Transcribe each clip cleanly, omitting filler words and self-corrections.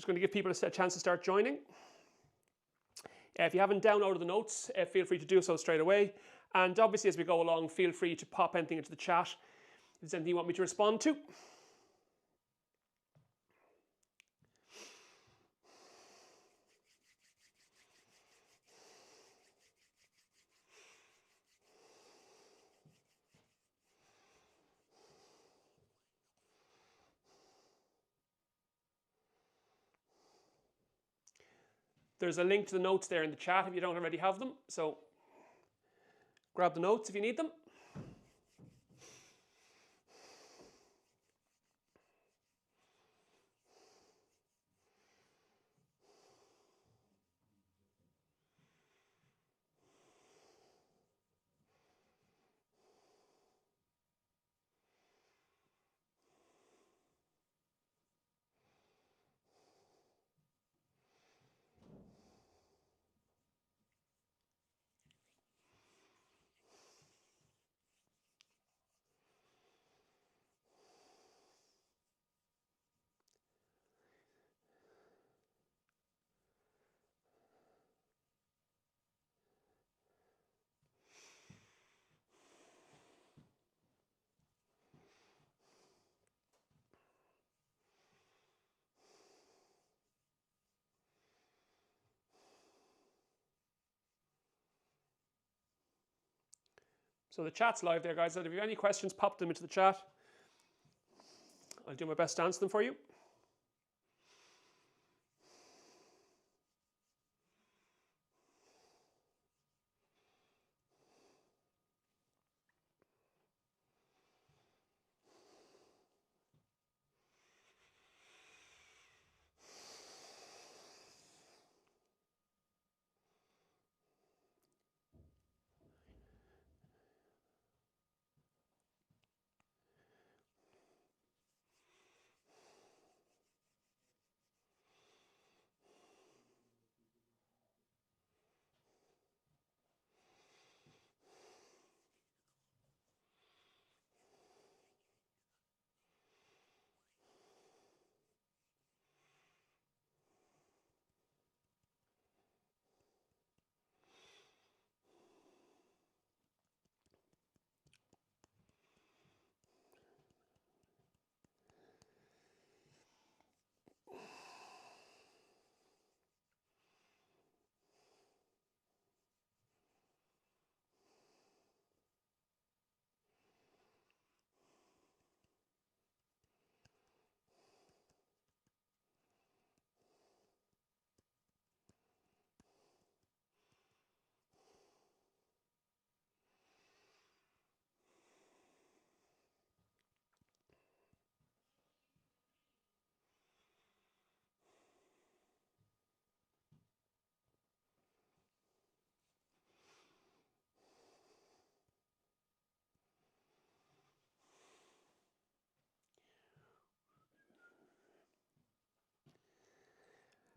Just going to give people a chance to start joining. If you haven't downloaded the notes, feel free to do so straight away. And obviously, as we go along, feel free to pop anything into the chat if there's anything you want me to respond to. There's a link to the notes there in the chat if you don't already have them. So grab the notes if you need them. So the chat's live there, guys. So if you have any questions, pop them into the chat. I'll do my best to answer them for you.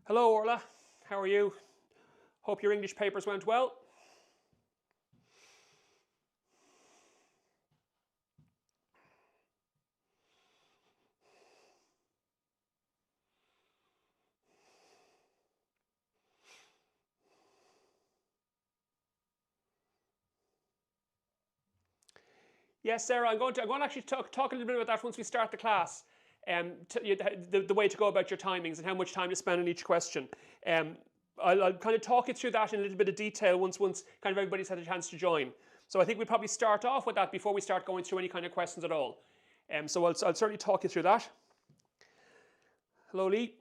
Hello, Orla. How are you? Hope your English papers went well. Yes, Sarah, I'm going to actually talk a little bit about that once we start the class. The way to go about your timings and how much time to spend on each question. I'll kind of talk you through that in a little bit of detail once kind of everybody's had a chance to join. So I think we'll probably start off with that before we start going through any kind of questions at all. So I'll certainly talk you through that. Hello, Lee.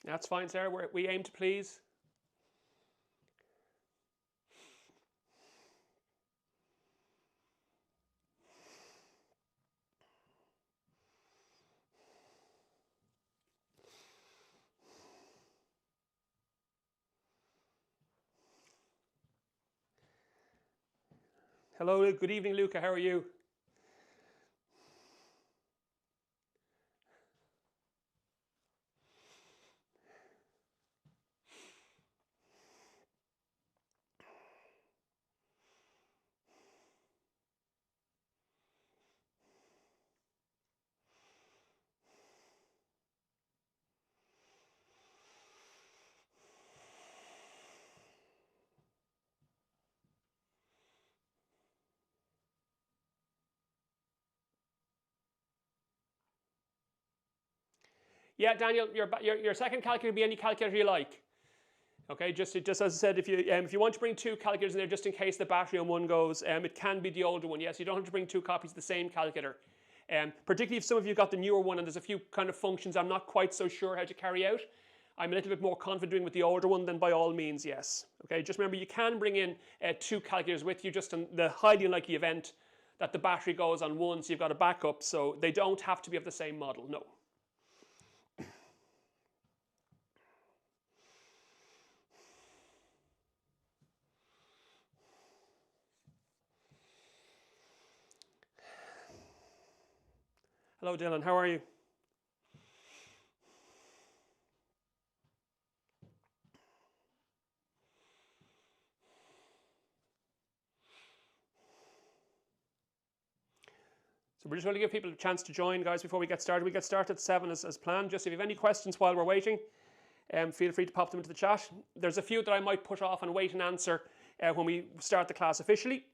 That's fine, Sarah. We aim to please. Hello, good evening, Luca. How are you? Yeah, Daniel, your second calculator will be any calculator you like. Okay, just as I said, if you want to bring two calculators in there just in case the battery on one goes, it can be the older one. Yes, you don't have to bring two copies of the same calculator. Particularly if some of you got the newer one and there's a few kind of functions I'm not quite so sure how to carry out. I'm a little bit more confident doing with the older one, then by all means, yes. Okay, just remember you can bring in two calculators with you just in the highly unlikely event that the battery goes on one, so you've got a backup, so they don't have to be of the same model, no. Hello, Dylan, how are you? So we're just going to give people a chance to join, guys, before we get started. We get started at 7 as planned. Just if you have any questions while we're waiting, feel free to pop them into the chat. There's a few that I might put off and wait and answer when we start the class officially.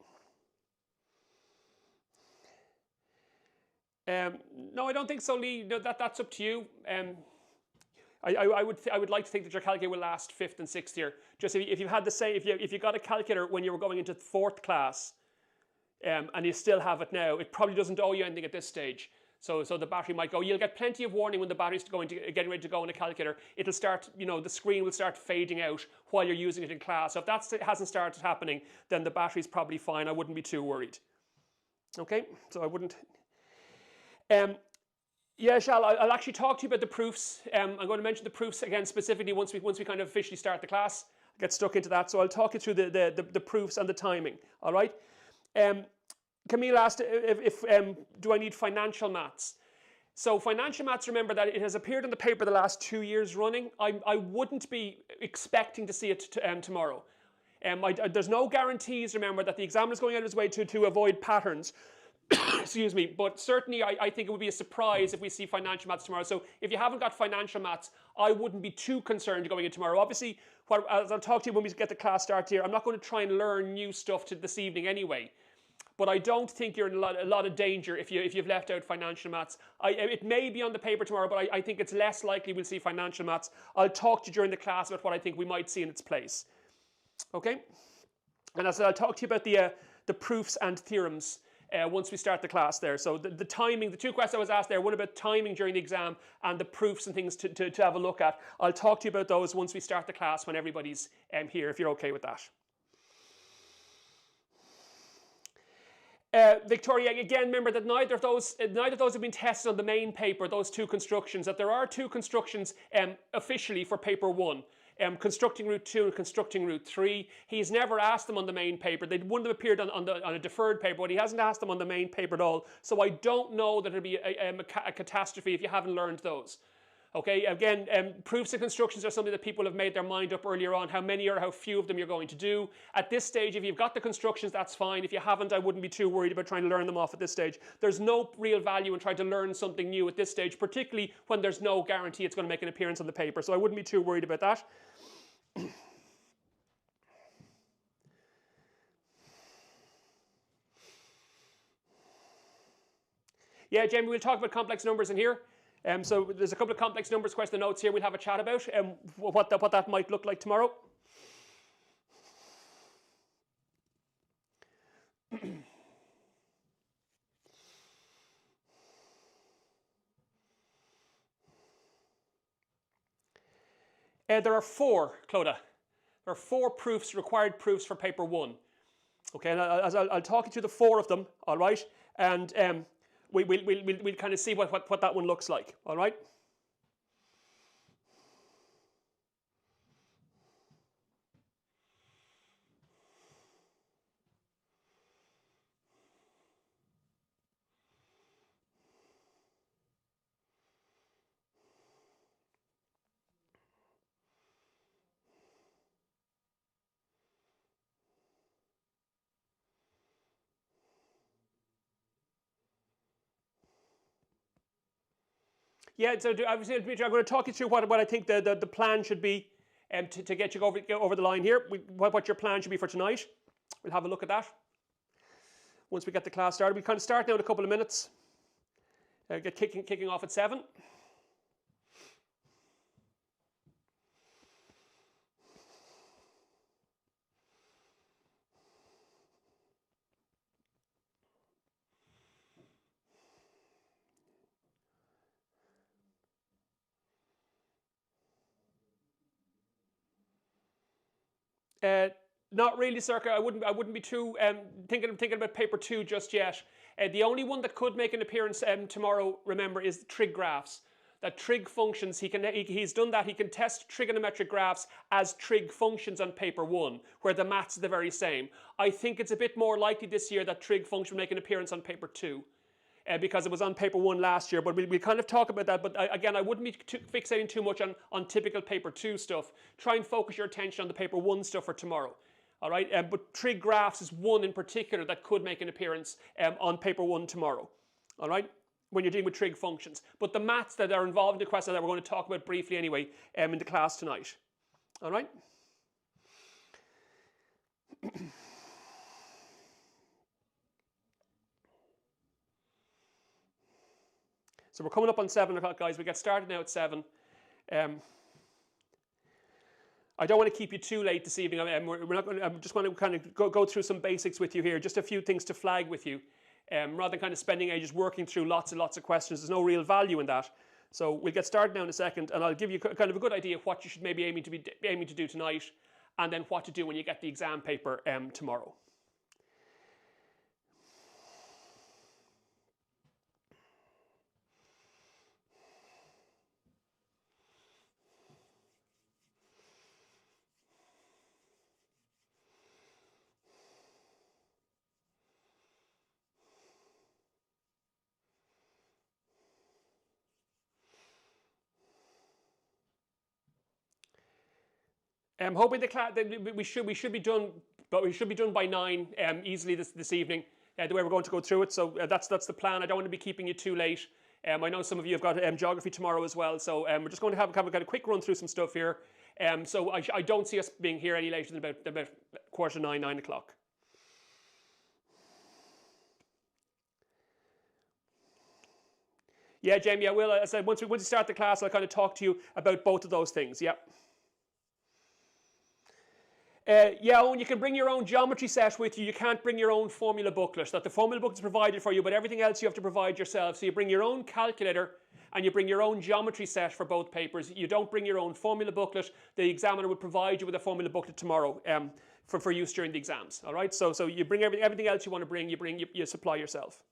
No, I don't think so, Lee. No, that's up to you. I would like to think that your calculator will last 5th and 6th year. Just if you had the same, if you got a calculator when you were going into 4th class, and you still have it now, it probably doesn't owe you anything at this stage. So the battery might go. You'll get plenty of warning when the battery's getting ready to go in a calculator. It'll start, the screen will start fading out while you're using it in class. So if that hasn't started happening, then the battery's probably fine. I wouldn't be too worried. Okay, so I wouldn't. Yeah, Shal, I'll actually talk to you about the proofs. I'm going to mention the proofs again specifically once we kind of officially start the class. I'll get stuck into that. So I'll talk you through the proofs and the timing. All right. Camille asked if do I need financial maths? So financial maths, remember that it has appeared in the paper the last 2 years running. I wouldn't be expecting to see it tomorrow. There's no guarantees, remember, that the examiner's going out of his way to avoid patterns. Excuse me, but certainly I think it would be a surprise if we see financial maths tomorrow. So if you haven't got financial maths, I wouldn't be too concerned going in tomorrow. Obviously, as I'll talk to you when we get the class started here, I'm not going to try and learn new stuff this evening anyway. But I don't think you're in a lot of danger if you've left out financial maths. It may be on the paper tomorrow, but I think it's less likely we'll see financial maths. I'll talk to you during the class about what I think we might see in its place. Okay? And as I said, I'll talk to you about the proofs and theorems once we start the class there. So the timing, the two questions I was asked there, one about timing during the exam and the proofs and things to have a look at. I'll talk to you about those once we start the class when everybody's here, if you're okay with that. Victoria, again, remember that neither of those have been tested on the main paper, those two constructions, that there are two constructions officially for paper 1. Constructing root 2 and constructing root 3. He's never asked them on the main paper. They wouldn't have appeared on a deferred paper, but he hasn't asked them on the main paper at all. So I don't know that it'll be a catastrophe if you haven't learned those. Okay, again, proofs and constructions are something that people have made their mind up earlier on, how many or how few of them you're going to do. At this stage, if you've got the constructions, that's fine. If you haven't, I wouldn't be too worried about trying to learn them off at this stage. There's no real value in trying to learn something new at this stage, particularly when there's no guarantee it's going to make an appearance on the paper. So I wouldn't be too worried about that. Yeah, Jamie, we'll talk about complex numbers in here. So there's a couple of complex numbers question notes here we'll have a chat about what that might look like tomorrow. There are 4, Clodagh. There are 4 proofs, required proofs for paper 1. Okay, and I'll talk you through the 4 of them, all right? And we'll kind of see what that one looks like, all right? Yeah, so obviously, I'm going to talk you through what I think the plan should be to get you over the line here. What your plan should be for tonight. We'll have a look at that once we get the class started. We kind of start now in a couple of minutes. Get kicking off at 7. Not really, Circa. I wouldn't be too thinking about paper 2 just yet. The only one that could make an appearance tomorrow, remember, is trig graphs. That trig functions, he's done that. He can test trigonometric graphs as trig functions on paper 1, where the maths are the very same. I think it's a bit more likely this year that trig function will make an appearance on paper 2. Because it was on paper 1 last year, but we'll kind of talk about that. But again, I wouldn't be fixating too much on typical paper 2 stuff. Try and focus your attention on the paper 1 stuff for tomorrow. All right, but trig graphs is one in particular that could make an appearance on paper 1 tomorrow. All right, when you're dealing with trig functions. But the maths that are involved in the question that we're going to talk about briefly anyway in the class tonight. All right. So we're coming up on 7 o'clock, guys. We get started now at 7. I don't want to keep you too late this evening. I just want to kind of go through some basics with you here. Just a few things to flag with you. Rather than kind of spending ages working through lots and lots of questions, there's no real value in that. So we'll get started now in a second, and I'll give you kind of a good idea of what you should maybe aiming to do tonight, and then what to do when you get the exam paper tomorrow. I'm hoping the class we should be done, but we should be done by 9 easily this evening. The way we're going to go through it, so that's the plan. I don't want to be keeping you too late. I know some of you have got geography tomorrow as well, so we're just going to have a quick run through some stuff here. So I don't see us being here any later than about 8:45, 9 o'clock. Yeah, Jamie, I will. As I said, once we start the class, I'll kind of talk to you about both of those things. Yeah. Yeah, Owen, you can bring your own geometry set with you. You can't bring your own formula booklet. That the formula booklet is provided for you, but everything else you have to provide yourself. So you bring your own calculator and you bring your own geometry set for both papers. You don't bring your own formula booklet. The examiner will provide you with a formula booklet tomorrow for use during the exams. All right. So you bring everything else you want to bring. You supply yourself.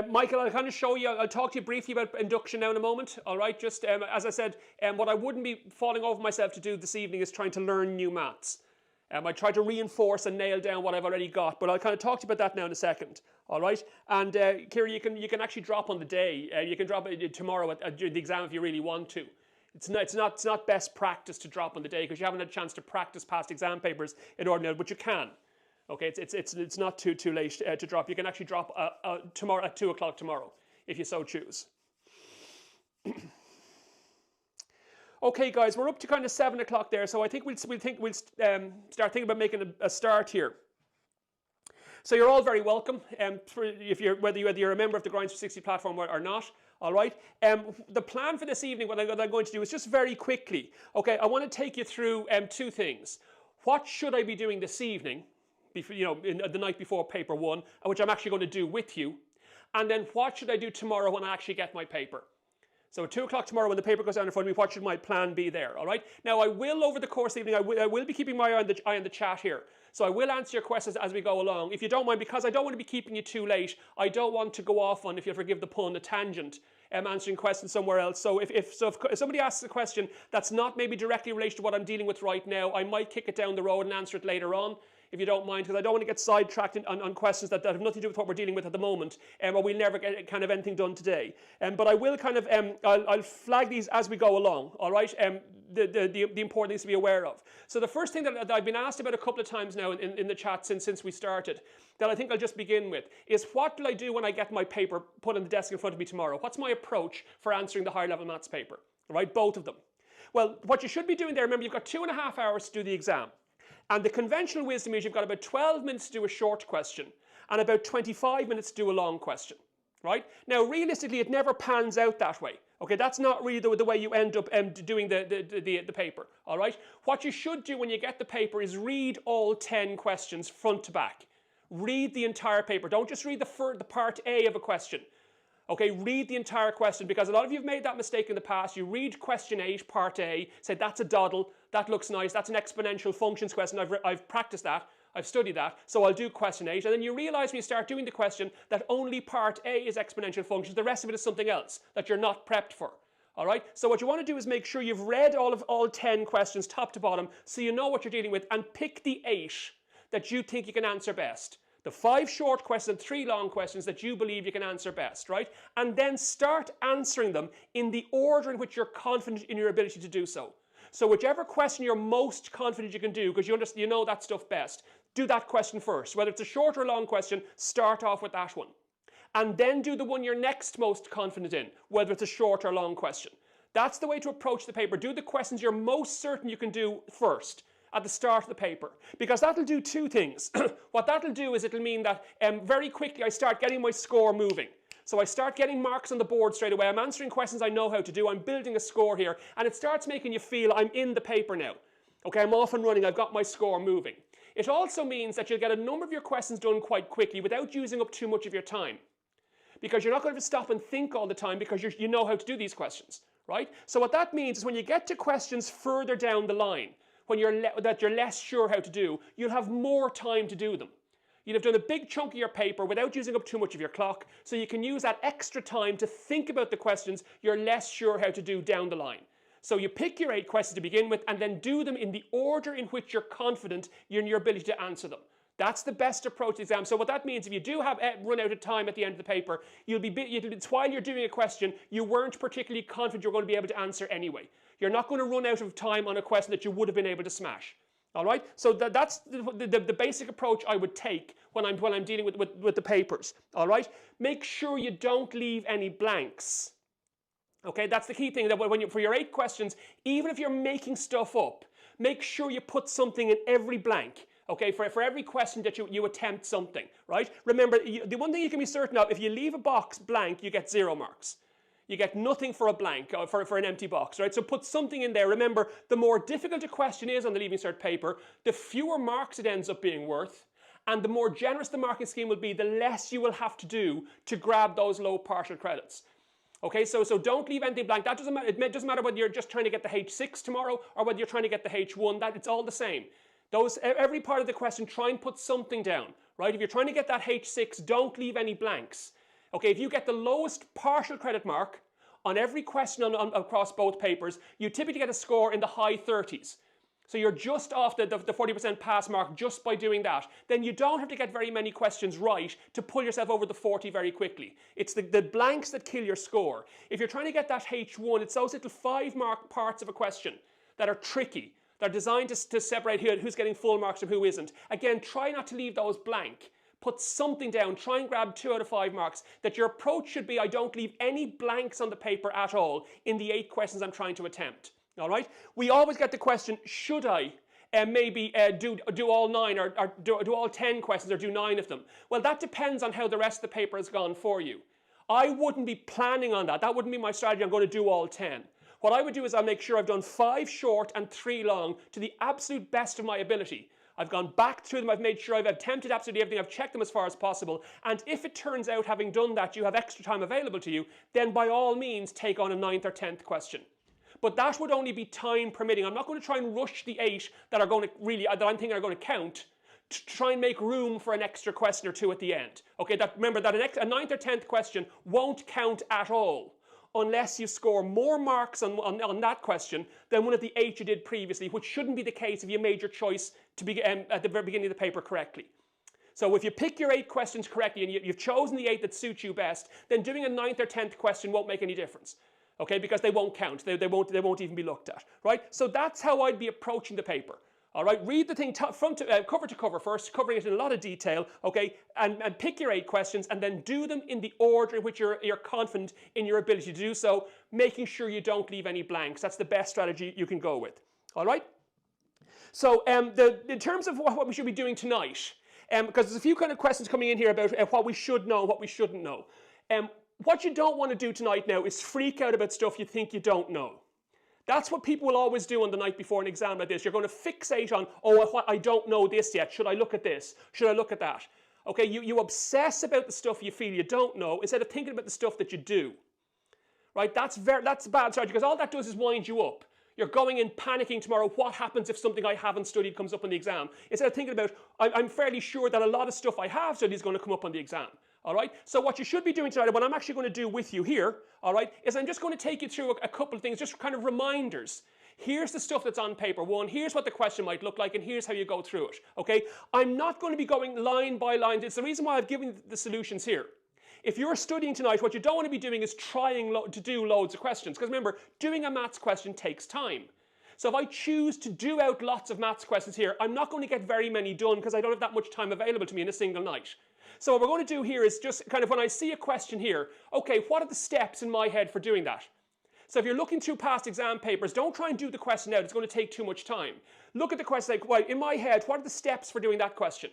Michael, I'll kind of show you, I'll talk to you briefly about induction now in a moment, all right? Just as I said, what I wouldn't be falling over myself to do this evening is trying to learn new maths. I try to reinforce and nail down what I've already got, but I'll kind of talk to you about that now in a second, all right? And Kira, you can actually drop on the day. You can drop it tomorrow during the exam if you really want to. It's not best practice to drop on the day because you haven't had a chance to practice past exam papers in ordinary, but you can. Okay, it's not too late to drop. You can actually drop tomorrow at 2 o'clock tomorrow if you so choose. Okay, guys, we're up to kind of 7 o'clock there, so I think we'll start thinking about making a start here. So you're all very welcome, whether you're a member of the Grinds 360 platform or not. All right. The plan for this evening, what I'm going to do is just very quickly. Okay, I want to take you through 2 things. What should I be doing this evening? The night before paper 1, which I'm actually going to do with you. And then what should I do tomorrow when I actually get my paper? So at 2 o'clock tomorrow when the paper goes down in front of me, what should my plan be there, all right? Now I will, over the course of the evening, I will be keeping my eye on the chat here. So I will answer your questions as we go along. If you don't mind, because I don't want to be keeping you too late, I don't want to go off on, if you'll forgive the pun, a tangent, answering questions somewhere else. So if somebody asks a question that's not maybe directly related to what I'm dealing with right now, I might kick it down the road and answer it later on, if you don't mind, because I don't want to get sidetracked on questions that have nothing to do with what we're dealing with at the moment, or we'll never get kind of anything done today. But I will kind of, I'll flag these as we go along, all right? The important things to be aware of. So the first thing that I've been asked about a couple of times now in the chat since we started, that I think I'll just begin with, is what will I do when I get my paper put on the desk in front of me tomorrow? What's my approach for answering the higher level maths paper, all right? Both of them. Well, what you should be doing there, remember, you've got 2.5 hours to do the exam. And the conventional wisdom is you've got about 12 minutes to do a short question and about 25 minutes to do a long question. right? Now, realistically, it never pans out that way. Okay, that's not really the way you end up doing the paper, all right? What you should do when you get the paper is read all 10 questions front to back. Read the entire paper. Don't just read the part A of a question. Okay, read the entire question, because a lot of you have made that mistake in the past. You read question 8, part A, say that's a doddle, that looks nice, that's an exponential functions question, I've practiced that, I've studied that, so I'll do question 8, and then you realise when you start doing the question that only part A is exponential functions, the rest of it is something else that you're not prepped for. All right, so what you want to do is make sure you've read all 10 questions top to bottom, so you know what you're dealing with, and pick the 8 that you think you can answer best. The 5 short questions and 3 long questions that you believe you can answer best, right? And then start answering them in the order in which you're confident in your ability to do so. So whichever question you're most confident you can do, because you know that stuff best, do that question first. Whether it's a short or long question, start off with that one. And then do the one you're next most confident in, whether it's a short or long question. That's the way to approach the paper. Do the questions you're most certain you can do first, at the start of the paper, because that'll do 2 things. What that'll do is it'll mean that very quickly I start getting my score moving. So I start getting marks on the board straight away. I'm answering questions I know how to do. I'm building a score here, and it starts making you feel I'm in the paper now. Okay, I'm off and running. I've got my score moving. It also means that you'll get a number of your questions done quite quickly without using up too much of your time, because you're not going to stop and think all the time, because you know how to do these questions, right? So what that means is when you get to questions further down the line, when you're less sure how to do, you'll have more time to do them. You'll have done a big chunk of your paper without using up too much of your clock, so you can use that extra time to think about the questions you're less sure how to do down the line. So you pick your 8 questions to begin with and then do them in the order in which you're confident in your ability to answer them. That's the best approach to the exam. So what that means, if you do have run out of time at the end of the paper, while you're doing a question, you weren't particularly confident you're going to be able to answer anyway. You're not going to run out of time on a question that you would have been able to smash. All right? So that's the basic approach I would take when I'm dealing with the papers. All right? Make sure you don't leave any blanks. Okay, that's the key thing, that for your 8 questions, even if you're making stuff up, make sure you put something in every blank. Okay, for every question that you attempt something, right? Remember, the one thing you can be certain of, if you leave a box blank, you get 0 marks. You get nothing for a blank, for an empty box, right? So put something in there. Remember, the more difficult a question is on the Leaving Cert paper, the fewer marks it ends up being worth, and the more generous the marking scheme will be, the less you will have to do to grab those low partial credits. Okay, so don't leave anything blank. That doesn't matter. It doesn't matter whether you're just trying to get the H6 tomorrow or whether you're trying to get the H1. It's all the same. Every part of the question, try and put something down, right? If you're trying to get that H6, don't leave any blanks. Okay, if you get the lowest partial credit mark on every question across both papers, you typically get a score in the high 30s. So you're just off the 40% pass mark just by doing that. Then you don't have to get very many questions right to pull yourself over the 40 very quickly. It's the blanks that kill your score. If you're trying to get that H1, it's those little 5-mark parts of a question that are tricky. They're designed to separate who's getting full marks from who isn't. Again, try not to leave those blank. Put something down. Try and grab 2 out of 5 marks. That your approach should be, I don't leave any blanks on the paper at all in the 8 questions I'm trying to attempt. All right? We always get the question, should I maybe do all 9 or do all 10 questions or do 9 of them? Well, that depends on how the rest of the paper has gone for you. I wouldn't be planning on that. That wouldn't be my strategy. I'm going to do all 10. What I would do is I'll make sure I've done 5 short and 3 long to the absolute best of my ability. I've gone back through them, I've made sure I've attempted absolutely everything, I've checked them as far as possible, and if it turns out, having done that, you have extra time available to you, then by all means take on a 9th or 10th question. But that would only be time permitting. I'm not going to try and rush the 8 that I'm thinking are going to count, to try and make room for an extra question or 2 at the end. Okay, remember that a 9th or 10th question won't count at all unless you score more marks on that question than one of the 8 you did previously, which shouldn't be the case if you made your choice at the very beginning of the paper correctly. So if you pick your 8 questions correctly and you've chosen the 8 that suits you best, then doing a 9th or 10th question won't make any difference. Okay, because they won't count. They won't even be looked at, right? So that's how I'd be approaching the paper. All right, read the thing cover to cover first, covering it in a lot of detail, okay, and pick your 8 questions and then do them in the order in which you're confident in your ability to do so, making sure you don't leave any blanks. That's the best strategy you can go with. All right? So in terms of what we should be doing tonight, because there's a few kind of questions coming in here about what we should know and what we shouldn't know. What you don't want to do tonight now is freak out about stuff you think you don't know. That's what people will always do on the night before an exam like this. You're going to fixate on, oh, I don't know this yet. Should I look at this? Should I look at that? Okay, you obsess about the stuff you feel you don't know instead of thinking about the stuff that you do. Right? That's a bad strategy because all that does is wind you up. You're going in panicking tomorrow, what happens if something I haven't studied comes up on the exam? Instead of thinking about, I'm fairly sure that a lot of stuff I have studied is going to come up on the exam. All right, so what you should be doing tonight, what I'm actually going to do with you here, all right, is I'm just going to take you through a couple of things, just kind of reminders. Here's the stuff that's on paper one, here's what the question might look like, and here's how you go through it, okay? I'm not going to be going line by line. It's the reason why I've given the solutions here. If you're studying tonight, what you don't want to be doing is trying to do loads of questions, because remember, doing a maths question takes time. So if I choose to do out lots of maths questions here, I'm not going to get very many done because I don't have that much time available to me in a single night. So what we're going to do here is just kind of when I see a question here, okay, what are the steps in my head for doing that? So if you're looking through past exam papers, don't try and do the question out. It's going to take too much time. Look at the question like, well, in my head, what are the steps for doing that question?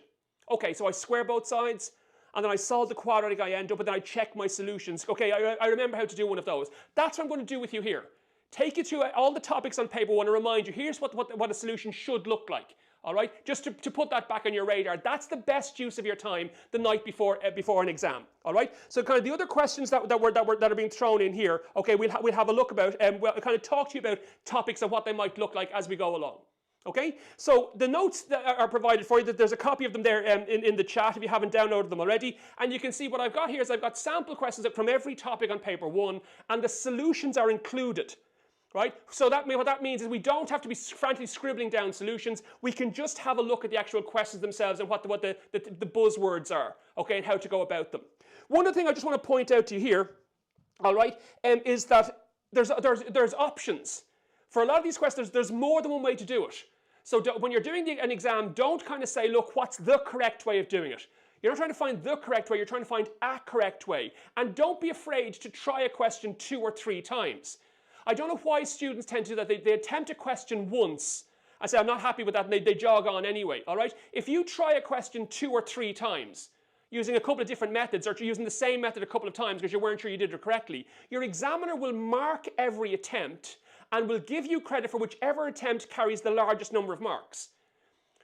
Okay, so I square both sides, and then I solve the quadratic I end up, and then I check my solutions. Okay, I remember how to do one of those. That's what I'm going to do with you here. Take you through all the topics on paper one and remind you, here's what a solution should look like. All right, just to put that back on your radar. That's the best use of your time the night before an exam. All right, so kind of the other questions that are being thrown in here. Okay, we'll have a look about and we'll kind of talk to you about topics and what they might look like as we go along. Okay, so the notes that are provided for you, there's a copy of them there in the chat if you haven't downloaded them already. And you can see what I've got here is I've got sample questions from every topic on paper one, and the solutions are included. Right? So what that means is we don't have to be frantically scribbling down solutions. We can just have a look at the actual questions themselves and what the buzzwords are, okay, and how to go about them. One other thing I just want to point out to you here, all right, is that there's options. For a lot of these questions, there's more than one way to do it. So when you're doing an exam, don't kind of say, look, what's the correct way of doing it? You're not trying to find the correct way, you're trying to find a correct way. And don't be afraid to try a question 2 or 3 times. I don't know why students tend to do that. They attempt a question once and say, I'm not happy with that, and they jog on anyway, all right? If you try a question 2 or 3 times, using a couple of different methods, or using the same method a couple of times because you weren't sure you did it correctly, your examiner will mark every attempt and will give you credit for whichever attempt carries the largest number of marks.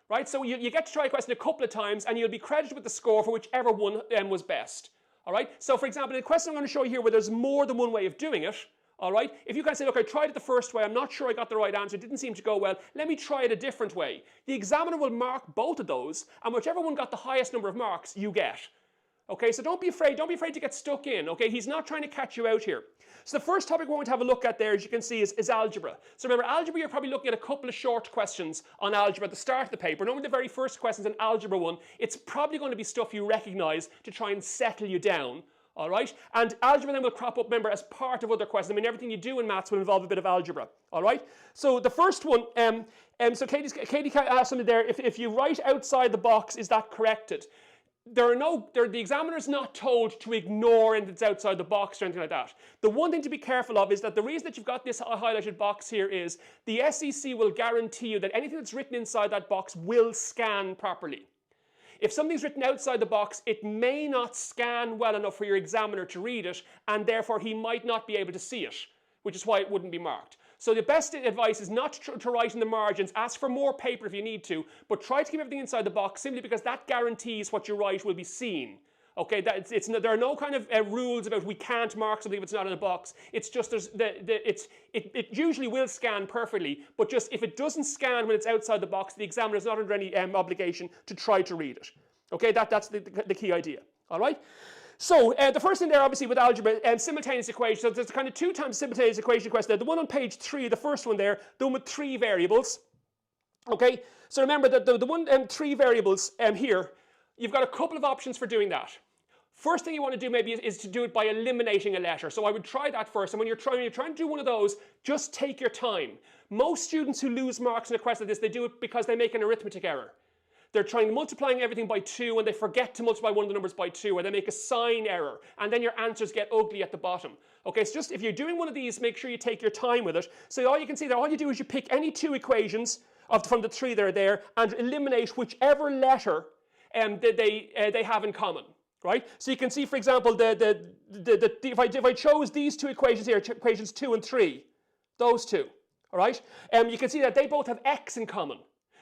Right? So you get to try a question a couple of times, and you'll be credited with the score for whichever one was best. All right? So for example, in the question I'm going to show you here where there's more than one way of doing it, all right? If you kind of say, look, I tried it the first way, I'm not sure I got the right answer, it didn't seem to go well, let me try it a different way. The examiner will mark both of those, and whichever one got the highest number of marks, you get. Okay, so don't be afraid to get stuck in, okay? He's not trying to catch you out here. So the first topic we're going to have a look at there, as you can see, is algebra. So remember, algebra, you're probably looking at a couple of short questions on algebra at the start of the paper. Normally the very first questions in algebra 1, it's probably going to be stuff you recognize to try and settle you down. All right, and algebra then will crop up, remember, as part of other questions. I mean, everything you do in maths will involve a bit of algebra. All right, so the first one, so Katie asked something there. If you write outside the box, is that corrected? The examiner's not told to ignore anything that's outside the box or anything like that. The one thing to be careful of is that the reason that you've got this highlighted box here is the SEC will guarantee you that anything that's written inside that box will scan properly. If something's written outside the box, it may not scan well enough for your examiner to read it, and therefore he might not be able to see it, which is why it wouldn't be marked. So the best advice is not to write in the margins. Ask for more paper if you need to, but try to keep everything inside the box simply because that guarantees what you write will be seen. Okay, there are no kind of rules about we can't mark something if it's not in a box. It's just it usually will scan perfectly, but just if it doesn't scan when it's outside the box, the examiner is not under any obligation to try to read it. Okay, that's the key idea. All right. So the first thing there, obviously, with algebra, simultaneous equation. So there's kind of 2 times simultaneous equation question there. The one on page 3, the first one there, the one with 3 variables. Okay, so remember that the one 3 variables here, you've got a couple of options for doing that. First thing you want to do maybe is to do it by eliminating a letter. So I would try that first. And when you're trying to do one of those, just take your time. Most students who lose marks in a question like this, they do it because they make an arithmetic error. They're trying multiplying everything by 2 and they forget to multiply one of the numbers by 2, or they make a sign error, and then your answers get ugly at the bottom. Okay, so just if you're doing one of these, make sure you take your time with it. So all you can see there, all you do is you pick any 2 equations from the 3 that are there and eliminate whichever letter they have in common. right? So you can see, for example, if I chose these two equations here, equations 2 and 3, those two, all right? You can see that they both have x in common.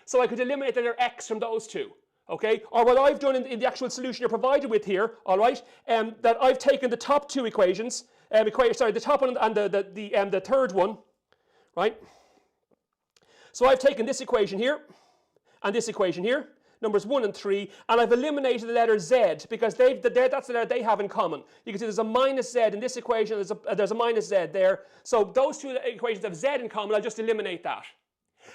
So I could eliminate the letter x from those two, okay? Or what I've done in the actual solution you're provided with here, all right, that I've taken the top two equations, the top one and the third one, right? So I've taken this equation here and this equation here, numbers 1 and 3, and I've eliminated the letter z because that's the letter they have in common. You can see there's a minus z in this equation, there's a minus z there. So those two equations have z in common, I'll just eliminate that.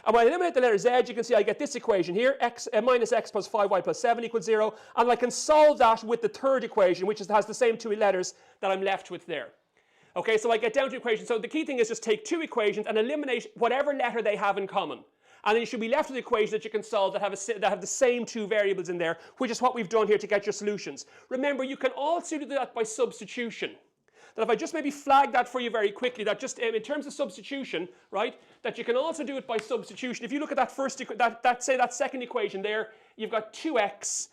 And when I eliminate the letter z, you can see I get this equation here, minus x plus 5y plus 7 equals 0, and I can solve that with the third equation, which has the same two letters that I'm left with there. Okay, so I get down to equations. So the key thing is just take two equations and eliminate whatever letter they have in common. And then you should be left with equations that you can solve that have the same two variables in there, which is what we've done here to get your solutions. Remember, you can also do that by substitution. That if I just maybe flag that for you very quickly, that just in terms of substitution, right, that you can also do it by substitution. If you look at that that second equation there, you've got 2x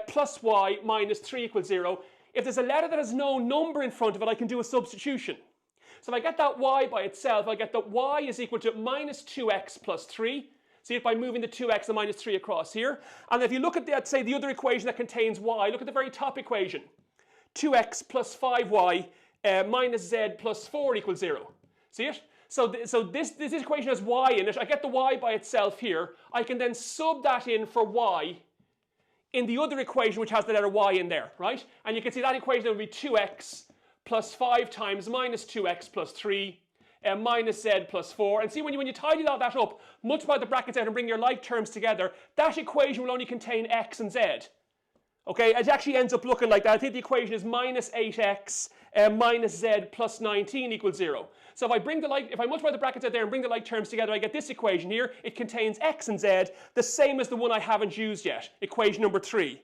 plus y minus 3 equals 0. If there's a letter that has no number in front of it, I can do a substitution. So if I get that y by itself, I get that y is equal to minus 2x plus 3. See it by moving the 2x and minus 3 across here. And if you look at, say, the other equation that contains y, look at the very top equation. 2x plus 5y minus z plus 4 equals 0. See it? So this equation has y in it. I get the y by itself here. I can then sub that in for y in the other equation, which has the letter y in there, right? And you can see that equation will be 2x plus 5 times minus 2x plus 3 minus z plus 4. And see, when you tidy all that up, multiply the brackets out and bring your like terms together, that equation will only contain x and z. Okay, it actually ends up looking like that. I think the equation is minus 8x minus z plus 19 equals 0. So if I multiply the brackets out there and bring the like terms together, I get this equation here. It contains x and z, the same as the one I haven't used yet, equation number 3.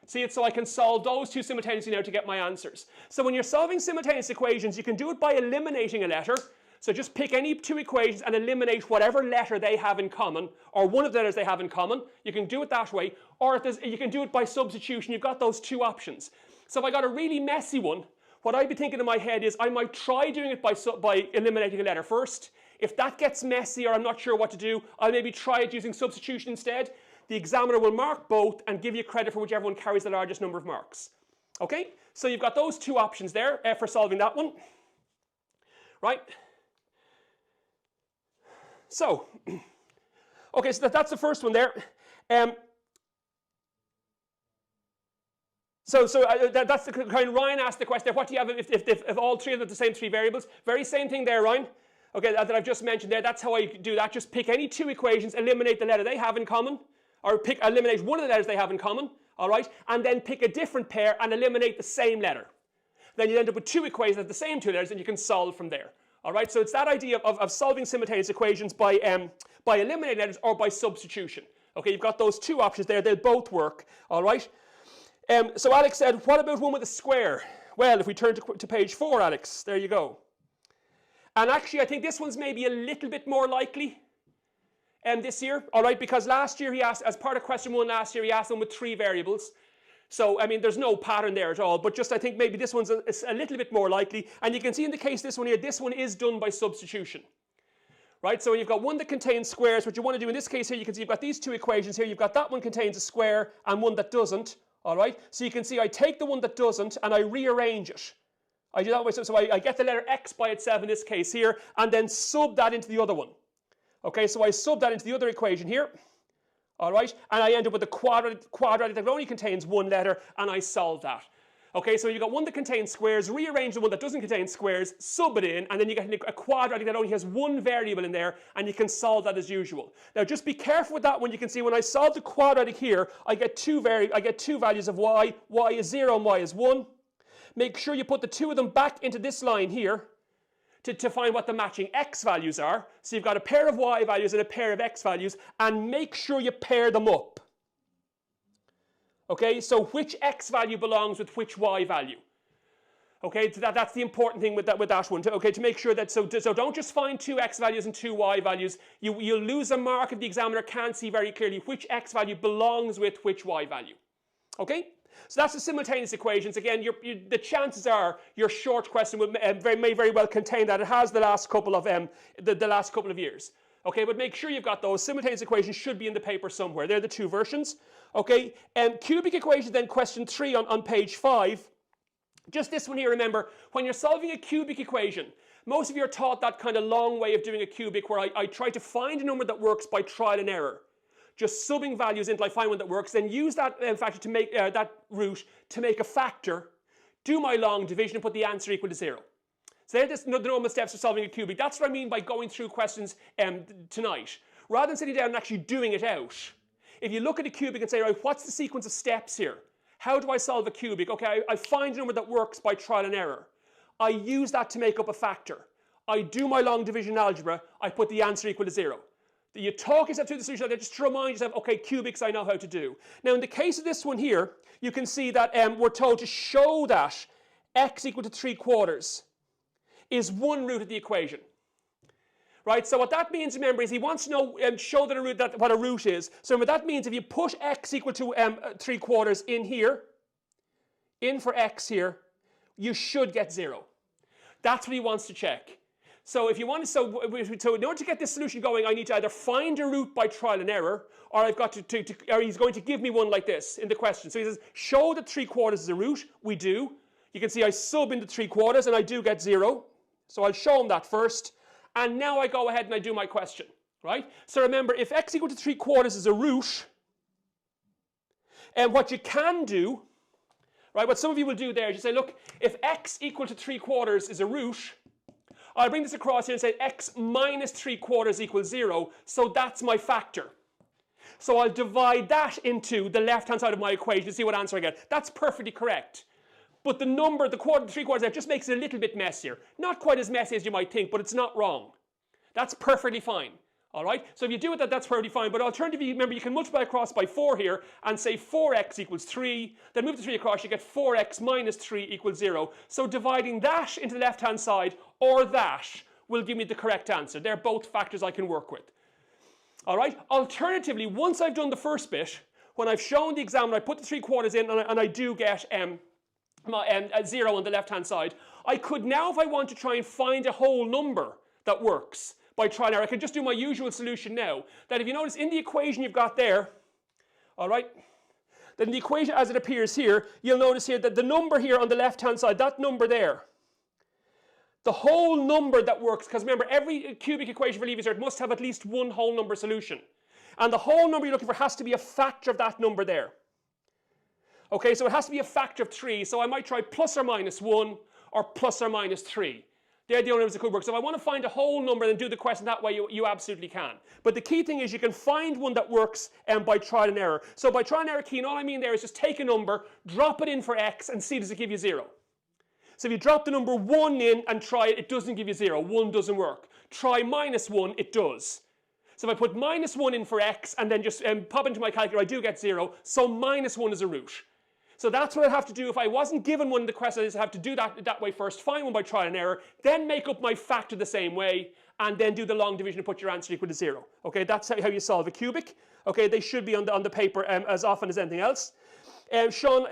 See it? So I can solve those two simultaneously now to get my answers. So when you're solving simultaneous equations, you can do it by eliminating a letter. So just pick any two equations and eliminate whatever letter they have in common, or one of the letters they have in common. You can do it that way, or you can do it by substitution. You've got those two options. So if I got a really messy one, what I'd be thinking in my head is I might try doing it by eliminating a letter first. If that gets messy or I'm not sure what to do, I'll maybe try it using substitution instead. The examiner will mark both and give you credit for whichever one carries the largest number of marks. Okay, so you've got those two options there for solving that one. Right? So, okay, so that's the first one there. That's the kind. Ryan asked the question, what do you have if all three of them are the same three variables? Very same thing there, Ryan. Okay, that I've just mentioned there, that's how I do that. Just pick any two equations, eliminate the letter they have in common, or eliminate one of the letters they have in common, all right? And then pick a different pair and eliminate the same letter. Then you end up with two equations that have the same two letters and you can solve from there. All right, so it's that idea of solving simultaneous equations by eliminating letters or by substitution. Okay, you've got those two options there. They'll both work. All right. So Alex said, what about one with a square? Well, if we turn to page 4, Alex, there you go. And actually, I think this one's maybe a little bit more likely this year. All right, because last year he asked, as part of question 1 last year, he asked them with 3 variables. So, I mean, there's no pattern there at all, but just I think maybe this one's a little bit more likely. And you can see in the case this one here, this one is done by substitution. Right, so you've got one that contains squares. What you want to do in this case here, you can see you've got these two equations here. You've got that one contains a square and one that doesn't. All right, so you can see I take the one that doesn't and I rearrange it. I do that way, so I get the letter x by itself in this case here, and then sub that into the other one. Okay, so I sub that into the other equation here. All right, and I end up with a quadratic that only contains one letter, and I solve that. Okay, so you've got one that contains squares, rearrange the one that doesn't contain squares, sub it in, and then you get a quadratic that only has one variable in there, and you can solve that as usual. Now just be careful with that one. You can see when I solve the quadratic here, I get two values of y. Y is 0 and y is 1. Make sure you put the two of them back into this line here to find what the matching x values are. So you've got a pair of y values and a pair of x values, and make sure you pair them up. Okay, so which x value belongs with which y value? Okay, so that's the important thing with that one. Okay, to make sure that, so don't just find 2 x values and 2 y values. You'll lose a mark if the examiner can't see very clearly which x value belongs with which y value. Okay, So that's the simultaneous equations. Again, the chances are your short question may very well contain that. It has the last couple of the last couple of years. Okay, but make sure you've got those. Simultaneous equations should be in the paper somewhere. They're the two versions. Okay, cubic equation, then question 3 on page 5. Just this one here, remember, when you're solving a cubic equation, most of you are taught that kind of long way of doing a cubic where I try to find a number that works by trial and error. Just subbing values until I find one that works, then use that factor to make that root to make a factor, do my long division and put the answer equal to 0. So they're the normal steps for solving a cubic. That's what I mean by going through questions tonight. Rather than sitting down and actually doing it out, if you look at a cubic and say, right, what's the sequence of steps here? How do I solve a cubic? Okay, I find a number that works by trial and error. I use that to make up a factor. I do my long division in algebra. I put the answer equal to 0. You talk yourself through the solution just to remind yourself, okay, cubics I know how to do. Now in the case of this one here, you can see that we're told to show that x equal to 3/4 is one root of the equation. Right, so what that means, remember, is he wants to know, show that what a root is. So what that means, if you put x equal to 3/4 in here, in for x here, you should get 0. That's what he wants to check. So if you want to, so in order to get this solution going, I need to either find a root by trial and error, or I've got or he's going to give me one like this in the question. So he says, show that 3/4 is a root. We do. You can see I sub into 3/4 and I do get 0. So I'll show him that first. And now I go ahead and I do my question, right? So remember, if x equal to 3/4 is a root, and what you can do, right, what some of you will do there is you say, look, if x equal to 3/4 is a root, I'll bring this across here and say x minus 3/4 equals 0, so that's my factor. So I'll divide that into the left-hand side of my equation to see what answer I get. That's perfectly correct. But the number, the 3/4 there, just makes it a little bit messier. Not quite as messy as you might think, but it's not wrong. That's perfectly fine. All right? So if you do it, that's perfectly fine. But alternatively, remember, you can multiply across by 4 here and say 4x equals 3. Then move the 3 across, you get 4x minus 3 equals 0. So dividing that into the left-hand side or that will give me the correct answer. They're both factors I can work with. All right? Alternatively, once I've done the first bit, when I've shown the exam and I put the 3/4 in and I do get 0 on the left-hand side, I could now, if I want to try and find a whole number that works by trial and error, I could just do my usual solution now. That if you notice in the equation you've got there, all right, then in the equation as it appears here, you'll notice here that the number here on the left-hand side, that number there, the whole number that works, because remember, every cubic equation for leaving cert must have at least one whole number solution. And the whole number you're looking for has to be a factor of that number there. Okay, so it has to be a factor of 3, so I might try plus or minus 1 or plus or minus 3. They're the only numbers that could work. So if I want to find a whole number and do the question that way, you absolutely can. But the key thing is you can find one that works by trial and error. So by trial and error key, all I mean there is just take a number, drop it in for x, and see does it give you 0. So if you drop the number 1 in and try it, it doesn't give you 0. 1 doesn't work. Try minus 1, it does. So if I put minus 1 in for x and then just pop into my calculator, I do get 0. So minus 1 is a root. So that's what I'd have to do if I wasn't given one in the question. I'd have to do that way first, find one by trial and error, then make up my factor the same way, and then do the long division and put your answer equal to 0. Okay, that's how you solve a cubic. Okay, they should be on the paper as often as anything else. Sean,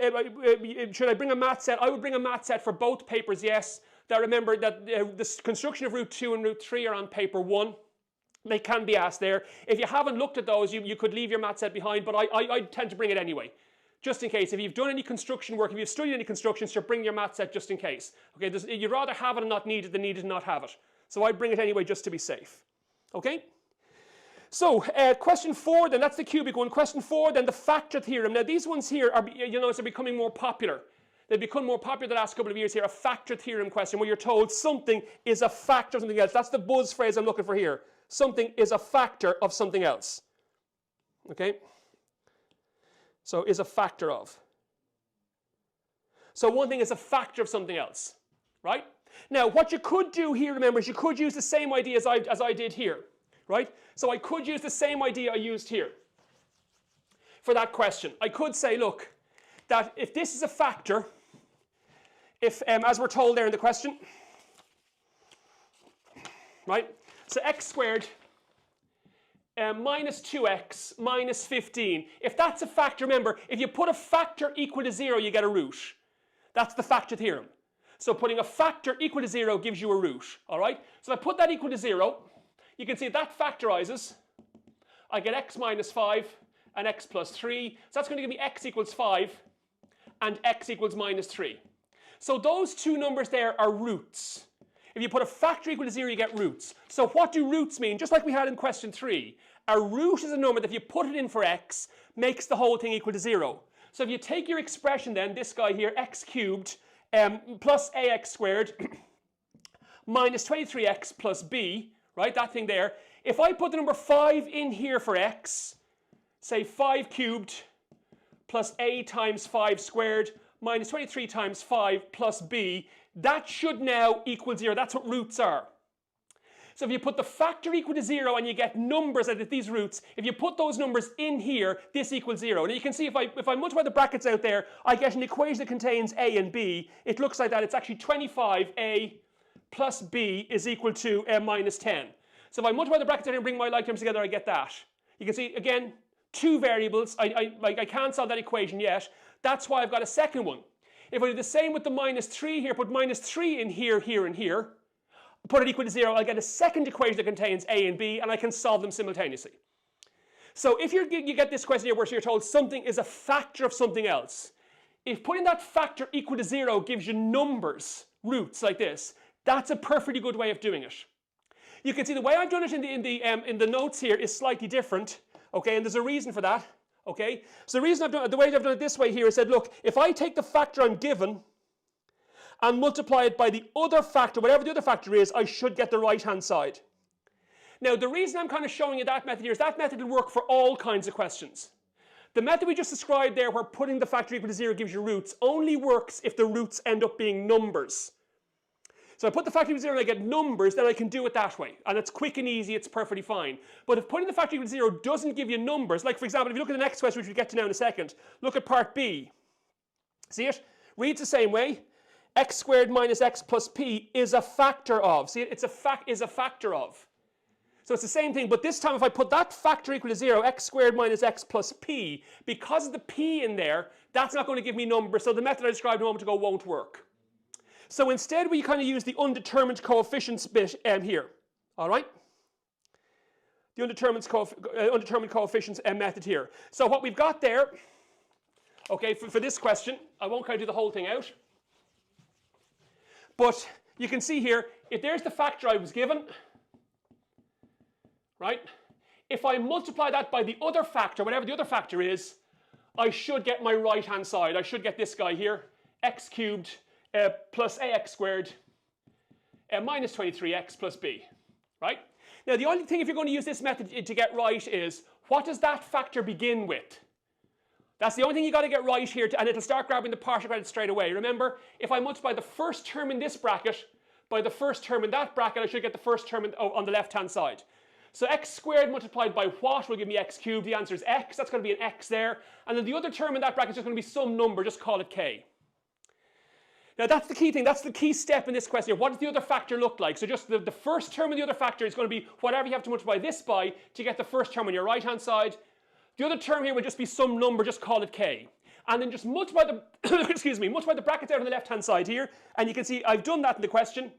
should I bring a math set? I would bring a math set for both papers, yes. Now remember that the construction of root 2 and root 3 are on paper 1. They can be asked there. If you haven't looked at those, you could leave your math set behind, but I tend to bring it anyway. Just in case, if you've done any construction work, if you've studied any construction, so bring your math set just in case. Okay, you'd rather have it and not need it than need it and not have it. So I bring it anyway just to be safe. Okay? So, question 4 then, that's the cubic one. Question 4 then, the factor theorem. Now these ones here are, they're becoming more popular. They've become more popular the last couple of years here. A factor theorem question where you're told something is a factor of something else. That's the buzz phrase I'm looking for here. Something is a factor of something else. Okay? So is a factor of. So one thing is a factor of something else, right? Now what you could do here, remember, is you could use the same idea as I did here, right? So I could use the same idea I used here for that question. I could say, look, that if this is a factor, if as we're told there in the question, right? So x squared minus 2x minus 15. If that's a factor, remember, if you put a factor equal to 0, you get a root. That's the factor theorem. So putting a factor equal to 0 gives you a root, all right? So if I put that equal to 0, you can see that factorizes. I get x minus 5 and x plus 3. So that's going to give me x equals 5 and x equals minus 3. So those two numbers there are roots. If you put a factor equal to 0, you get roots. So what do roots mean? Just like we had in question 3, a root is a number that if you put it in for x, makes the whole thing equal to 0. So if you take your expression then, this guy here, x cubed plus ax squared minus 23x plus b, right, that thing there. If I put the number 5 in here for x, say 5 cubed plus a times 5 squared minus 23 times 5 plus b, that should now equal 0. That's what roots are. So if you put the factor equal to 0 and you get numbers out of these roots, if you put those numbers in here, this equals 0. And you can see if I multiply the brackets out there, I get an equation that contains a and b. It looks like that. It's actually 25a plus b is equal to minus 10. So if I multiply the brackets out here and bring my like terms together, I get that. You can see, again, two variables. I can't solve that equation yet. That's why I've got a second one. If I do the same with the minus 3 here, put minus 3 in here, here, and here, put it equal to 0, I'll get a second equation that contains a and b, and I can solve them simultaneously. So if you get this question here where you're told something is a factor of something else, if putting that factor equal to 0 gives you numbers, roots like this, that's a perfectly good way of doing it. You can see the way I've done it in the notes here is slightly different, okay, and there's a reason for that. Okay, so the way I've done it this way here is said, look, if I take the factor I'm given and multiply it by the other factor, whatever the other factor is, I should get the right-hand side. Now, the reason I'm kind of showing you that method here is that method will work for all kinds of questions. The method we just described there, where putting the factor equal to 0 gives you roots, only works if the roots end up being numbers. So I put the factor equal to 0 and I get numbers, then I can do it that way. And it's quick and easy, it's perfectly fine. But if putting the factor equal to 0 doesn't give you numbers, like for example, if you look at the next question, which we'll get to now in a second, look at part B. See it? Reads the same way. X squared minus x plus p is a factor of. See it? It's is a factor of. So it's the same thing, but this time if I put that factor equal to 0, x squared minus x plus p, because of the p in there, that's not going to give me numbers, so the method I described a moment ago won't work. So instead we kind of use the undetermined coefficients bit here, all right? The undetermined coefficients method here. So what we've got there, okay, for this question, I won't kind of do the whole thing out, but you can see here, if there's the factor I was given, right? If I multiply that by the other factor, whatever the other factor is, I should get my right-hand side. I should get this guy here, x cubed plus ax squared minus 23x plus b, right? Now the only thing if you're going to use this method to get right is, what does that factor begin with? That's the only thing you got to get right here, and it'll start grabbing the partial credit straight away. Remember, if I multiply the first term in this bracket by the first term in that bracket, I should get the first term on the left-hand side. So x squared multiplied by what will give me x cubed? The answer is x. That's going to be an x there. And then the other term in that bracket is just going to be some number. Just call it k. Now that's the key thing. That's the key step in this question here. What does the other factor look like? So just the first term of the other factor is going to be whatever you have to multiply this by to get the first term on your right-hand side. The other term here will just be some number. Just call it k. And then just multiply the excuse me, multiply the brackets out on the left-hand side here. And you can see I've done that in the question.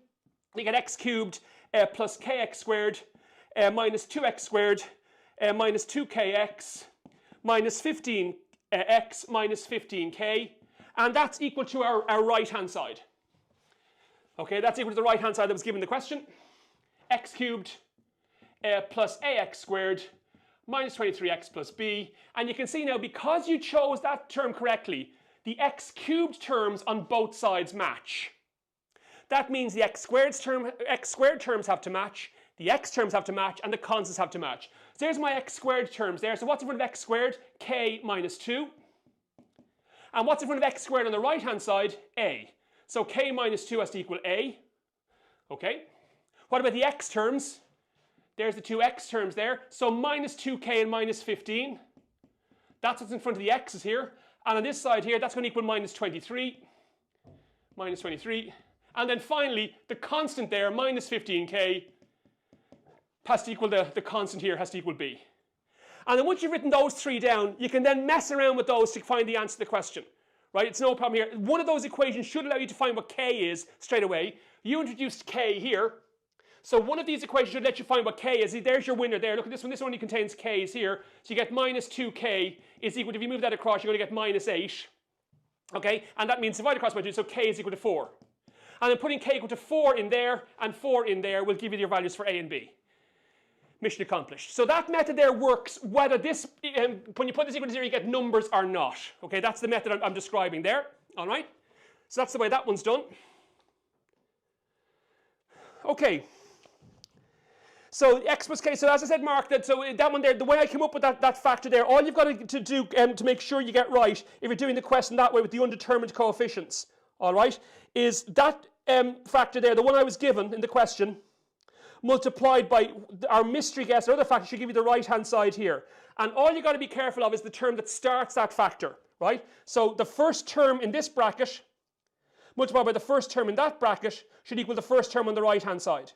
You get x cubed plus kx squared minus 2x squared minus 2kx minus 15x minus 15k, and that's equal to our right-hand side. Okay, that's equal to the right-hand side that was given in the question. X cubed plus ax squared minus 23x plus b, and you can see now because you chose that term correctly, the x cubed terms on both sides match. That means the x squared terms have to match, the x terms have to match, and the constants have to match. So there's my x squared terms there. So what's in front of x squared? K minus 2. And what's in front of x squared on the right-hand side? A. So k minus 2 has to equal a. Okay. What about the x terms? There's the two x terms there. So minus 2k and minus 15. That's what's in front of the x's here. And on this side here, that's going to equal minus 23. Minus 23. And then finally, the constant there, minus 15k, has to equal the constant here has to equal b. And then once you've written those three down, you can then mess around with those to find the answer to the question. Right? It's no problem here. One of those equations should allow you to find what k is straight away. You introduced k here. So one of these equations should let you find what k is. There's your winner there. Look at this one. This only contains k's here. So you get minus 2k is equal to, if you move that across, you're going to get minus 8. Okay? And that means divide across by 2, so k is equal to 4. And then putting k equal to 4 in there and 4 in there will give you your values for a and b. Mission accomplished. So that method there works whether this, when you put this equal to 0, you get numbers or not. Okay, that's the method I'm describing there. All right? So that's the way that one's done. Okay. So x plus k, so as I said, mark that, so that one there, the way I came up with that factor there, all you've got to do to make sure you get right, if you're doing the question that way with the undetermined coefficients, all right, is that factor there, the one I was given in the question, multiplied by our mystery guess, or other factor should give you the right-hand side here. And all you've got to be careful of is the term that starts that factor, right? So the first term in this bracket, multiplied by the first term in that bracket, should equal the first term on the right-hand side.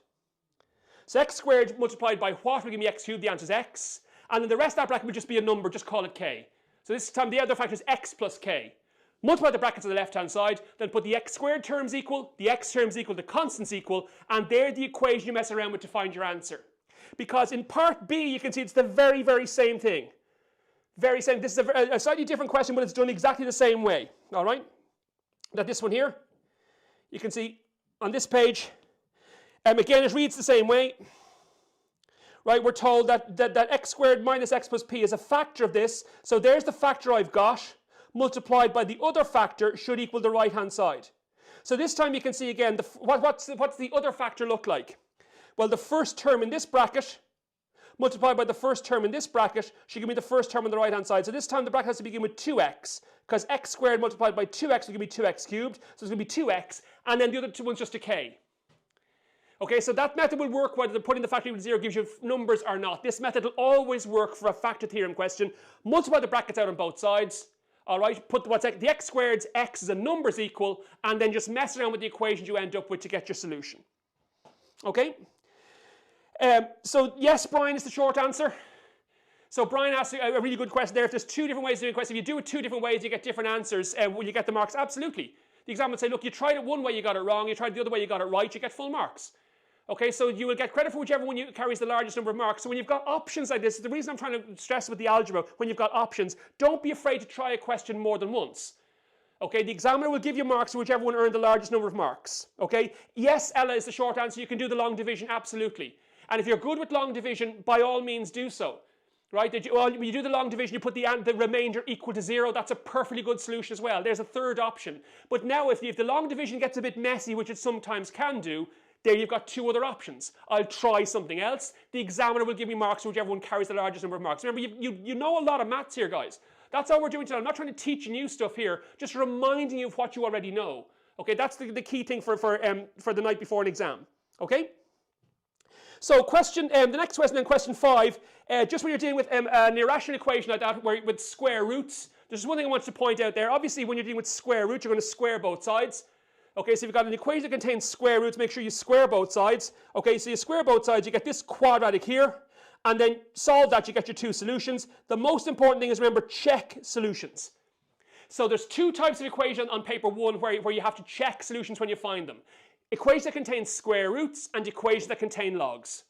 So x squared multiplied by what will give me x cubed? The answer is x. And then the rest of that bracket will just be a number, just call it k. So this time the other factor is x plus k. Multiply the brackets on the left-hand side, then put the x squared terms equal, the x terms equal, the constants equal, and they're the equation you mess around with to find your answer. Because in part B, you can see it's the very, very same thing. Very same. This is a slightly different question, but it's done exactly the same way. All right? That this one here, you can see on this page, again, it reads the same way. Right? We're told that x squared minus x plus p is a factor of this. So there's the factor I've got, multiplied by the other factor should equal the right-hand side. So this time you can see again, what's the other factor look like? Well, the first term in this bracket, multiplied by the first term in this bracket, should give me the first term on the right-hand side. So this time the bracket has to begin with 2x, because x squared multiplied by 2x will give me 2x cubed. So it's going to be 2x, and then the other two one's just a k. Okay, so that method will work whether putting the factor equal to 0 gives you numbers or not. This method will always work for a factor theorem question. Multiply the brackets out on both sides. All right, put the x squared's x as a numbers equal, and then just mess around with the equations you end up with to get your solution. Okay? So yes, Brian is the short answer. So Brian asked a really good question there. If there's two different ways of doing a question, if you do it two different ways, you get different answers. Will you get the marks? Absolutely. The exam would say, look, you tried it one way, you got it wrong. You tried the other way, you got it right. You get full marks. Okay, so you will get credit for whichever one carries the largest number of marks. So when you've got options like this, the reason I'm trying to stress with the algebra, when you've got options, don't be afraid to try a question more than once. Okay, the examiner will give you marks for whichever one earned the largest number of marks. Okay, yes, Ella is the short answer. You can do the long division, absolutely. And if you're good with long division, by all means do so. Right, when you do the long division, you put the remainder equal to 0. That's a perfectly good solution as well. There's a third option. But now if the long division gets a bit messy, which it sometimes can do, there you've got two other options. I'll try something else. The examiner will give me marks for whichever one carries the largest number of marks. Remember, you know a lot of maths here, guys. That's all we're doing today. I'm not trying to teach you new stuff here, just reminding you of what you already know. Okay, that's the key thing for the night before an exam. Okay? So the next question, then question 5, just when you're dealing with an irrational equation like that, with square roots, there's one thing I want to point out there. Obviously, when you're dealing with square roots, you're going to square both sides. Okay, so if you've got an equation that contains square roots, make sure you square both sides. Okay, so you square both sides, you get this quadratic here, and then solve that, you get your two solutions. The most important thing is, remember, check solutions. So there's two types of equation on paper 1 where you have to check solutions when you find them. Equations that contain square roots and equations that contain logs.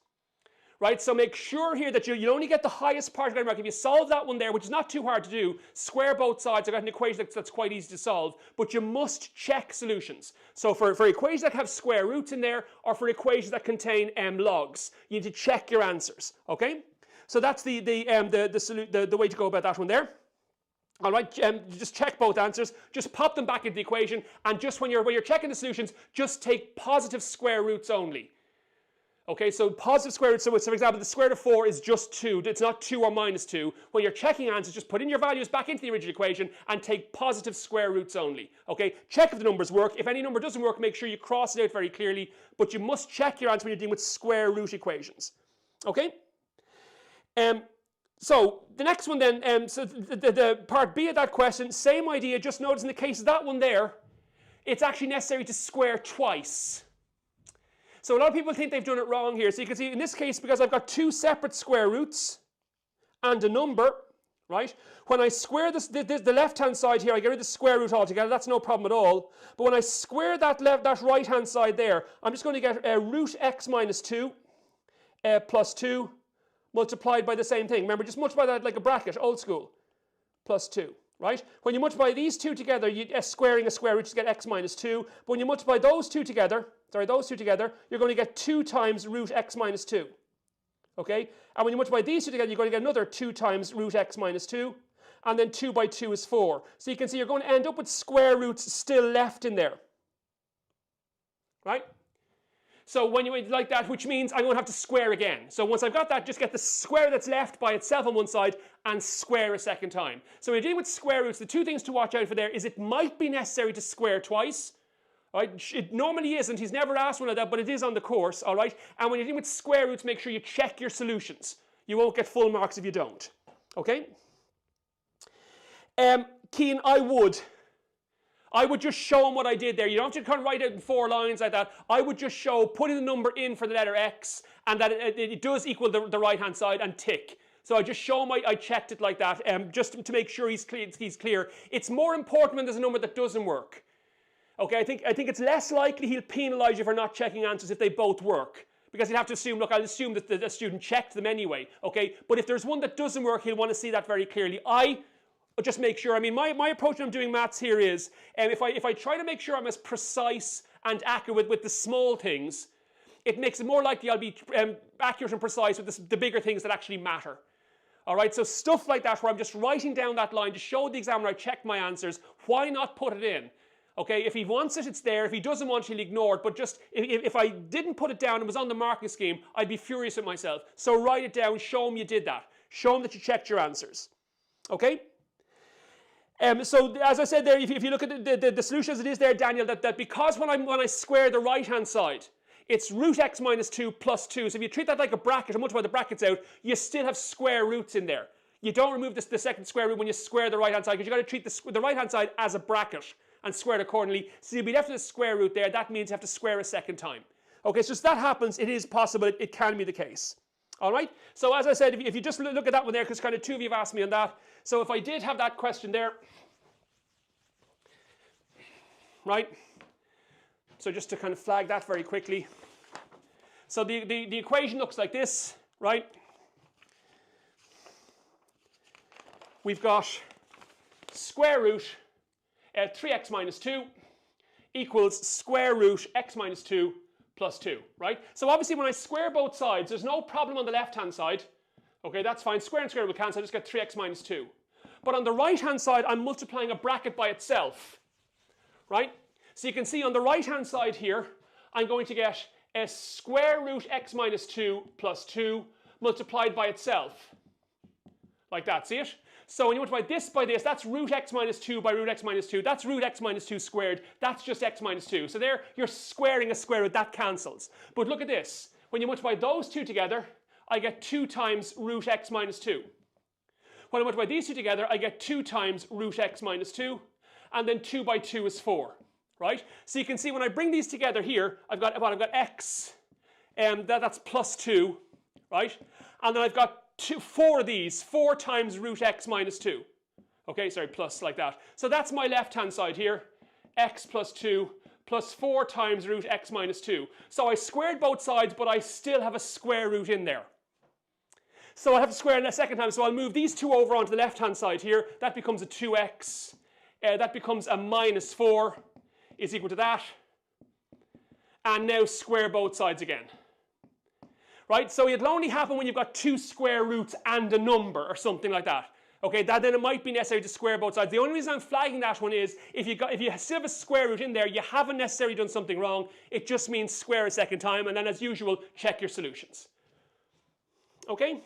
Right, so make sure here that you only get the highest part of the mark. If you solve that one there, which is not too hard to do, square both sides. I've got an equation that's quite easy to solve, but you must check solutions. So for equations that have square roots in there, or for equations that contain logs, you need to check your answers. Okay, so that's the way to go about that one there. All right, just check both answers. Just pop them back into the equation, and just when you're checking the solutions, just take positive square roots only. Okay, so positive square root, so for example, the square root of 4 is just 2. It's not 2 or minus 2. When you're checking answers, just put in your values back into the original equation and take positive square roots only. Okay, check if the numbers work. If any number doesn't work, make sure you cross it out very clearly, but you must check your answer when you're dealing with square root equations. Okay? So the next one then, so the part B of that question, same idea, just notice in the case of that one there, it's actually necessary to square twice. So a lot of people think they've done it wrong here. So you can see in this case, because I've got two separate square roots and a number, right? When I square this, the left-hand side here, I get rid of the square root altogether. That's no problem at all. But when I square that right-hand side there, I'm just going to get root x minus 2 plus 2 multiplied by the same thing. Remember, just multiply that like a bracket, old school, plus 2. Right? When you multiply these two together, squaring a square root, you get x minus 2. But when you multiply those two together, you're going to get 2 times root x minus 2. Okay? And when you multiply these two together, you're going to get another 2 times root x minus 2. And then 2 by 2 is 4. So you can see you're going to end up with square roots still left in there. Right? So when you like that, which means I'm going to have to square again. So once I've got that, just get the square that's left by itself on one side and square a second time. So when you're dealing with square roots, the two things to watch out for there is it might be necessary to square twice. Right? It normally isn't. He's never asked one of that, but it is on the course. All right? And when you're dealing with square roots, make sure you check your solutions. You won't get full marks if you don't. Okay? Keane, I would just show him what I did there. You don't have to kind of write it in 4 lines like that. I would just show putting the number in for the letter x and that it does equal the right-hand side and tick. So I just show him I checked it like that just to make sure he's clear. It's more important when there's a number that doesn't work. Okay, I think it's less likely he'll penalise you for not checking answers if they both work. Because he'll have to assume, look, I'll assume that the student checked them anyway. Okay, but if there's one that doesn't work, he'll want to see that very clearly. Just make sure. I mean, my approach when I'm doing maths here is, if I try to make sure I'm as precise and accurate with the small things, it makes it more likely I'll be accurate and precise with the bigger things that actually matter. All right, so stuff like that where I'm just writing down that line to show the examiner I checked my answers, why not put it in? Okay, if he wants it, it's there. If he doesn't want it, he'll ignore it. But just, if I didn't put it down and was on the marking scheme, I'd be furious at myself. So write it down, show him you did that. Show him that you checked your answers. Okay? So as I said there, if you look at the solution as it is there, Daniel, that because when I square the right-hand side, it's root x minus 2 plus 2. So if you treat that like a bracket and multiply the brackets out, you still have square roots in there. You don't remove the second square root when you square the right-hand side, because you've got to treat the right-hand side as a bracket and square it accordingly. So you'll be left with a square root there. That means you have to square a second time. Okay, so if that happens, it is possible. It can be the case. All right? So as I said, if you just look at that one there, because kind of 2 of you have asked me on that. So if I did have that question there, right? So just to kind of flag that very quickly. So the equation looks like this, right? We've got square root 3x minus 2 equals square root x minus 2 plus 2, right? So obviously when I square both sides, there's no problem on the left-hand side. Okay, that's fine. Square and square will cancel. I just get 3x minus 2. But on the right-hand side, I'm multiplying a bracket by itself, right? So you can see on the right-hand side here, I'm going to get a square root x minus 2 plus 2 multiplied by itself. Like that, see it? So when you multiply this by this, that's root x minus 2 by root x minus 2. That's root x minus 2 squared. That's just x minus 2. So there, you're squaring a square root. That cancels. But look at this. When you multiply those two together, I get 2 times root x minus 2. When I multiply these two together, I get 2 times root x minus 2. And then 2 by 2 is 4. Right? So you can see when I bring these together here, I've got x, that's plus 2, right? And then I've got 4 of these, 4 times root x minus 2. Okay, sorry, plus like that. So that's my left-hand side here, x plus 2 plus 4 times root x minus 2. So I squared both sides, but I still have a square root in there. So I have to square it a second time, so I'll move these two over onto the left-hand side here. That becomes a 2x. That becomes a minus 4. Is equal to that, and now square both sides again. Right, so it'll only happen when you've got 2 square roots and a number or something like that. Okay, then it might be necessary to square both sides. The only reason I'm flagging that one is if you still have a square root in there, you haven't necessarily done something wrong. It just means square a second time, and then as usual, check your solutions. Okay?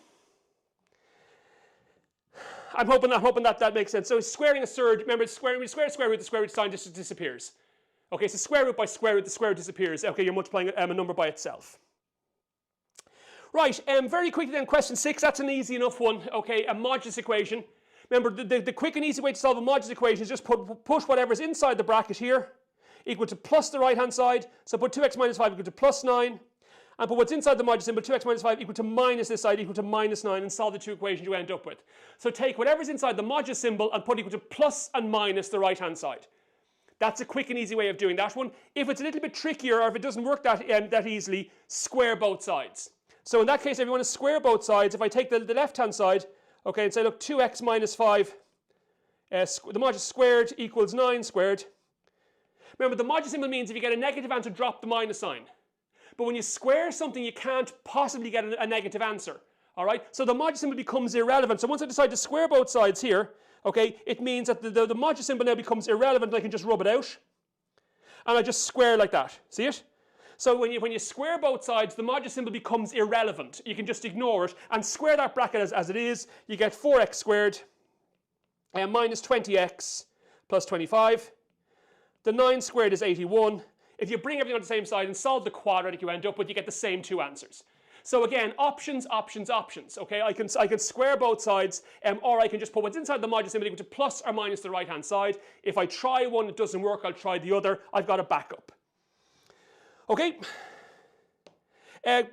I'm hoping that makes sense. So squaring a surd, remember, when you square a square root, the square root sign just disappears. Okay, so square root by square root, the square root disappears. Okay, you're multiplying a number by itself. Right, very quickly then, question 6. That's an easy enough one. Okay, a modulus equation. Remember, the quick and easy way to solve a modulus equation is just put whatever's inside the bracket here equal to plus the right hand side. So put 2x minus 5 equal to plus 9. And put what's inside the modulus symbol, 2x minus 5 equal to minus this side equal to minus 9, and solve the two equations you end up with. So take whatever's inside the modulus symbol and put equal to plus and minus the right hand side. That's a quick and easy way of doing that one. If it's a little bit trickier, or if it doesn't work that easily, square both sides. So in that case, if you want to square both sides, if I take the left-hand side, okay, and say, look, 2x minus 5, the modulus squared equals 9 squared. Remember, the modulus symbol means if you get a negative answer, drop the minus sign. But when you square something, you can't possibly get a negative answer. All right? So the modulus symbol becomes irrelevant. So once I decide to square both sides here, okay, it means that the modulus symbol now becomes irrelevant, and I can just rub it out. And I just square like that. See it? So when you square both sides, the modulus symbol becomes irrelevant. You can just ignore it and square that bracket as it is. You get 4x squared minus 20x plus 25. The 9 squared is 81. If you bring everything on the same side and solve the quadratic you end up with, you get the same two answers. So again, options, options, options. Okay, I can square both sides, or I can just put what's inside the modulus symbol equal to plus or minus the right hand side. If I try one, it doesn't work, I'll try the other. I've got a backup. Okay. Then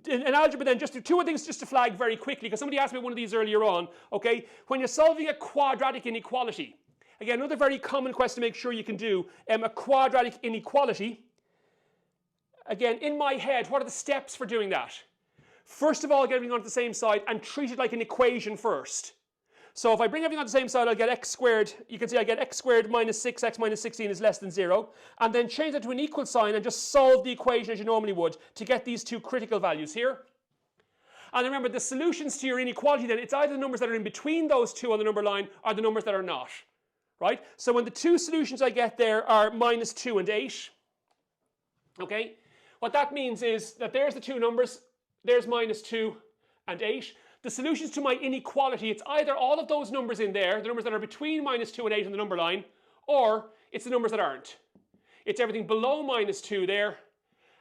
in algebra, then just two other things just to flag very quickly, because somebody asked me one of these earlier on. Okay, when you're solving a quadratic inequality, again, another very common question to make sure you can do, a quadratic inequality. Again, in my head, what are the steps for doing that? First of all, get everything onto the same side and treat it like an equation first. So if I bring everything on the same side, I'll get x squared. You can see I get x squared minus 6x minus 16 is less than 0. And then change that to an equal sign and just solve the equation as you normally would to get these two critical values here. And remember, the solutions to your inequality then, it's either the numbers that are in between those two on the number line or the numbers that are not. Right? So when the two solutions I get there are minus 2 and 8, okay, what that means is that there's the two numbers, there's minus 2 and 8. The solutions to my inequality, it's either all of those numbers in there, the numbers that are between minus 2 and 8 on the number line, or it's the numbers that aren't. It's everything below minus 2 there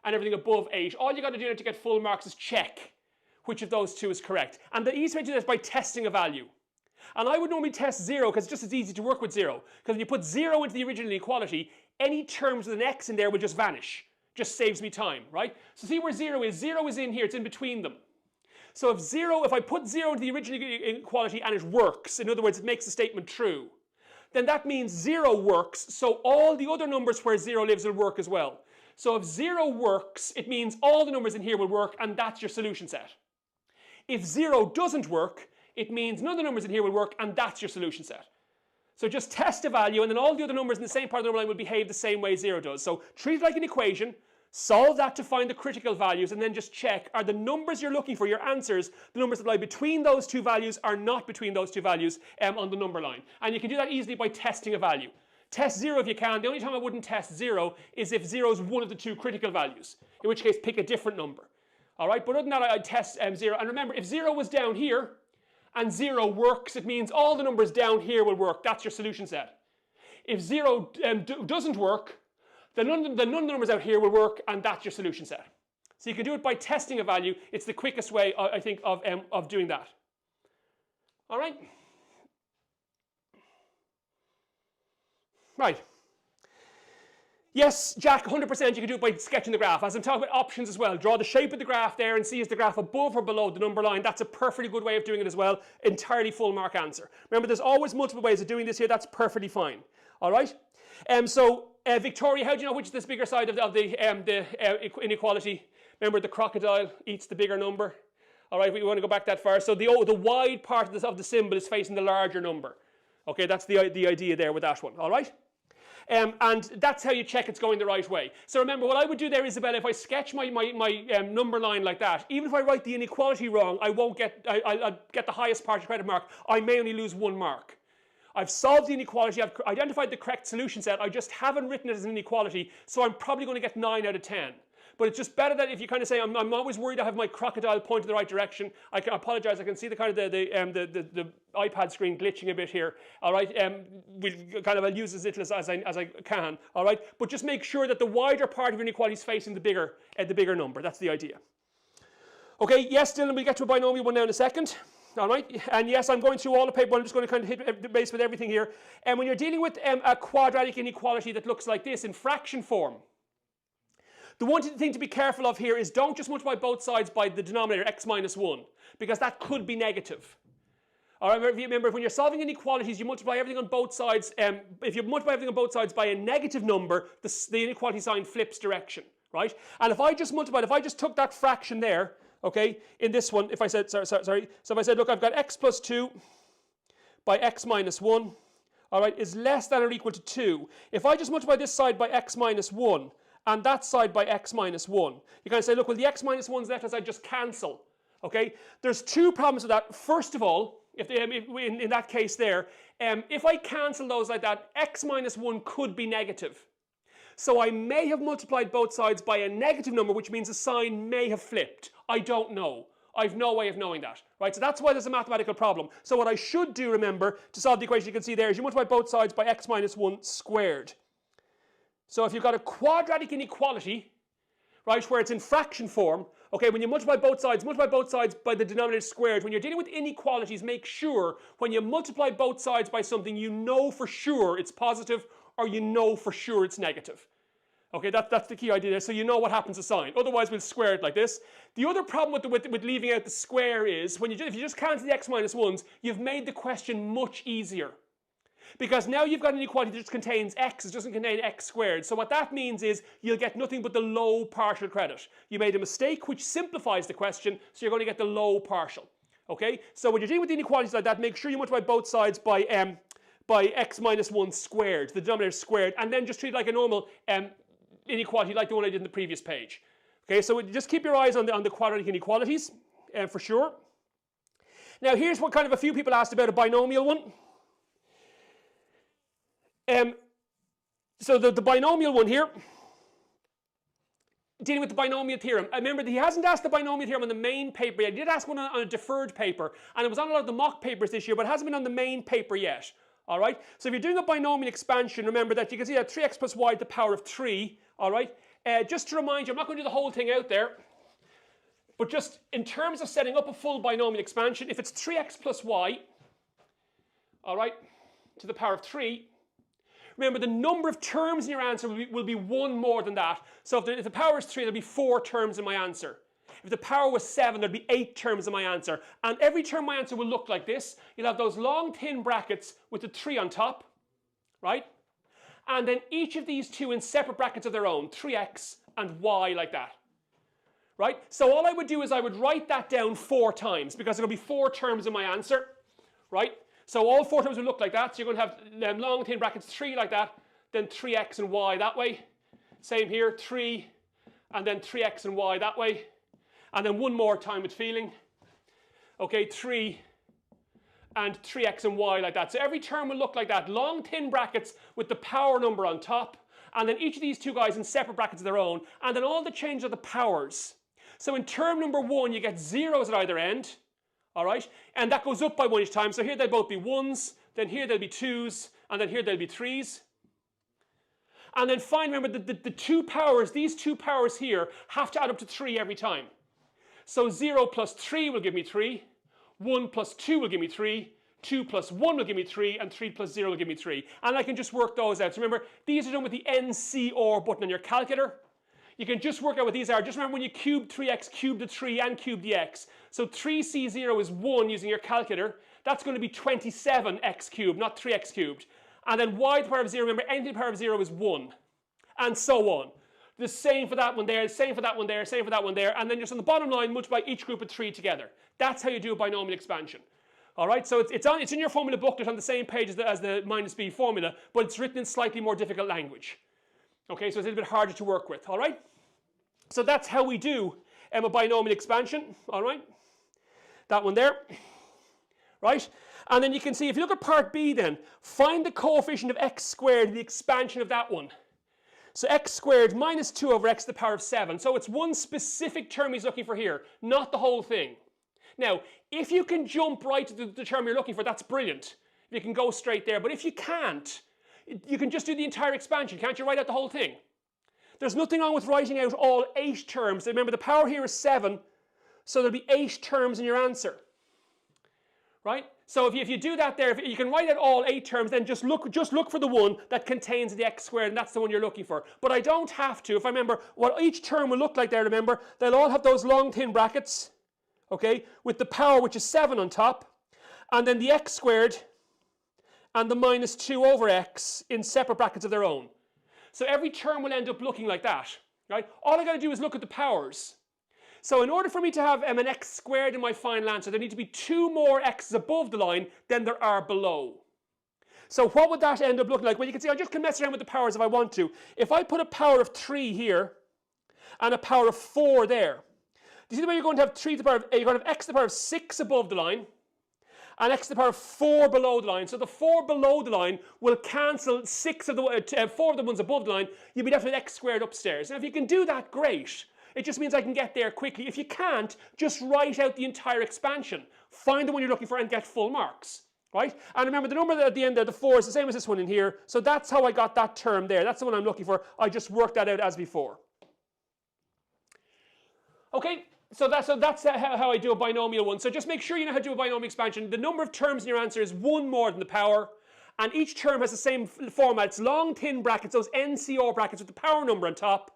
and everything above 8. All you got to do to get full marks is check which of those two is correct. And the easy way to do that is by testing a value. And I would normally test 0 because it's just as easy to work with 0. Because when you put 0 into the original inequality, any terms with an x in there will just vanish. Just saves me time, right? So see where 0 is? 0 is in here, it's in between them. So if I put 0 into the original inequality and it works, in other words, it makes the statement true, then that means 0 works, so all the other numbers where 0 lives will work as well. So if 0 works, it means all the numbers in here will work, and that's your solution set. If 0 doesn't work, it means none of the numbers in here will work, and that's your solution set. So just test a value, and then all the other numbers in the same part of the number line will behave the same way 0 does. So treat it like an equation, solve that to find the critical values, and then just check, are the numbers you're looking for, your answers, the numbers that lie between those two values are not between those two values on the number line. And you can do that easily by testing a value. Test 0 if you can. The only time I wouldn't test 0 is if 0 is one of the two critical values, in which case pick a different number. All right, but other than that, I'd test 0. And remember, if 0 was down here, and 0 works, it means all the numbers down here will work. That's your solution set. If 0 doesn't work, then none of the numbers out here will work, and that's your solution set. So you can do it by testing a value. It's the quickest way, I think, of doing that. All right? Right. Yes, Jack, 100% you can do it by sketching the graph. As I'm talking about options as well, draw the shape of the graph there and see is the graph above or below the number line. That's a perfectly good way of doing it as well. Entirely full mark answer. Remember, there's always multiple ways of doing this here. That's perfectly fine. All right? Victoria, how do you know which is the bigger side of the inequality? Remember, the crocodile eats the bigger number. All right, we want to go back that far. So the wide part of the symbol is facing the larger number. Okay, that's the idea there with that one. All right? And that's how you check it's going the right way. So remember, what I would do there, Isabella, if I sketch my number line like that, even if I write the inequality wrong, I'll get the highest partial credit mark. I may only lose 1 mark. I've solved the inequality, I've identified the correct solution set, I just haven't written it as an inequality, so I'm probably going to get 9 out of 10. But it's just better that if you kind of say, I'm always worried I have my crocodile pointed the right direction. I apologize, I can see the kind of the iPad screen glitching a bit here. All right, I'll use as little as I can. All right, but just make sure that the wider part of your inequality is facing the bigger number. That's the idea. Okay, yes, Dylan, we'll get to a binomial one now in a second. all right? And yes, I'm going through all the paper, but I'm just going to kind of hit the base with everything here. And when you're dealing with a quadratic inequality that looks like this in fraction form, the one thing to be careful of here is don't just multiply both sides by the denominator x minus 1, because that could be negative. All right, remember, when you're solving inequalities, you multiply everything on both sides. If you multiply everything on both sides by a negative number, the inequality sign flips direction, right? And if I just took that fraction there, okay, in this one, if I said, sorry, so if I said, look, I've got x plus 2 by x minus 1, all right, is less than or equal to 2. If I just multiply this side by x minus 1, and that side by x minus 1, you kind of say, look, well, the x minus 1's left hand side just cancel, okay? There's two problems with that. First of all, if in that case there, if I cancel those like that, x minus 1 could be negative. So I may have multiplied both sides by a negative number, which means the sign may have flipped. I don't know. I've no way of knowing that, right? So that's why there's a mathematical problem. So what I should do, remember, to solve the equation you can see there is you multiply both sides by x minus 1 squared. So if you've got a quadratic inequality, right, where it's in fraction form, okay, when you multiply both sides by the denominator squared. When you're dealing with inequalities, make sure when you multiply both sides by something, you know for sure it's positive or you know for sure it's negative. Okay, that's the key idea there, so you know what happens to sign. Otherwise, we'll square it like this. The other problem with leaving out the square is, if you just cancel the x minus 1's, you've made the question much easier. Because now you've got an inequality that just contains x, it doesn't contain x squared. So what that means is you'll get nothing but the low partial credit. You made a mistake which simplifies the question, so you're going to get the low partial. Okay? So when you're dealing with inequalities like that, make sure you multiply both sides by x minus 1 squared, the denominator squared, and then just treat it like a normal inequality like the one I did in the previous page. Okay, so just keep your eyes on the quadratic inequalities for sure. Now here's what kind of a few people asked about a binomial one. So the binomial one here, dealing with the binomial theorem. Remember, he hasn't asked the binomial theorem on the main paper yet. He did ask one on a deferred paper, and it was on a lot of the mock papers this year, but it hasn't been on the main paper yet. All right? So if you're doing a binomial expansion, remember that you can see that 3x plus y to the power of 3. All right? Just to remind you, I'm not going to do the whole thing out there, but just in terms of setting up a full binomial expansion, if it's 3x plus y, all right, to the power of 3, remember, the number of terms in your answer will be one more than that. So if the power is 3, there'll be 4 terms in my answer. If the power was 7, there'd be 8 terms in my answer. And every term in my answer will look like this. You'll have those long, thin brackets with the 3 on top, right? And then each of these two in separate brackets of their own, 3x and y like that, right? So all I would do is I would write that down 4 times because there'll be 4 terms in my answer, right? So all 4 terms will look like that. So you're going to have long, thin brackets, 3 like that, then 3x and y that way. Same here, 3, and then 3x and y that way. And then one more time with feeling. Okay, 3 and 3x and y like that. So every term will look like that. Long, thin brackets with the power number on top. And then each of these two guys in separate brackets of their own. And then all the changes are the powers. So in term number 1, you get zeros at either end. All right? And that goes up by 1 each time. So here they'll both be 1s. Then here they'll be 2s. And then here they'll be 3s. And then finally, remember, the 2 powers, these 2 powers here, have to add up to 3 every time. So 0 plus 3 will give me 3. 1 plus 2 will give me 3. 2 plus 1 will give me 3. And 3 plus 0 will give me 3. And I can just work those out. So remember, these are done with the NCR button on your calculator. You can just work out what these are. Just remember when you cube 3x, cube the 3 and cube the x. So 3c0 is 1 using your calculator. That's going to be 27x cubed, not 3x cubed. And then y to the power of 0, remember, anything to the power of 0 is 1. And so on. The same for that one there, same for that one there, same for that one there. And then just on the bottom line, multiply each group of 3 together. That's how you do a binomial expansion. All right, so it's in your formula booklet on the same page as the minus b formula, but it's written in slightly more difficult language. Okay, so it's a little bit harder to work with, all right? So that's how we do a binomial expansion, all right? That one there, right? And then you can see, if you look at part B then, find the coefficient of x squared, the expansion of that one. So x squared minus 2 over x to the power of 7. So it's one specific term he's looking for here, not the whole thing. Now, if you can jump right to the term you're looking for, that's brilliant. You can go straight there. But if you can't, you can just do the entire expansion. Can't you write out the whole thing? There's nothing wrong with writing out all 8 terms. Remember, the power here is 7, so there'll be 8 terms in your answer. right? So if you do that there, if you can write out all 8 terms, then just look for the one that contains the x squared, and that's the one you're looking for. But I don't have to. If I remember what each term will look like there, remember, they'll all have those long thin brackets, okay, with the power, which is 7 on top, and then the x squared and the minus 2 over x in separate brackets of their own. So every term will end up looking like that, right? All I got to do is look at the powers. So in order for me to have an x squared in my final answer, there need to be 2 more x's above the line than there are below. So what would that end up looking like? Well, you can see I just can mess around with the powers if I want to. If I put a power of 3 here and a power of 4 there, do you see the way you're going to have 3 to the power of, you're going to have x to the power of 6 above the line and x to the power of 4 below the line. So the 4 below the line will cancel 4 of the ones above the line. You'll be left with x squared upstairs. Now if you can do that, great. It just means I can get there quickly. If you can't, just write out the entire expansion. Find the one you're looking for and get full marks, right? And remember, the number at the end there, the 4, is the same as this one in here. So that's how I got that term there. That's the one I'm looking for. I just worked that out as before. Okay, so that's how I do a binomial one. So just make sure you know how to do a binomial expansion. The number of terms in your answer is 1 more than the power. And each term has the same format. It's long, thin brackets, those NCR brackets with the power number on top.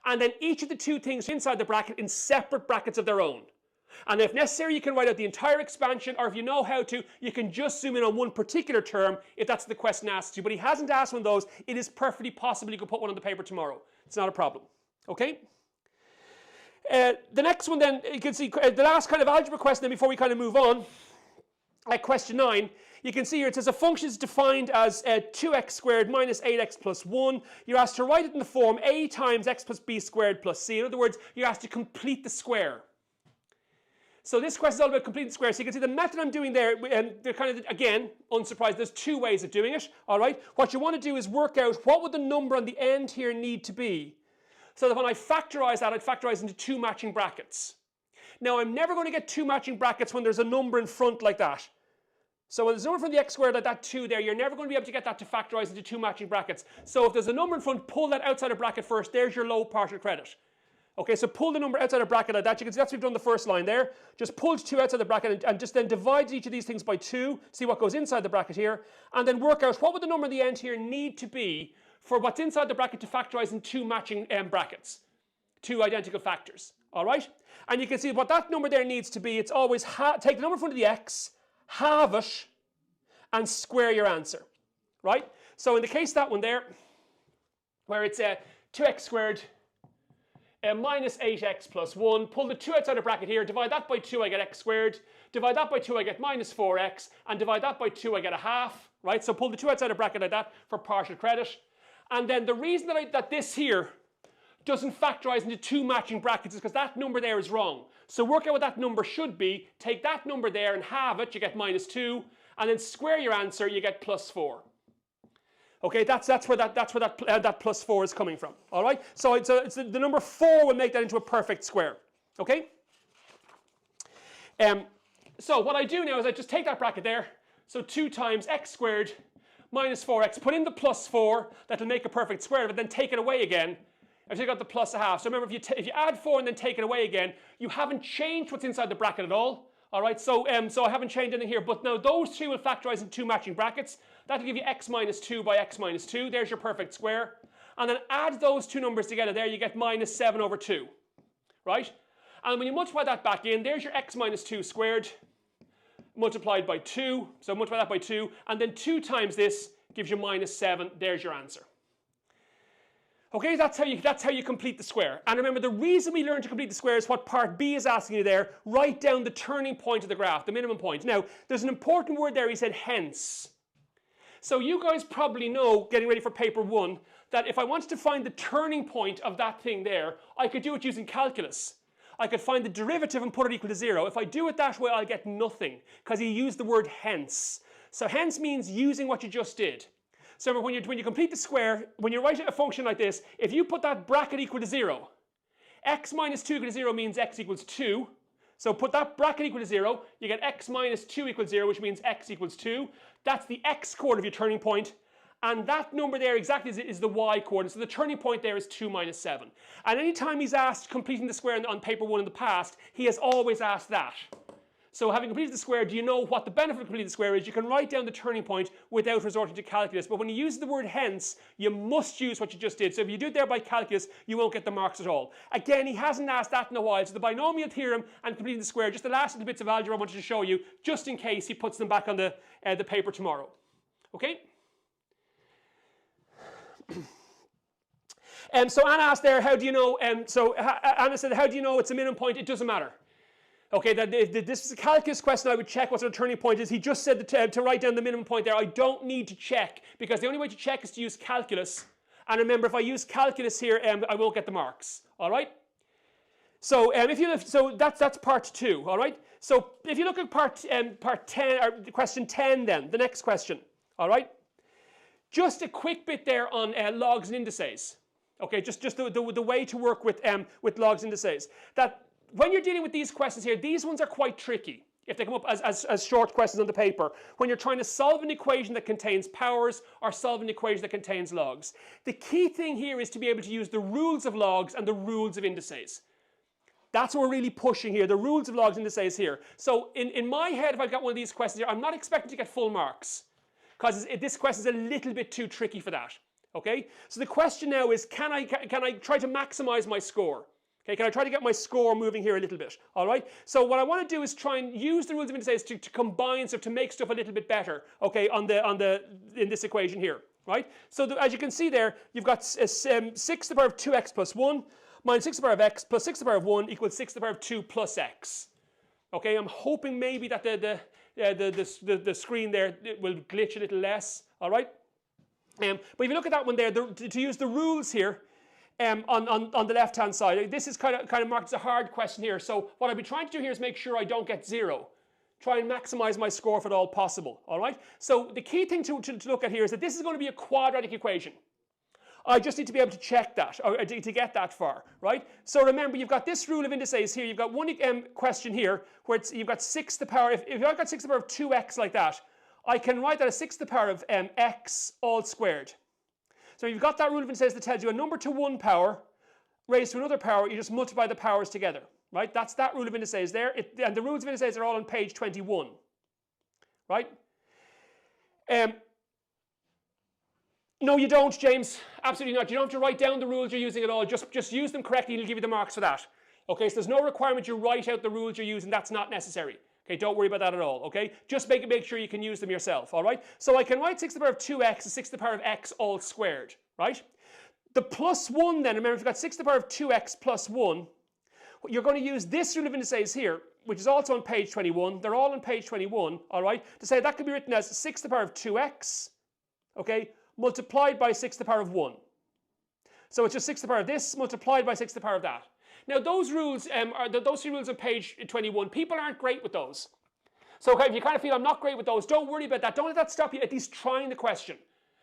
And then each of the 2 things inside the bracket in separate brackets of their own. And if necessary, you can write out the entire expansion, or if you know how to, you can just zoom in on one particular term if that's the question asks you. But he hasn't asked one of those. It is perfectly possible you could put one on the paper tomorrow. It's not a problem. Okay? The next one then, you can see the last kind of algebra question then before we kind of move on. Question 9. You can see here it says a function is defined as 2x squared minus 8x plus 1. You're asked to write it in the form a times x plus b squared plus c. In other words, you're asked to complete the square. So this question is all about completing the square. So you can see the method I'm doing there, they're kind of, again, unsurprised, there's 2 ways of doing it, all right? What you want to do is work out what would the number on the end here need to be, so that when I factorize that, I'd factorize into 2 matching brackets. Now, I'm never going to get 2 matching brackets when there's a number in front like that. So when there's a number from the x squared like that 2 there, you're never going to be able to get that to factorize into 2 matching brackets. So if there's a number in front, pull that outside a bracket first. There's your low partial credit. Okay, so pull the number outside a bracket like that. You can see that's what we've done the first line there. Just pull 2 outside the bracket and just then divide each of these things by 2. See what goes inside the bracket here. And then work out what would the number at the end here need to be for what's inside the bracket to factorize in 2 matching brackets. 2 identical factors. All right? And you can see what that number there needs to be. It's always take the number in front of the x, halve it, and square your answer, right? So in the case of that one there, where it's 2x squared minus 8x plus 1, pull the 2 outside the bracket here, divide that by 2, I get x squared, divide that by 2, I get minus 4x, and divide that by 2, I get a half, right? So pull the 2 outside the bracket like that for partial credit. And then the reason that this here doesn't factorize into 2 matching brackets is because that number there is wrong. So work out what that number should be, take that number there and halve it, you get minus 2, and then square your answer, you get plus 4. Okay, that's where that plus 4 is coming from. All right, so it's the number 4 will make that into a perfect square. Okay. So what I do now is I just take that bracket there. So 2 times x squared minus 4x. Put in the plus 4. That'll make a perfect square. But then take it away again. I've still got the plus a half. So remember, if you add 4 and then take it away again, you haven't changed what's inside the bracket at all. All right, so I haven't changed anything here, but now those 2 will factorize into 2 matching brackets. That'll give you x minus 2 by x minus 2. There's your perfect square. And then add those 2 numbers together there, you get minus 7 over 2, right? And when you multiply that back in, there's your x minus 2 squared multiplied by 2. So multiply that by 2, and then 2 times this gives you minus 7. There's your answer. Okay, that's how you complete the square. And remember, the reason we learn to complete the square is what part B is asking you there. Write down the turning point of the graph, the minimum point. Now, there's an important word there. He said hence. So you guys probably know, getting ready for paper 1, that if I wanted to find the turning point of that thing there, I could do it using calculus. I could find the derivative and put it equal to 0. If I do it that way, I'll get nothing, because he used the word hence. So hence means using what you just did. So remember, when you complete the square, when you write a function like this, if you put that bracket equal to 0, x minus 2 equal to 0 means x equals 2. So put that bracket equal to 0, you get x minus 2 equals 0, which means x equals 2. That's the x coordinate of your turning point. And that number there exactly is the y coordinate. So the turning point there is 2 minus 7. And anytime he's asked completing the square on paper 1 in the past, he has always asked that. So having completed the square, do you know what the benefit of completing the square is? You can write down the turning point without resorting to calculus. But when you use the word hence, you must use what you just did. So if you do it there by calculus, you won't get the marks at all. Again, he hasn't asked that in a while. So the binomial theorem and completing the square, just the last little bits of algebra I wanted to show you, just in case he puts them back on the paper tomorrow. Okay? So Anna asked there, how do you know? So Anna said, how do you know it's a minimum point? It doesn't matter. Okay, that if this is a calculus question, I would check what sort of turning point is. He just said that to write down the minimum point there. I don't need to check, because the only way to check is to use calculus. And remember, if I use calculus here, I won't get the marks. All right. So that's part 2. All right. So if you look at part 10 or question 10, then the next question. All right. Just a quick bit there on logs and indices. Okay, just the way to work with logs and indices. That when you're dealing with these questions here, these ones are quite tricky if they come up as short questions on the paper. When you're trying to solve an equation that contains powers or solve an equation that contains logs. The key thing here is to be able to use the rules of logs and the rules of indices. That's what we're really pushing here, the rules of logs and indices here. So in my head, if I've got one of these questions here, I'm not expecting to get full marks, because this question is a little bit too tricky for that. Okay, so the question now is, can I try to maximize my score? Okay, can I try to get my score moving here a little bit? All right, so what I want to do is try and use the rules of indices to combine stuff, to make stuff a little bit better. Okay, in this equation here, right? So as you can see there, you've got 6 to the power of 2x plus 1 minus 6 to the power of x plus 6 to the power of 1 equals 6 to the power of 2 plus x. Okay, I'm hoping maybe that the screen there will glitch a little less. All right. But if you look at that one there, to use the rules here on the left-hand side, this is kind of marked as a hard question here. So what I'll be trying to do here is make sure I don't get 0. Try and maximize my score if at all possible. All right. So the key thing to look at here is that this is going to be a quadratic equation. I just need to be able to check that, or to get that far, right? So remember, you've got this rule of indices here. You've got one question here where you've got 6 to the power. If I've got 6 to the power of 2x like that, I can write that as 6 to the power of x all squared. So you've got that rule of indices that tells you a number to one power raised to another power, you just multiply the powers together, right? That's that rule of indices there. And the rules of indices are all on page 21, right? No, you don't, James. Absolutely not. You don't have to write down the rules you're using at all. Just use them correctly and it'll give you the marks for that. Okay, so there's no requirement you write out the rules you're using. That's not necessary. Okay, don't worry about that at all, okay? Just make sure you can use them yourself, all right? So I can write 6 to the power of 2x as 6 to the power of x all squared, right? The plus 1 then, remember, if you've got 6 to the power of 2x plus 1, you're going to use this rule of indices here, which is also on page 21. They're all on page 21, all right? To say that could be written as 6 to the power of 2x, okay, multiplied by 6 to the power of 1. So it's just 6 to the power of this multiplied by 6 to the power of that. Now those rules those 3 rules on page 21, people aren't great with those. So if you kind of feel I'm not great with those, don't worry about that. Don't let that stop you at least trying the question.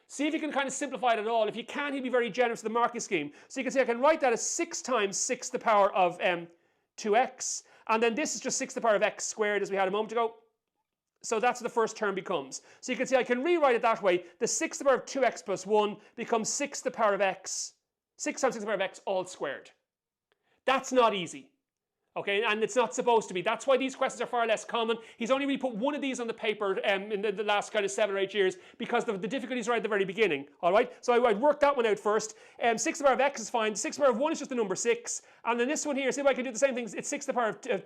See if you can kind of simplify it at all. If you can, he'll be very generous with the marking scheme. So you can see I can write that as 6 times 6 to the power of 2x. And then this is just 6 to the power of x squared as we had a moment ago. So that's what the first term becomes. So you can see I can rewrite it that way. The 6 to the power of 2x plus 1 becomes 6 to the power of x. 6 times 6 to the power of x all squared. That's not easy. Okay, and it's not supposed to be. That's why these questions are far less common. He's only really put one of these on the paper in the last kind of 7 or 8 years because the difficulties are right at the very beginning. All right, so I'd work that one out first. 6 to the power of x is fine. 6 to the power of 1 is just the number 6. And then this one here, see if I can do the same thing. It's 6 to the power of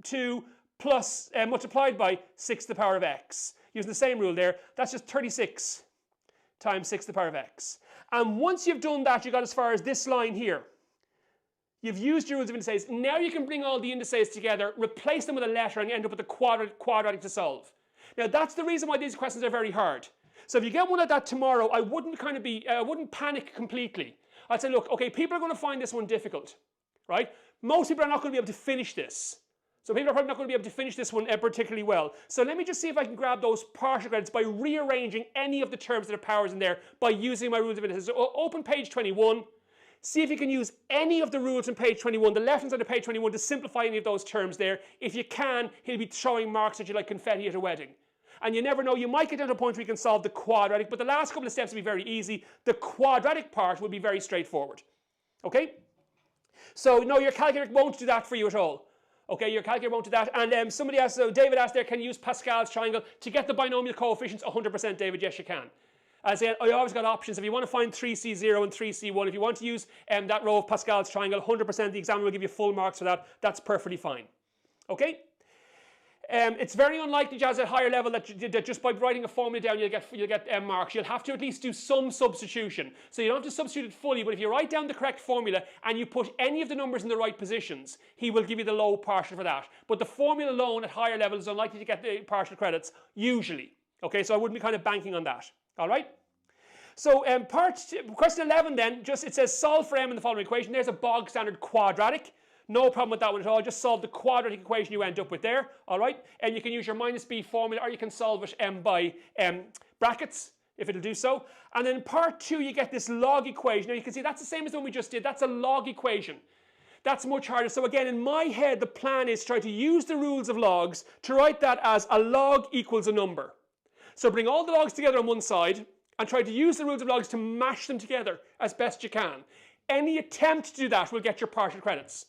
2 plus multiplied by 6 to the power of x. Using the same rule there, that's just 36 times 6 to the power of x. And once you've done that, you got as far as this line here. You've used your rules of indices. Now you can bring all the indices together, replace them with a letter, and you end up with a quadratic to solve. Now that's the reason why these questions are very hard. So if you get one like that tomorrow, I wouldn't panic completely. I'd say, look, okay, people are going to find this one difficult, right? Most people are not going to be able to finish this. So people are probably not going to be able to finish this one particularly well. So let me just see if I can grab those partial credits by rearranging any of the terms that have powers in there by using my rules of indices. So open page 21. See if you can use any of the rules on page 21, the left-hand side of page 21, to simplify any of those terms there. If you can, he'll be throwing marks at you like confetti at a wedding. And you never know, you might get down to a point where you can solve the quadratic, but the last couple of steps will be very easy. The quadratic part will be very straightforward. Okay? So no, your calculator won't do that for you at all. Okay, your calculator won't do that. And somebody asked, so David asked there, can you use Pascal's triangle to get the binomial coefficients? 100%, David, yes you can. As I always got options. If you want to find 3C0 and 3C1, if you want to use that row of Pascal's triangle, 100%, the examiner will give you full marks for that. That's perfectly fine. Okay? It's very unlikely, Jazz, at higher level that just by writing a formula down you'll get marks. You'll have to at least do some substitution. So you don't have to substitute it fully, but if you write down the correct formula and you put any of the numbers in the right positions, he will give you the low partial for that. But the formula alone at higher level is unlikely to get the partial credits, usually. Okay, so I wouldn't be kind of banking on that. All right? So question 11 then, it says solve for m in the following equation. There's a bog standard quadratic. No problem with that one at all. Just solve the quadratic equation you end up with there. All right? And you can use your minus b formula, or you can solve it by brackets, if it'll do so. And then part 2, you get this log equation. Now you can see that's the same as the one we just did. That's a log equation. That's much harder. So again, in my head, the plan is to try to use the rules of logs to write that as a log equals a number. So bring all the logs together on one side and try to use the rules of logs to mash them together as best you can. Any attempt to do that will get your partial credits.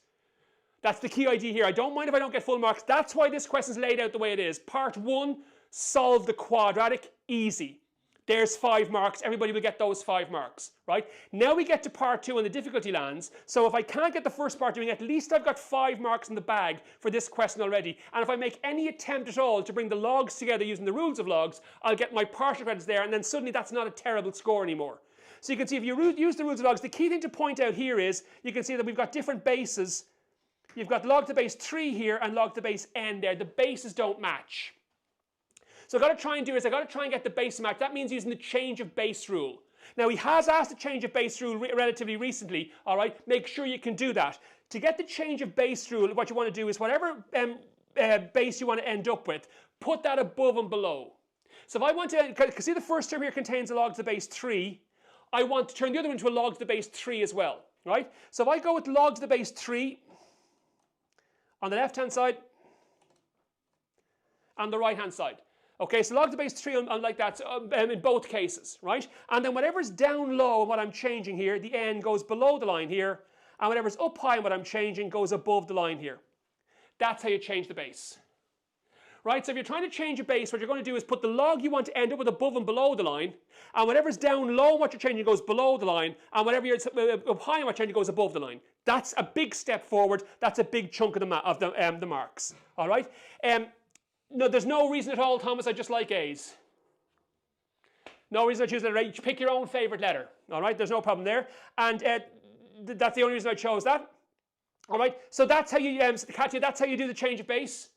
That's the key idea here. I don't mind if I don't get full marks. That's why this question's laid out the way it is. Part 1, solve the quadratic, easy. There's 5 marks. Everybody will get those 5 marks, right? Now we get to part 2 and the difficulty lands. So if I can't get the first part doing, at least I've got 5 marks in the bag for this question already. And if I make any attempt at all to bring the logs together using the rules of logs, I'll get my partial credits there, and then suddenly that's not a terrible score anymore. So you can see if you use the rules of logs, the key thing to point out here is, you can see that we've got different bases. You've got log to the base 3 here and log to the base n there. The bases don't match. So what I've got to try and do is I've got to try and get the base to match. That means using the change of base rule. Now he has asked the change of base rule relatively recently, all right? Make sure you can do that. To get the change of base rule, what you want to do is whatever base you want to end up with, put that above and below. So if I want to, because see the first term here contains a log to the base 3, I want to turn the other one into a log to the base 3 as well, right? So if I go with log to the base 3, on the left-hand side, and the right-hand side. Okay, so log to the base 3 like that in both cases, right? And then whatever's down low and what I'm changing here, the n goes below the line here, and whatever's up high and what I'm changing goes above the line here. That's how you change the base. Right, so if you're trying to change a base, what you're going to do is put the log you want to end up with above and below the line, and whatever's down low and what you're changing goes below the line, and whatever you're up high and what you're changing goes above the line. That's a big step forward. That's a big chunk of the marks. All right. No, there's no reason at all, Thomas. I just like A's. No reason I choose letter A. You pick your own favorite letter. All right. There's no problem there. And that's the only reason I chose that. All right. So that's how you, Katya, that's how you do the change of base.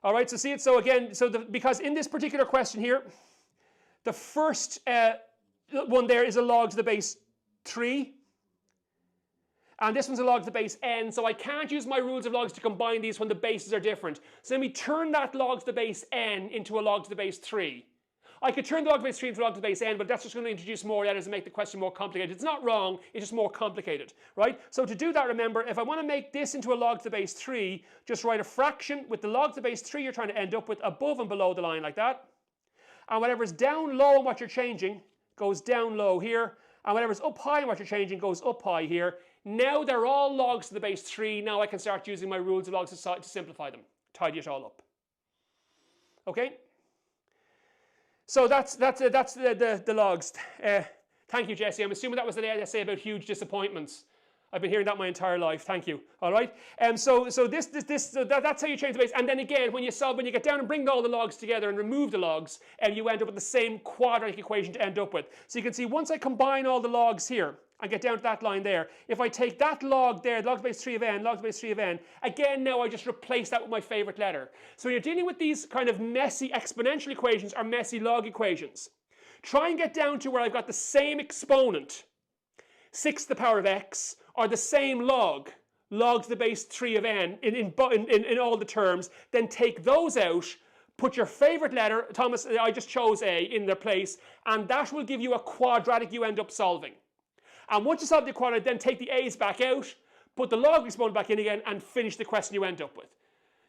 All right. So see it. So again, because in this particular question here, the first one there is a log to the base 3. And this one's a log to the base n, so I can't use my rules of logs to combine these when the bases are different. So let me turn that log to the base n into a log to the base 3. I could turn the log to the base 3 into a log to the base n, but that's just going to introduce more letters and make the question more complicated. It's not wrong, it's just more complicated, right? So to do that, remember, if I want to make this into a log to the base 3, just write a fraction with the log to the base 3 you're trying to end up with above and below the line like that. And whatever's down low and what you're changing goes down low here. And whatever's up high and what you're changing goes up high here. Now they're all logs to the base 3. Now I can start using my rules of logs to simplify them, tidy it all up. Okay? So that's the logs. Thank you, Jesse. I'm assuming that was the essay about huge disappointments. I've been hearing that my entire life. Thank you. All right. So that's how you change the base. And then again, when you get down and bring all the logs together and remove the logs, you end up with the same quadratic equation to end up with. So you can see once I combine all the logs here and get down to that line there, if I take that log there, log to the base 3 of n, log to the base 3 of n, again now I just replace that with my favorite letter. So when you're dealing with these kind of messy exponential equations or messy log equations, try and get down to where I've got the same exponent, 6 to the power of x, or the same log to the base 3 of n in all the terms, then take those out, put your favorite letter, Thomas, I just chose A, in their place, and that will give you a quadratic you end up solving. And once you solve the quadratic, then take the a's back out, put the log exponent back in again, and finish the question you end up with.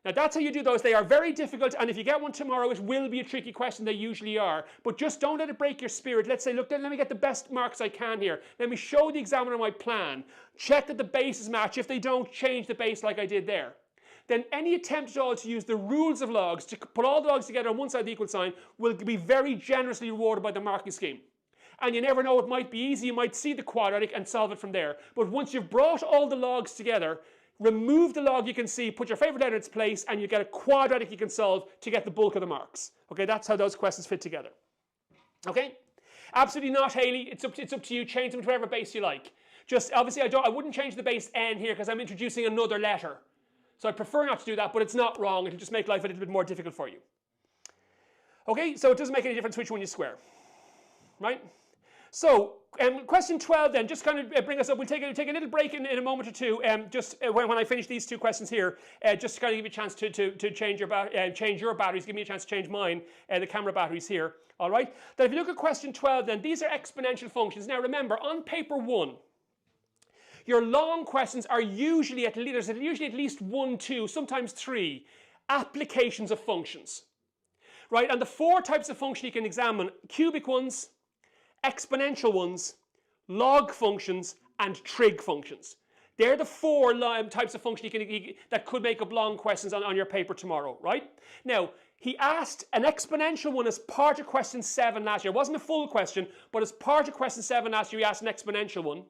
Now that's how you do those. They are very difficult, and if you get one tomorrow, it will be a tricky question. They usually are. But just don't let it break your spirit. Let's say, look, let me get the best marks I can here. Let me show the examiner my plan. Check that the bases match. If they don't, change the base like I did there. then any attempt at all to use the rules of logs to put all the logs together on one side of the equal sign will be very generously rewarded by the marking scheme. And you never know, it might be easy, you might see the quadratic and solve it from there. But once you've brought all the logs together, remove the log you can see, put your favorite letter in its place, and you get a quadratic you can solve to get the bulk of the marks. Okay, that's how those questions fit together. Okay? Absolutely not, Haley. It's up to you. Change them to whatever base you like. Just, obviously, I wouldn't change the base n here because I'm introducing another letter. So I prefer not to do that, but it's not wrong. It'll just make life a little bit more difficult for you. Okay, so it doesn't make any difference which one you square. Right? So, question 12 then, just kind of bring us up. We'll take a little break in a moment or two, just when I finish these two questions here, just to kind of give you a chance to change your batteries, give me a chance to change mine, the camera batteries here. All right? Then if you look at question 12 then, these are exponential functions. Now remember, on paper 1, your long questions are usually at least 1, 2, sometimes 3 applications of functions. Right? And the 4 types of function you can examine: cubic ones, exponential ones, log functions, and trig functions. They're the 4 types of function that could make up long questions on your paper tomorrow, right? Now, he asked an exponential one as part of question 7 last year. It wasn't a full question, but as part of question 7 last year, he asked an exponential one.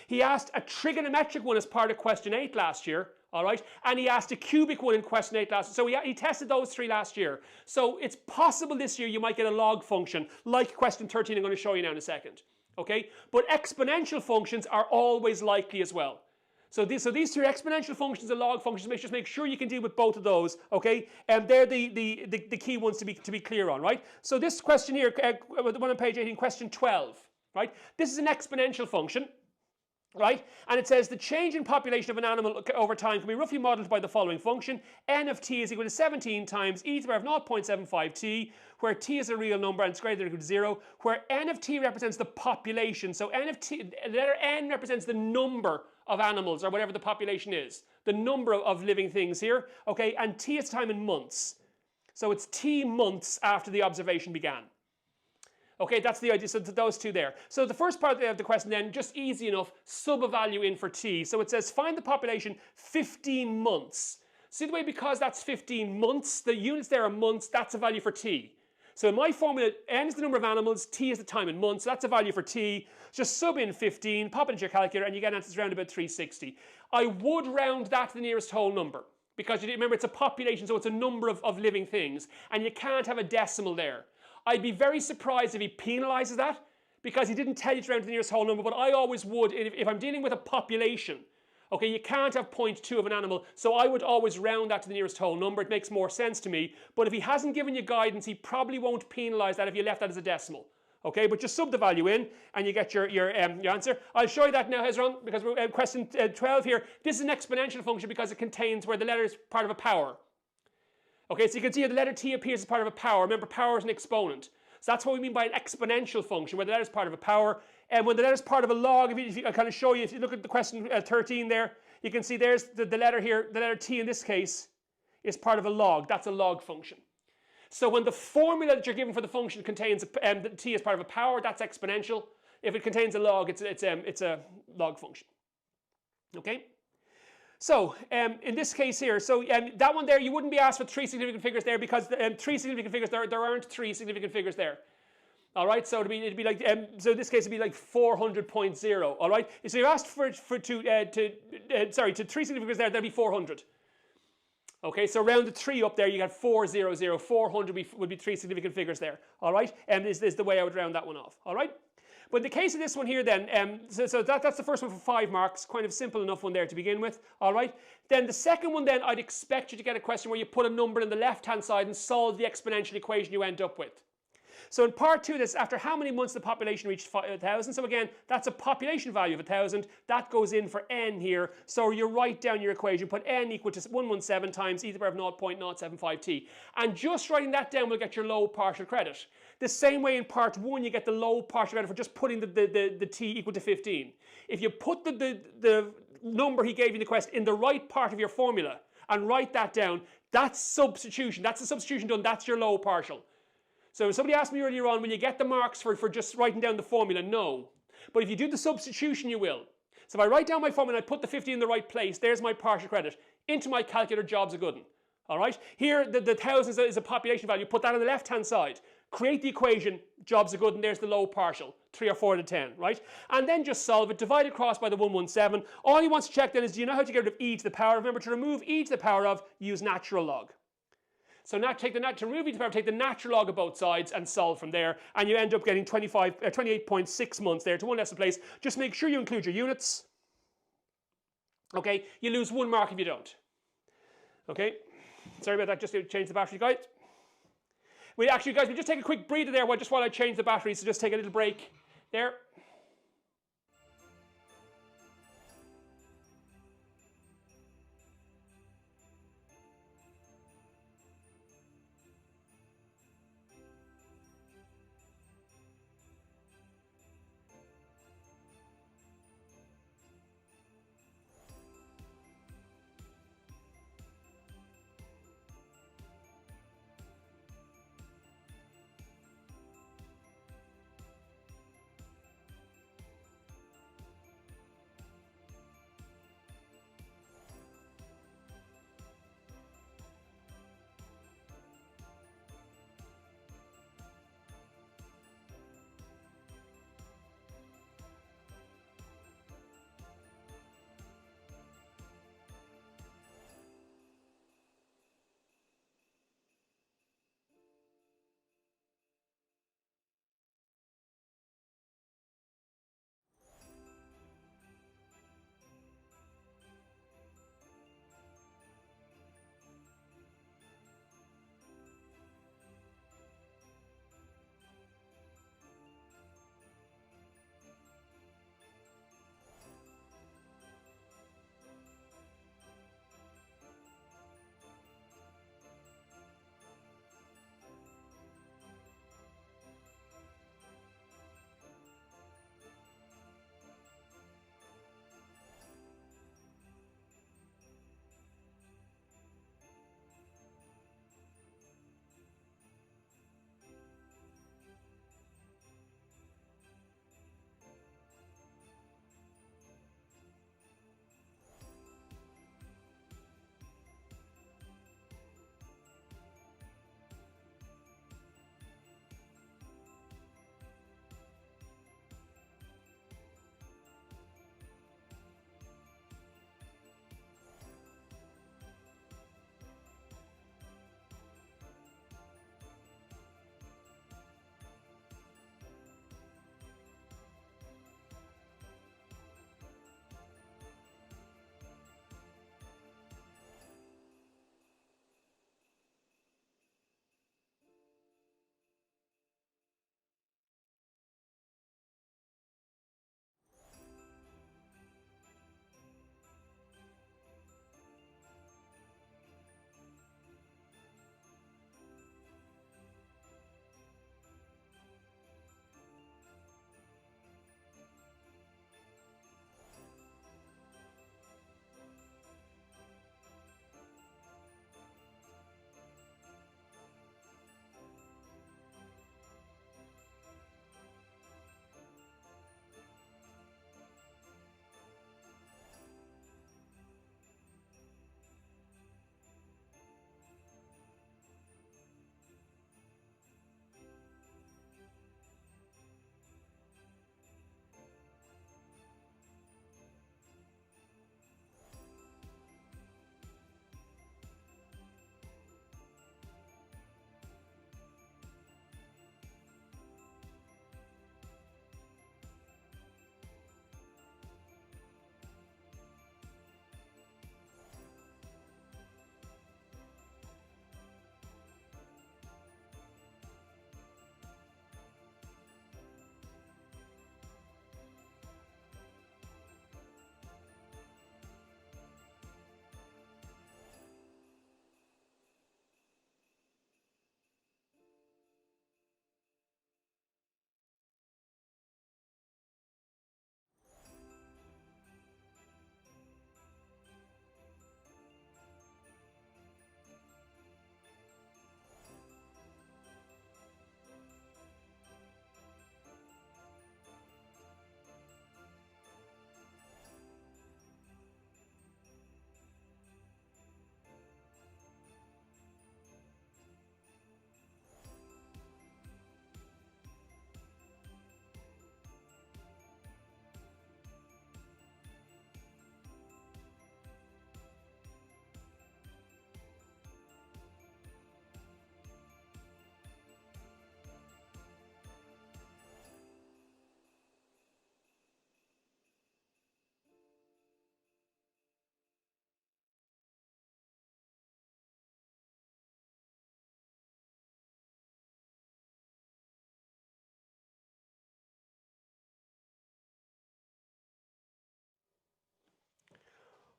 He asked a trigonometric one as part of question 8 last year, all right? And he asked a cubic one in question 8 last year. So he tested those 3 last year. So it's possible this year you might get a log function, like question 13 I'm going to show you now in a second, okay? But exponential functions are always likely as well. So these 3 exponential functions and log functions, just make sure you can deal with both of those, okay? And they're the key ones to be clear on, right? So this question here, the one on page 18, question 12, right? This is an exponential function. Right? And it says the change in population of an animal over time can be roughly modeled by the following function. N of t is equal to 17 times e to the power of 0.75t, where t is a real number and it's greater than or equal to 0, where n of t represents the population. So n of t, the letter n represents the number of animals, or whatever the population is. The number of living things here. Okay, and t is time in months. So it's t months after the observation began. Okay, that's the idea, so those 2 there. So the first part of the question then, just easy enough, sub a value in for t. So it says find the population 15 months. See the way, because that's 15 months, the units there are months, that's a value for t. So in my formula, n is the number of animals, t is the time in months, so that's a value for t. Just sub in 15, pop it into your calculator, and you get an answer around about 360. I would round that to the nearest whole number, because remember it's a population, so it's a number of living things, and you can't have a decimal there. I'd be very surprised if he penalises that, because he didn't tell you to round to the nearest whole number, but I always would, if I'm dealing with a population, okay, you can't have 0.2 of an animal, so I would always round that to the nearest whole number. It makes more sense to me, but if he hasn't given you guidance, he probably won't penalise that if you left that as a decimal. Okay, but just sub the value in, and you get your answer. I'll show you that now, Hezron, because we're question 12 here. This is an exponential function because it contains where the letter is part of a power. Okay, so you can see the letter t appears as part of a power. Remember, power is an exponent. So that's what we mean by an exponential function, where the letter is part of a power. And when the letter is part of a log, if I kind of show you, if you look at the question 13 there, you can see there's the letter here, the letter t in this case, is part of a log. That's a log function. So when the formula that you're given for the function contains the t as part of a power, that's exponential. If it contains a log, it's a log function. Okay? So, in this case here, so that one there, you wouldn't be asked for 3 significant figures there, because 3 significant figures, there aren't 3 significant figures there. All right, so it'd be like, so in this case it'd be like 400.0. All right, so you're asked to 3 significant figures there, that'd be 400. Okay, so round the 3 up there, you got 400. 400 would be 3 significant figures there. All right, and this is the way I would round that one off. All right. But in the case of this one here then, so that's the first one for 5 marks, kind of simple enough one there to begin with, all right? Then the second one then, I'd expect you to get a question where you put a number on the left-hand side and solve the exponential equation you end up with. So in part 2 of this, after how many months the population reached 1,000, so again, that's a population value of 1,000, that goes in for n here, so you write down your equation, put n equal to 117 times e to the power of 0.075t. And just writing that down will get your low partial credit. The same way in part 1 you get the low partial credit for just putting the t equal to 15. If you put the number he gave you in the question in the right part of your formula and write that down, that's substitution. That's the substitution done. That's your low partial. So if somebody asked me earlier on, will you get the marks for just writing down the formula? No. But if you do the substitution, you will. So if I write down my formula and I put the 15 in the right place, there's my partial credit. into my calculator, job's a good one. All right, here the 1,000 is a population value, put that on the left hand side, create the equation, job's a good one, there's the low partial, 3 or 4 to 10, right? And then just solve it, divide across by the 117. All he wants to check then is, do you know how to get rid of e to the power? Remember, to remove e to the power of, use natural log. So now to remove e to the power, take the natural log of both sides and solve from there, and you end up getting 28.6 months there to one decimal place. Just make sure you include your units. Okay, you lose 1 mark if you don't. Okay, sorry about that, just to change the battery, guys. Guys, we just take a quick breather there while I change the battery, so just take a little break there.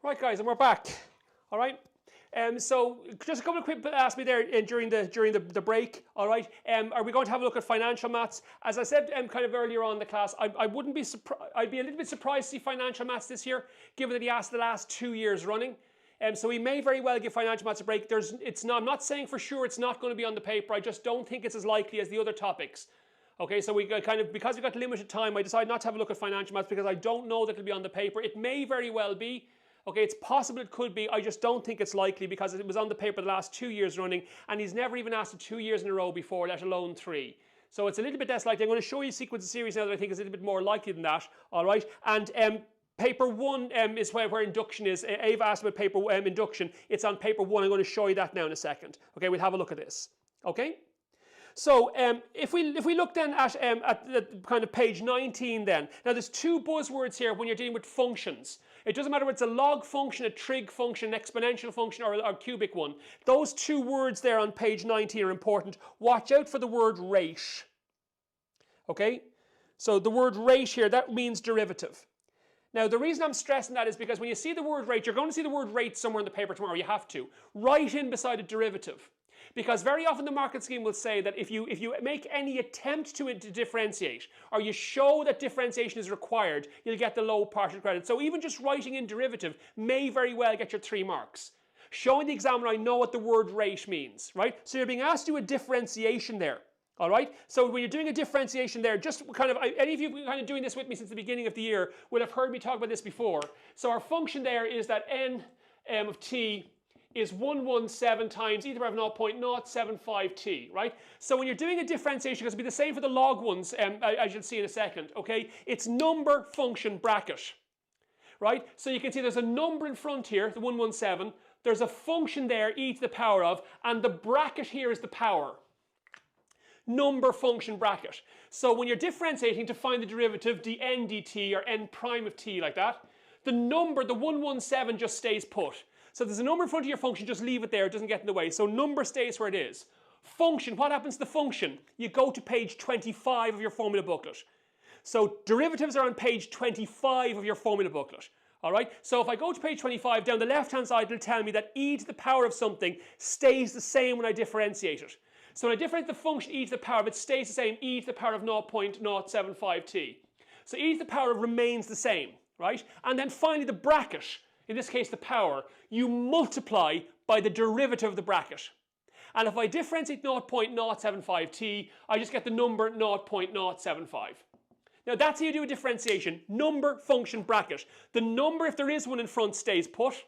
Right, guys, and we're back. All right. So just a couple of quick people asked me there during the break. All right. Are we going to have a look at financial maths? As I said kind of earlier on in the class, I wouldn't be surprised. I'd be a little bit surprised to see financial maths this year, given that he asked the last 2 years running. So we may very well give financial maths a break. I'm not saying for sure it's not going to be on the paper. I just don't think it's as likely as the other topics. Okay, so we kind of, because we've got limited time, I decided not to have a look at financial maths because I don't know that it'll be on the paper. It may very well be. Okay, it's possible it could be. I just don't think it's likely because it was on the paper the last 2 years running, and he's never even asked it 2 years in a row before, let alone 3. So it's a little bit less likely. I'm going to show you a sequence of series now that I think is a little bit more likely than that. All right, and paper 1 is where induction is. Ava asked about paper induction. It's on paper 1. I'm going to show you that now in a second. Okay, we'll have a look at this. Okay. So if we look then at the kind of page 19 then, now there's 2 buzzwords here when you're dealing with functions. It doesn't matter whether it's a log function, a trig function, an exponential function, or a cubic one. Those 2 words there on page 19 are important. Watch out for the word rate. Okay? So the word rate here, that means derivative. Now the reason I'm stressing that is because when you see the word rate, you're going to see the word rate somewhere in the paper tomorrow, you have to. Write in beside a derivative. Because very often the market scheme will say that if you make any attempt to differentiate, or you show that differentiation is required, you'll get the low partial credit. So even just writing in derivative may very well get your 3 marks. Showing the examiner I know what the word rate means, right? So you're being asked to do a differentiation there. All right, so when you're doing a differentiation there, just kind of, any of you kind of doing this with me since the beginning of the year will have heard me talk about this before. So our function there is that n of t is 117 times e to the power of 0.075t, right? So when you're doing a differentiation, because it'll be the same for the log ones, as you'll see in a second, okay? It's number function bracket, right? So you can see there's a number in front here, the 117. There's a function there, e to the power of, and the bracket here is the power. Number function bracket. So when you're differentiating to find the derivative, dn dt, or n prime of t, like that, the number, the 117, just stays put. So there's a number in front of your function, just leave it there, it doesn't get in the way. So number stays where it is. Function, what happens to the function? You go to page 25 of your formula booklet. So derivatives are on page 25 of your formula booklet. All right, so if I go to page 25, down the left-hand side, it'll tell me that e to the power of something stays the same when I differentiate it. So when I differentiate the function e to the power of, it stays the same, e to the power of 0.075t. So e to the power of remains the same, right? And then finally the bracket, in this case the power, you multiply by the derivative of the bracket. And if I differentiate 0.075t, I just get the number 0.075. Now that's how you do a differentiation. Number, function, bracket. The number, if there is one in front, stays put.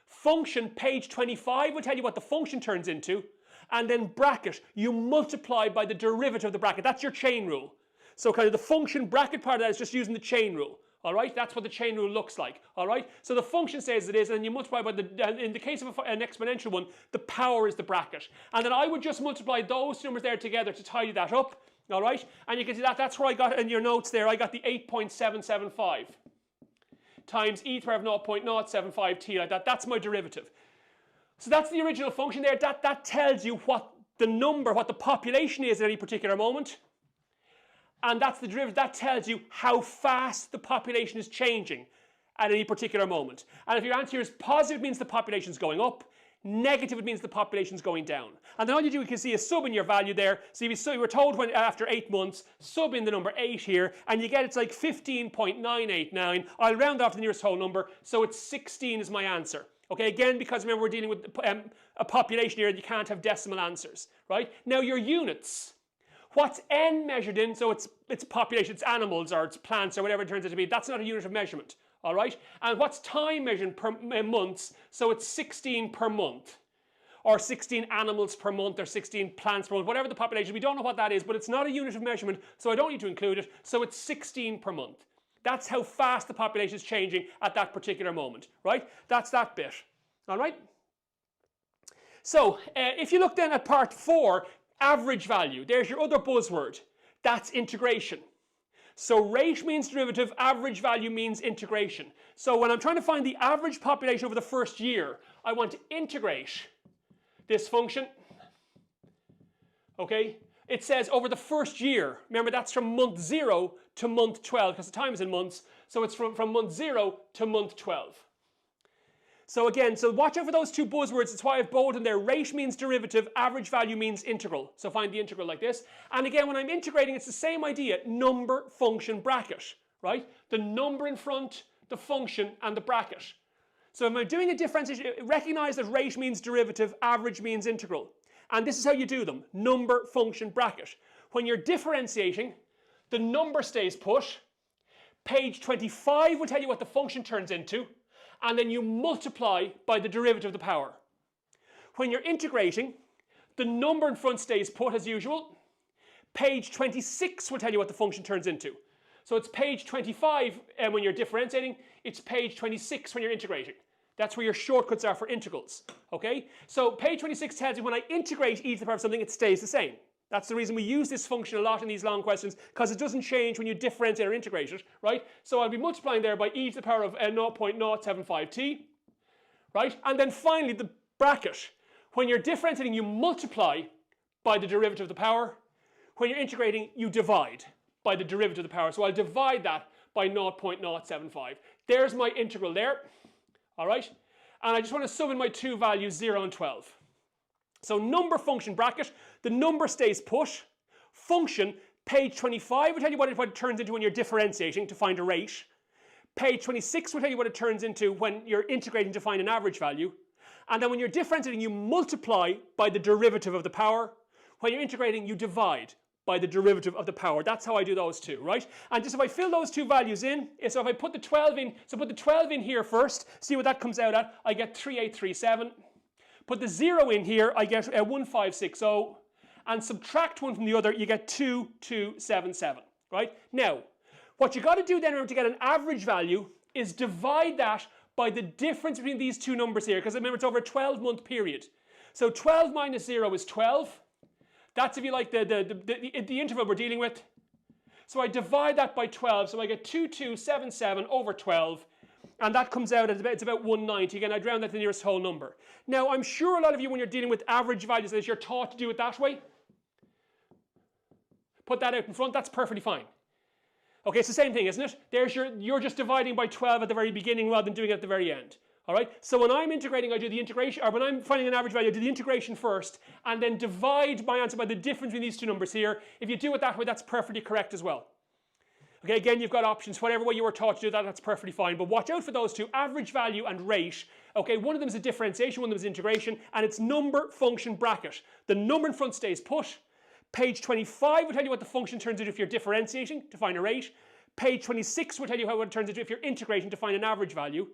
Function, page 25 will tell you what the function turns into. And then bracket, you multiply by the derivative of the bracket. That's your chain rule. So kind of the function bracket part of that is just using the chain rule. All right, that's what the chain rule looks like. All right, so the function says it is, and you multiply by in the case of an exponential one, the power is the bracket. And then I would just multiply those numbers there together to tidy that up. All right, and you can see that that's where I got in your notes there. I got the 8.775 times e to the power of 0.075t, like that. That's my derivative. So that's the original function there. That tells you what the number, what the population is at any particular moment. And that's the derivative. That tells you how fast the population is changing at any particular moment. And if your answer is positive, it means the population is going up. Negative, it means the population is going down. And then all you do, you can see a sub in your value there. So you were told when after 8 months, sub in the number 8 here, and you get it's like 15.989. I'll round off to the nearest whole number, so it's 16 is my answer. Okay, again, because remember we're dealing with a population here and you can't have decimal answers, right? Now your units. What's n measured in? So it's population, it's animals or it's plants or whatever it turns out to be. That's not a unit of measurement, all right? And what's time measured per months? So it's 16 per month, or 16 animals per month, or 16 plants per month, whatever the population. We don't know what that is, but it's not a unit of measurement, so I don't need to include it. So it's 16 per month. That's how fast the population is changing at that particular moment, right? That's that bit, all right? So if you look then at part 4, average value, there's your other buzzword. That's integration. So rate means derivative, average value means integration. So when I'm trying to find the average population over the first year, I want to integrate this function, okay? It says over the first year. Remember, that's from month 0 to month 12, because the time is in months. So it's from month 0 to month 12. So again, so watch out for those two buzzwords. That's why I've bolded in there. Rate means derivative, average value means integral. So find the integral like this. And again, when I'm integrating, it's the same idea. Number, function, bracket, right? The number in front, the function, and the bracket. So if I'm doing a differentiation, recognize that rate means derivative, average means integral. And this is how you do them. Number, function, bracket. When you're differentiating, the number stays put. Page 25 will tell you what the function turns into. And then you multiply by the derivative of the power. When you're integrating, the number in front stays put as usual. Page 26 will tell you what the function turns into. So it's page 25 when you're differentiating. It's page 26 when you're integrating. That's where your shortcuts are for integrals. Okay? So page 26 tells you when I integrate e to the power of something, it stays the same. That's the reason we use this function a lot in these long questions, because it doesn't change when you differentiate or integrate it, right? So I'll be multiplying there by e to the power of 0.075t, right? And then finally the bracket. When you're differentiating, you multiply by the derivative of the power. When you're integrating, you divide by the derivative of the power. So I'll divide that by 0.075. There's my integral there, all right? And I just want to sub in my two values, 0 and 12. So number, function, bracket, the number stays put. Function, page 25 will tell you what it turns into when you're differentiating to find a rate. Page 26 will tell you what it turns into when you're integrating to find an average value. And then when you're differentiating, you multiply by the derivative of the power. When you're integrating, you divide by the derivative of the power. That's how I do those two, right? And just if I fill those two values in, so if I put the 12 in, so put the 12 in here first, see what that comes out at, I get 3837. Put the 0 in here, I get 1560, and subtract one from the other, you get 2277, right? Now, what you got to do then in order to get an average value is divide that by the difference between these two numbers here, because remember it's over a 12-month period. So 12 minus 0 is 12. That's, if you like, the interval we're dealing with. So I divide that by 12, so I get 2277 over 12. And that comes out at it's about 190. Again, I'd round that to the nearest whole number. Now, I'm sure a lot of you, when you're dealing with average values, that you're taught to do it that way. Put that out in front. That's perfectly fine. Okay, it's the same thing, isn't it? You're just dividing by 12 at the very beginning rather than doing it at the very end. All right. So when I'm integrating, I do the integration, or when I'm finding an average value, I do the integration first, and then divide my answer by the difference between these two numbers here. If you do it that way, that's perfectly correct as well. Okay, again, you've got options. Whatever way you were taught to do that, that's perfectly fine. But watch out for those two, average value and rate. Okay, one of them is a differentiation, one of them is integration, and it's number, function, bracket. The number in front stays put. Page 25 will tell you what the function turns into if you're differentiating to find a rate. Page 26 will tell you what it turns into if you're integrating to find an average value.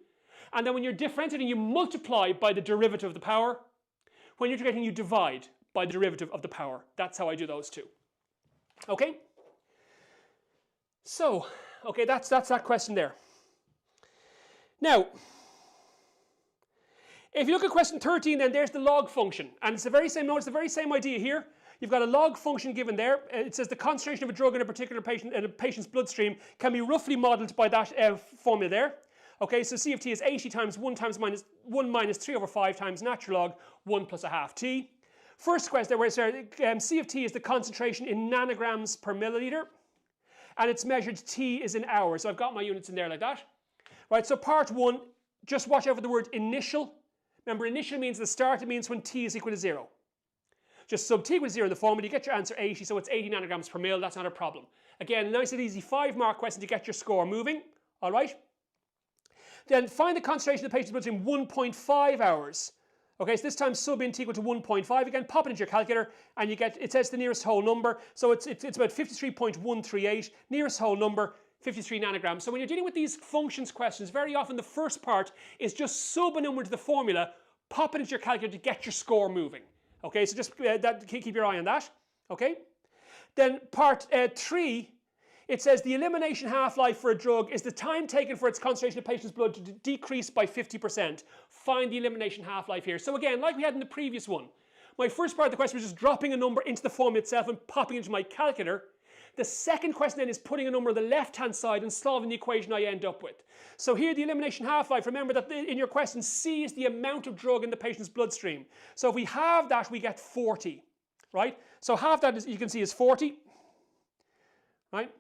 And then when you're differentiating, you multiply by the derivative of the power. When you're integrating, you divide by the derivative of the power. That's how I do those two. Okay? So, okay, that's that question there. Now, if you look at question 13, then there's the log function. And it's the very same, notice the very same idea here. You've got a log function given there. It says the concentration of a drug in a particular patient in a patient's bloodstream can be roughly modeled by that formula there. Okay, so C of t is 80 times 1 minus 3 over 5 times natural log 1 plus a half t. First question, where it says C of t is the concentration in nanograms per milliliter. And it's measured t is in hours. So I've got my units in there like that. Right, so part 1, just watch out for the word initial. Remember, initial means the start. It means when t is equal to 0. Just sub t equal to 0 in the formula, you get your answer 80, so it's 80 nanograms per mil. That's not a problem. Again, nice and easy 5-mark question to get your score moving. All right. Then find the concentration of the patient's bloodstream 1.5 hours. Okay, so this time sub in t equal to 1.5. Again, pop it into your calculator, and you get, it says the nearest whole number. So it's about 53.138. Nearest whole number, 53 nanograms. So when you're dealing with these functions questions, very often the first part is just sub a number to the formula, pop it into your calculator to get your score moving. Okay, so just keep your eye on that. Okay. Then part 3. It says the elimination half-life for a drug is the time taken for its concentration of patient's blood to decrease by 50%. Find the elimination half-life here. So again, like we had in the previous one, my first part of the question was just dropping a number into the formula itself and popping it into my calculator. The second question then is putting a number on the left-hand side and solving the equation I end up with. So here the elimination half-life, remember that in your question, C is the amount of drug in the patient's bloodstream. So if we have that, we get 40, right? So half that, you can see, is 40, right?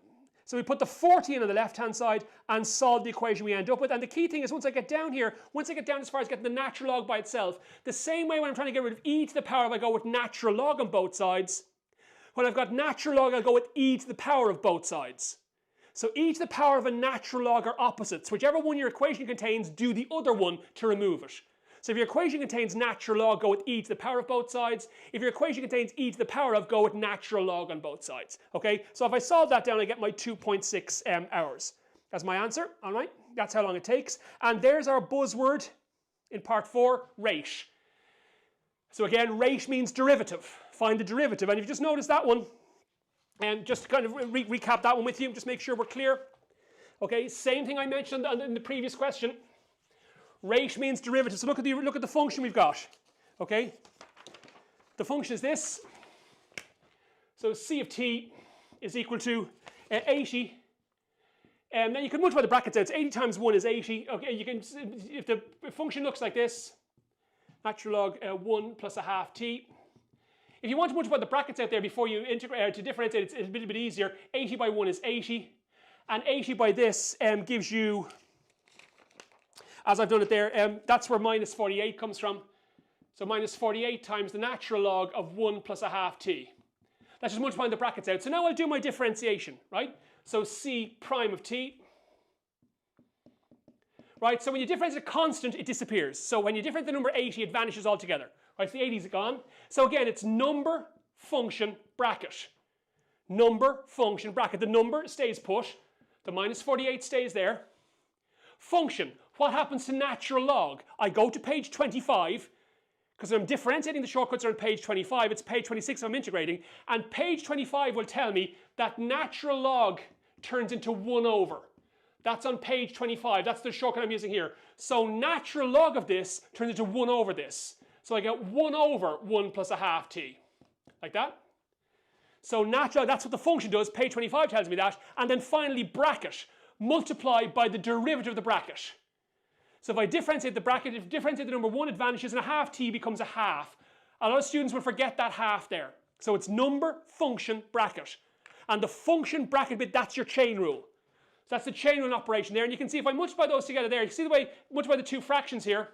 So we put the 14 on the left-hand side and solve the equation we end up with. And the key thing is once I get down here, once I get down as far as getting the natural log by itself, the same way when I'm trying to get rid of e to the power of, I go with natural log on both sides. When I've got natural log, I'll go with e to the power of both sides. So e to the power of a natural log are opposites. Whichever one your equation contains, do the other one to remove it. So if your equation contains natural log, go with e to the power of both sides. If your equation contains e to the power of, go with natural log on both sides. Okay, so if I solve that down, I get my 2.6 hours. That's my answer, all right? That's how long it takes. And there's our buzzword in part 4, rate. So again, rate means derivative. Find the derivative. And if you just notice that one, and just kind of recap that one with you, just make sure we're clear. Okay, same thing I mentioned in the previous question. Rate means derivative. So look at the function we've got. Okay, the function is this. So c of t is equal to 80. And then you can multiply the brackets out. It's 80 times 1 is 80. Okay, you can, if the function looks like this, natural log 1 plus a half t. If you want to multiply the brackets out there before you integrate to differentiate, it's a little bit easier. 80 by 1 is 80, and 80 by this gives you, as I've done it there, that's where minus 48 comes from. So minus 48 times the natural log of 1 plus a half t. That's just multiplying the brackets out. So now I'll do my differentiation, right? So c prime of t. Right, so when you differentiate a constant, it disappears. So when you differentiate the number 80, it vanishes altogether. Right, so the 80 is gone. So again, it's number, function, bracket. Number, function, bracket. The number stays put. The minus 48 stays there. Function. What happens to natural log? I go to page 25, because I'm differentiating, the shortcuts are on page 25. It's page 26 I'm integrating. And page 25 will tell me that natural log turns into 1 over. That's on page 25. That's the shortcut I'm using here. So natural log of this turns into 1 over this. So I get 1 over 1 plus a half t. Like that. So natural, that's what the function does. Page 25 tells me that. And then finally bracket. Multiply by the derivative of the bracket. So if I differentiate the bracket, if I differentiate the number 1, it vanishes, and a half t becomes a half. A lot of students will forget that half there. So it's number, function, bracket. And the function bracket bit, that's your chain rule. So that's the chain rule operation there. And you can see if I multiply those together there, you see the way I multiply the two fractions here.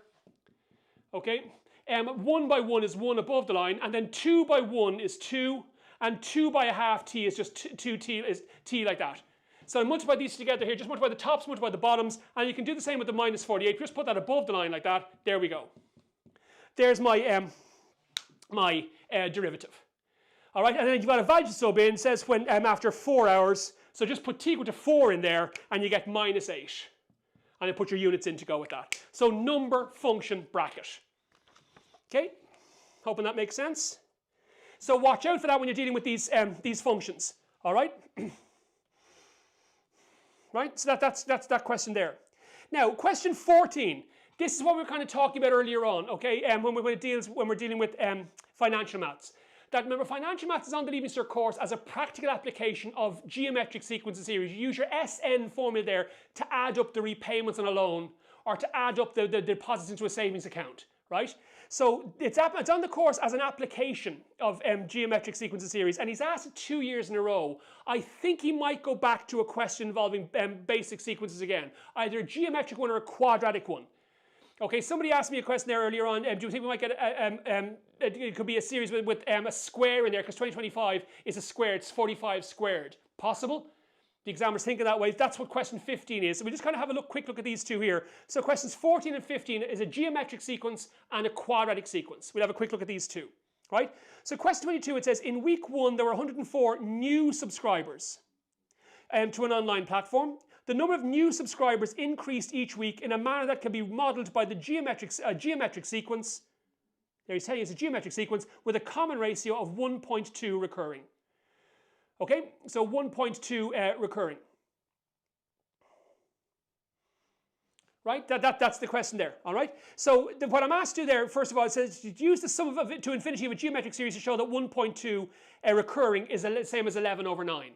Okay. 1 by 1 is 1 above the line, and then 2 by 1 is 2, and 2 by a half t is just 2t is t like that. So I multiply these together here, just multiply the tops, multiply the bottoms, and you can do the same with the minus 48. Just put that above the line like that. There we go. There's my derivative. All right, and then you've got a value to sub in. It says when after 4 hours. So just put t equal to 4 in there, and you get minus 8. And then put your units in to go with that. So number, function, bracket. Okay, hoping that makes sense. So watch out for that when you're dealing with these functions. All right. Right, so that's that question there. Now, question 14. This is what we were kind of talking about earlier on, okay? When we're dealing with financial maths. That remember, financial maths is on the Leaving Cert course as a practical application of geometric sequences series. You use your SN formula there to add up the repayments on a loan, or to add up the deposits into a savings account, right? So it's on the course as an application of geometric sequences series, and he's asked it 2 years in a row. I think he might go back to a question involving basic sequences again, either a geometric one or a quadratic one. Okay, somebody asked me a question there earlier on. Do you think we might get it could be a series with a square in there, because 2025 is a square. It's 45 squared. Possible? The examiner's thinking that way. That's what question 15 is. So we just kind of have a quick look at these two here. So questions 14 and 15 is a geometric sequence and a quadratic sequence. We'll have a quick look at these two, right? So question 22, it says, in week 1, there were 104 new subscribers to an online platform. The number of new subscribers increased each week in a manner that can be modeled by the geometric sequence. There he's telling you it's a geometric sequence with a common ratio of 1.2 recurring. Okay, so 1.2 recurring. Right, that's the question there, all right? So what I'm asked to do there, first of all, it says use the sum of it to infinity of a geometric series to show that 1.2 recurring is the same as 11 over 9.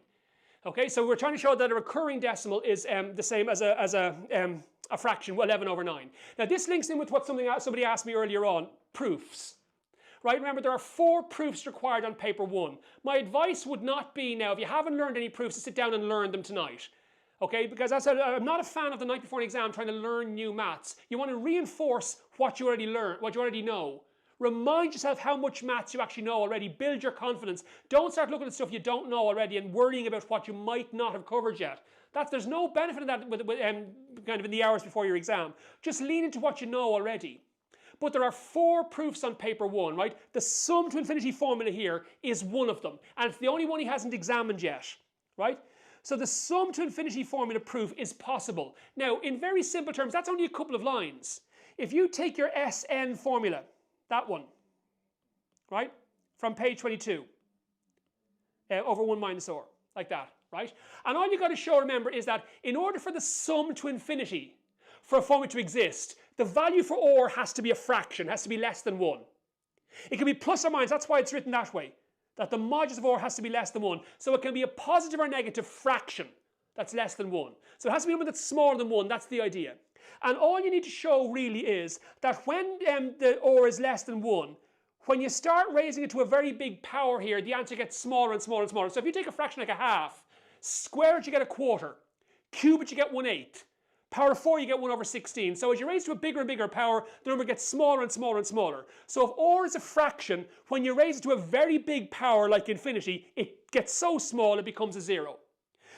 Okay, so we're trying to show that a recurring decimal is the same as a fraction, 11 over 9. Now this links in with what somebody asked me earlier on, proofs. right? Remember, there are 4 proofs required on paper 1. My advice would not be now, if you haven't learned any proofs, to sit down and learn them tonight. Okay, because as I said, I'm not a fan of the night before an exam trying to learn new maths. You want to reinforce what you already learned, what you already know. Remind yourself how much maths you actually know already. Build your confidence. Don't start looking at stuff you don't know already and worrying about what you might not have covered yet. There's no benefit in that kind of in the hours before your exam. Just lean into what you know already. But there are 4 proofs on paper 1, right? The sum to infinity formula here is one of them. And it's the only one he hasn't examined yet, right? So the sum to infinity formula proof is possible. Now, in very simple terms, that's only a couple of lines. If you take your Sn formula, that one, right, from page 22, over 1 minus or, like that, right? And all you've got to show, remember, is that in order for the sum to infinity, for a formula to exist, the value for or has to be a fraction, has to be less than 1. It can be plus or minus, that's why it's written that way. That the modulus of or has to be less than 1. So it can be a positive or negative fraction that's less than 1. So it has to be a number that's smaller than 1, that's the idea. And all you need to show really is that when the or is less than 1, when you start raising it to a very big power here, the answer gets smaller and smaller and smaller. So if you take a fraction like a half, square it, you get a quarter. Cube it, you get 1/8. Power of 4, you get 1 over 16. So as you raise to a bigger and bigger power, the number gets smaller and smaller and smaller. So if or is a fraction, when you raise it to a very big power like infinity, it gets so small it becomes a 0.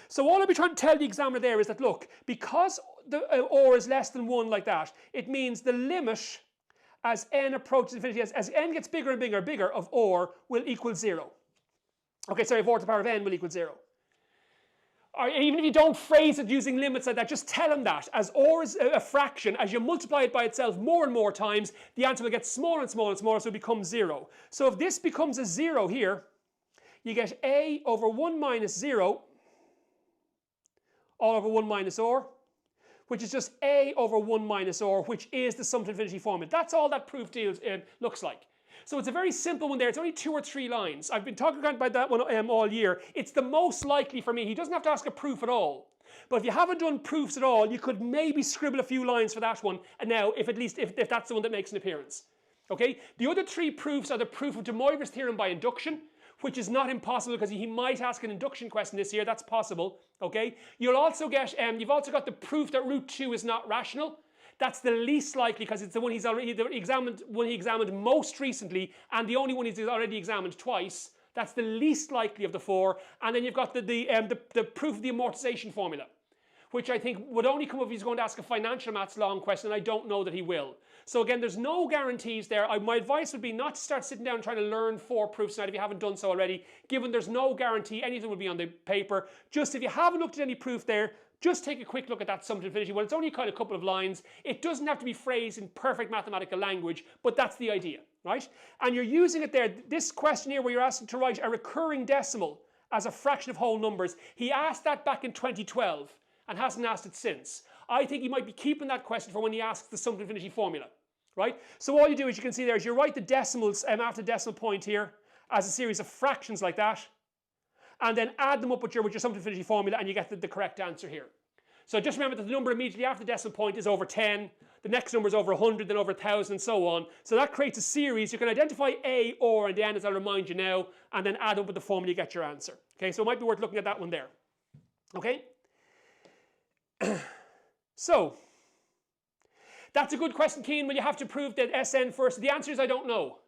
So all I'll be trying to tell the examiner there is that, look, because the or is less than 1 like that, it means the limit as n approaches infinity, as n gets bigger and bigger and bigger, of or will equal 0. Okay, sorry, if or to the power of n will equal 0. Or even if you don't phrase it using limits like that, just tell him that. As or is a fraction, as you multiply it by itself more and more times, the answer will get smaller and smaller and smaller, so it becomes 0. So if this becomes a 0 here, you get a over 1 minus 0 all over 1 minus or, which is just a over 1 minus or, which is the sum to infinity formula. That's all that proof looks like. So it's a very simple one there. It's only 2 or 3 lines. I've been talking about that one all year. It's the most likely for me. He doesn't have to ask a proof at all. But if you haven't done proofs at all, you could maybe scribble a few lines for that one. And now, if that's the one that makes an appearance. Okay? The other 3 proofs are the proof of de Moivre's theorem by induction, which is not impossible because he might ask an induction question this year. That's possible. Okay? You'll also get, you've also got the proof that root 2 is not rational. That's the least likely because it's the one he examined most recently, and the only one he's already examined twice. That's the least likely of the 4. And then you've got the proof of the amortization formula, which I think would only come up if he's going to ask a financial maths long question, and I don't know that he will. So again, there's no guarantees there. My advice would be not to start sitting down and trying to learn 4 proofs tonight if you haven't done so already, given there's no guarantee anything will be on the paper. Just if you haven't looked at any proof there, just take a quick look at that sum to infinity. Well, it's only kind of a couple of lines. It doesn't have to be phrased in perfect mathematical language, but that's the idea, right? And you're using it there. This question here where you're asking to write a recurring decimal as a fraction of whole numbers, he asked that back in 2012 and hasn't asked it since. I think he might be keeping that question for when he asks the sum to infinity formula, right? So all you do, as you can see there, is you write the decimals after the decimal point here as a series of fractions like that, and then add them up with your sum to infinity formula, and you get the correct answer here. So just remember that the number immediately after the decimal point is over 10, the next number is over 100, then over 1,000, and so on. So that creates a series. You can identify a, or, and the n, as I'll remind you now, and then add up with the formula, you get your answer. Okay, so it might be worth looking at that one there. Okay? So, that's a good question, Keane. Will you have to prove that Sn first? The answer is I don't know.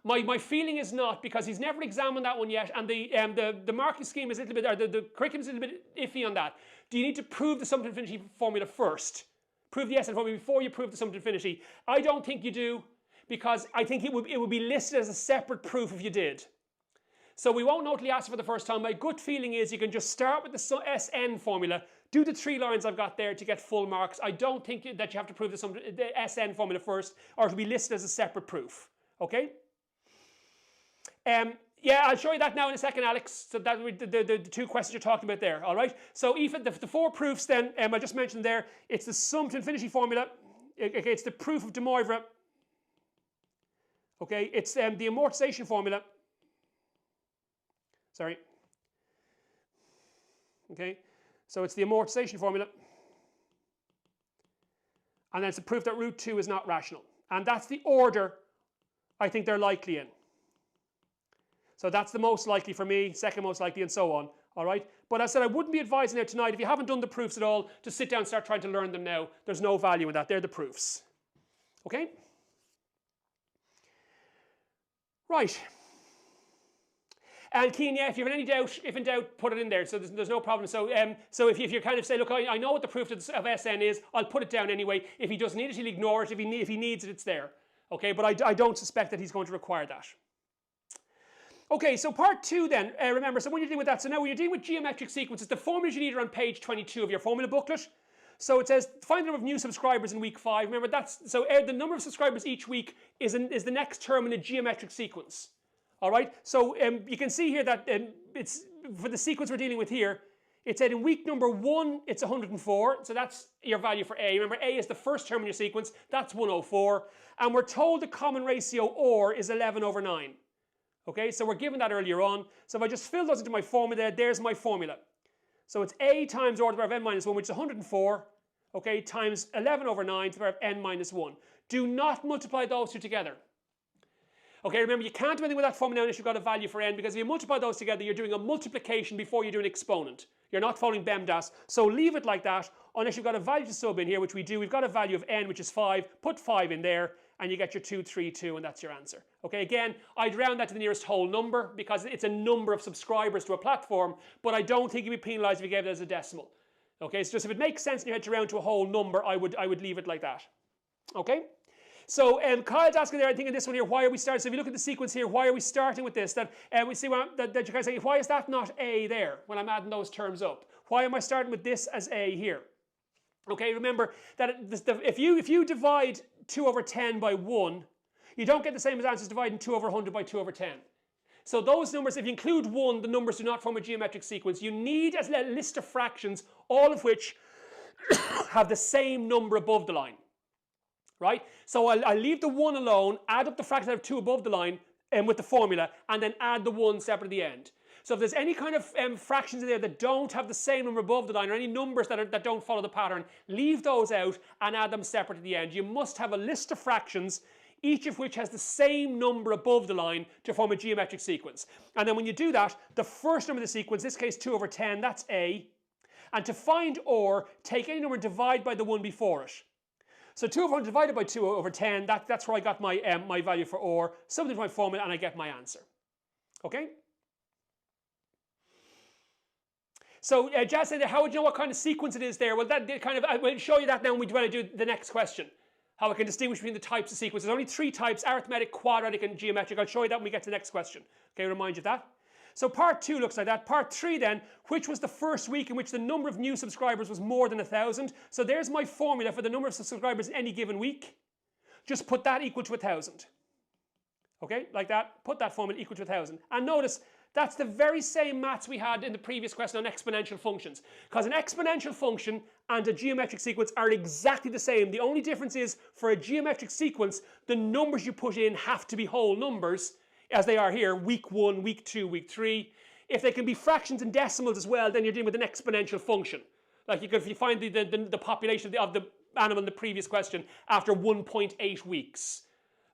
My feeling is not, because he's never examined that one yet, and the marking scheme is a little bit, or the curriculum is a little bit iffy on that. Do you need to prove the sum to infinity formula first? Prove the Sn formula before you prove the sum to infinity? I don't think you do, because I think it would be listed as a separate proof if you did. So we won't know till he asks it for the first time. My gut feeling is you can just start with the Sn formula, do the 3 lines I've got there to get full marks. I don't think that you have to prove the Sn formula first, or it'll be listed as a separate proof. Okay? Yeah, I'll show you that now in a second, Alex. So that the 2 questions you're talking about there, all right? So even the 4 proofs then, I just mentioned there, it's the sum to infinity formula. Okay, it's the proof of de Moivre. Okay, it's the amortization formula. Sorry. Okay, so it's the amortization formula. And then it's the proof that root 2 is not rational. And that's the order I think they're likely in. So that's the most likely for me, second most likely, and so on. All right? But as I said, I wouldn't be advising now tonight, if you haven't done the proofs at all, to sit down and start trying to learn them now. There's no value in that. They're the proofs. Okay? Right. And Keane, yeah, if you have any doubt, if in doubt, put it in there. So there's no problem. So if you kind of say, look, I know what the proof of Sn is, I'll put it down anyway. If he doesn't need it, he'll ignore it. If he needs it, it's there. Okay, but I don't suspect that he's going to require that. Okay, so part 2 then, remember, so when you're dealing with that, so now when you're dealing with geometric sequences, the formulas you need are on page 22 of your formula booklet. So it says, find the number of new subscribers in week 5. Remember, the number of subscribers each week is the next term in a geometric sequence. All right, so you can see here that it's, for the sequence we're dealing with here, it said in week number 1, it's 104, so that's your value for A. Remember, A is the first term in your sequence, that's 104. And we're told the common ratio, or, is 11 over 9. Okay, so we're given that earlier on. So if I just fill those into my formula, there's my formula. So it's A times or to the power of n minus 1, which is 104, okay, times 11 over 9 to the power of n minus 1. Do not multiply those two together. Okay, remember, you can't do anything with that formula unless you've got a value for n, because if you multiply those together, you're doing a multiplication before you do an exponent. You're not following BEMDAS, so leave it like that, unless you've got a value to sub in here, which we do. We've got a value of n, which is 5. Put 5 in there, and you get your 2, 3, 2, and that's your answer. Okay, again, I'd round that to the nearest whole number, because it's a number of subscribers to a platform, but I don't think you'd be penalised if you gave it as a decimal. Okay, so just if it makes sense in your head to round to a whole number, I would leave it like that. Okay? So Kyle's asking there, I think in this one here, why are we starting? So if you look at the sequence here, why are we starting with this? That we see that you're kind of saying, why is that not A there when I'm adding those terms up? Why am I starting with this as A here? Okay, remember that if you divide 2 over 10 by 1, you don't get the same as answers dividing 2 over 100 by 2 over 10. So those numbers, if you include 1, the numbers do not form a geometric sequence. You need a list of fractions, all of which have the same number above the line. Right? So I'll leave the 1 alone, add up the fractions out of 2 above the line with the formula, and then add the 1 separate at the end. So if there's any kind of fractions in there that don't have the same number above the line, or any numbers that don't follow the pattern, leave those out and add them separate at the end. You must have a list of fractions, each of which has the same number above the line to form a geometric sequence. And then when you do that, the first number of the sequence, in this case 2 over 10, that's A. And to find or, take any number and divide by the one before it. So 2 over 100 divided by 2 over 10, that's where I got my, my value for or, substitute my formula, and I get my answer. Okay? So Jazz said, how would you know what kind of sequence it is there? Well, that kind of, I will show you that now when we do the next question. How I can distinguish between the types of sequences. There's only 3 types, arithmetic, quadratic, and geometric. I'll show you that when we get to the next question. Okay, remind you of that. So part 2 looks like that. Part 3 then, which was the first week in which the number of new subscribers was more than 1,000. So there's my formula for the number of subscribers in any given week. Just put that equal to 1,000. Okay, like that. Put that formula equal to 1,000. And notice, that's the very same maths we had in the previous question on exponential functions. Because an exponential function and a geometric sequence are exactly the same. The only difference is, for a geometric sequence, the numbers you put in have to be whole numbers, as they are here, week 1, week 2, week 3. If they can be fractions and decimals as well, then you're dealing with an exponential function. Like if you find the population of the animal in the previous question after 1.8 weeks.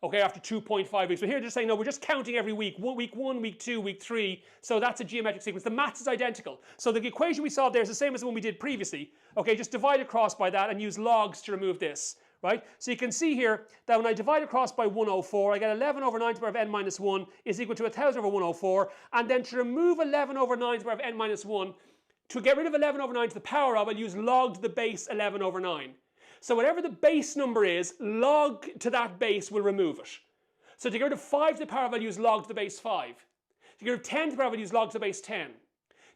Okay, after 2.5 weeks. But here they're just saying, no, we're just counting every week. Week 1, week 2, week 3. So that's a geometric sequence. The maths is identical. So the equation we solved there is the same as the one we did previously. Okay, just divide across by that and use logs to remove this. Right? So you can see here that when I divide across by 104, I get 11 over 9 to the power of n minus 1 is equal to 1,000 over 104. And then to remove 11 over 9 to the power of n minus 1, to get rid of 11 over 9 to the power of, I'll use log to the base 11 over 9. So whatever the base number is, log to that base will remove it. So to get rid of 5 to the power of, I'll use log to the base 5. To get rid of 10 to the power of, I'll use log to the base 10.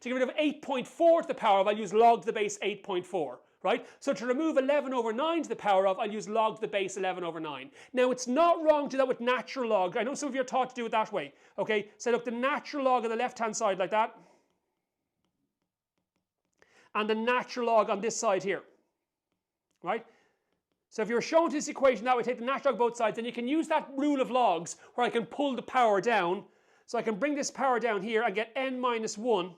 To get rid of 8.4 to the power of, I'll use log to the base 8.4. Right? So to remove 11 over 9 to the power of, I'll use log to the base 11 over 9. Now, it's not wrong to do that with natural log. I know some of you are taught to do it that way. Okay, so look, the natural log on the left-hand side like that. And the natural log on this side here. Right? So if you're shown this equation that way, take the natural log both sides, then you can use that rule of logs where I can pull the power down. So I can bring this power down here and get n minus 1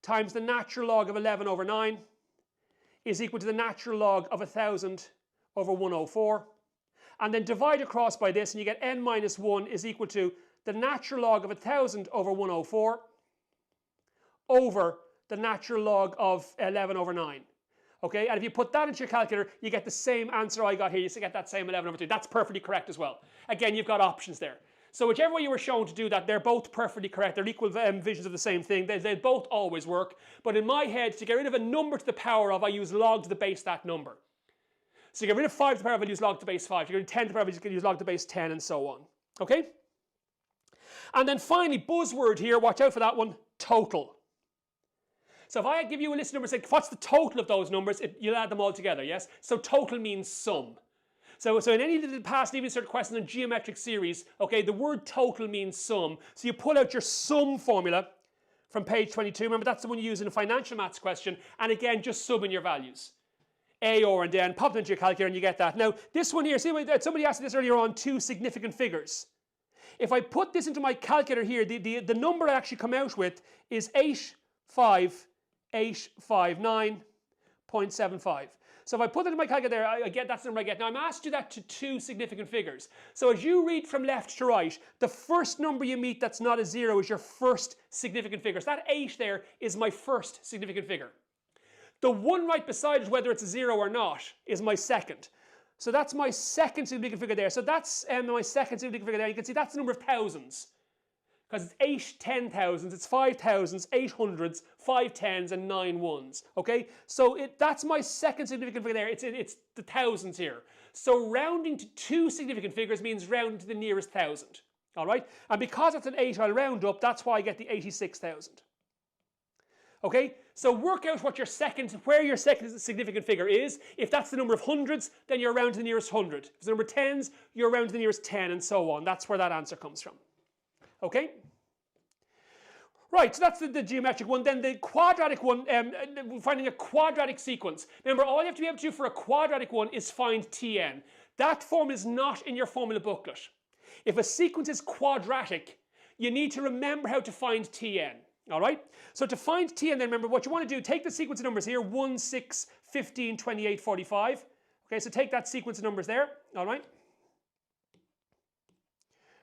times the natural log of 11 over 9. Is equal to the natural log of 1,000 over 104. And then divide across by this and you get n minus 1 is equal to the natural log of 1000 over 104 over the natural log of 11 over 9. Okay, and if you put that into your calculator, you get the same answer I got here. You get that same 11 over 3. That's perfectly correct as well. Again, you've got options there. So whichever way you were shown to do that, they're both perfectly correct. They're equal visions of the same thing. They both always work. But in my head, to get rid of a number to the power of, I use log to the base that number. So you get rid of 5 to the power of, I use log to the base 5. You get rid of 10 to the power of, you can use log to the base 10, and so on. Okay? And then finally, buzzword here, watch out for that one, total. So if I give you a list of numbers, like what's the total of those numbers, you'll add them all together, yes? So total means sum. So in any of the past leaving cert questions in geometric series, okay, the word total means sum. So you pull out your sum formula from page 22. Remember, that's the one you use in a financial maths question. And again, just sum in your values. A, or, and then pop it into your calculator and you get that. Now, this one here, see, somebody asked me this earlier on, 2 significant figures. If I put this into my calculator here, the number I actually come out with is 85859.75. So if I put it in my calculator, I get that's the number I get. Now I'm asked to do that to 2 significant figures. So as you read from left to right, the first number you meet that's not a 0 is your first significant figure. So that 8 there is my first significant figure. The one right beside it, whether it's a 0 or not, is my second. So that's my second significant figure there. So that's my second significant figure there. You can see that's the number of thousands. Because it's 8 10,000s, it's 5,000s, 800s, 5 10s, and 9 1s. Okay? So that's my second significant figure there. It's the thousands here. So rounding to 2 significant figures means rounding to the nearest thousand. Alright? And because it's an 8, I'll round up. That's why I get the 86,000. Okay? So work out what where your second significant figure is. If that's the number of hundreds, then you're round to the nearest 100. If it's the number of tens, you're round to the nearest 10, and so on. That's where that answer comes from. Okay? Right, so that's the geometric one. Then the quadratic one, finding a quadratic sequence. Remember, all you have to be able to do for a quadratic one is find Tn. That formula is not in your formula booklet. If a sequence is quadratic, you need to remember how to find Tn. All right? So to find Tn, then remember what you want to do, take the sequence of numbers here, 1, 6, 15, 28, 45. Okay, so take that sequence of numbers there. All right?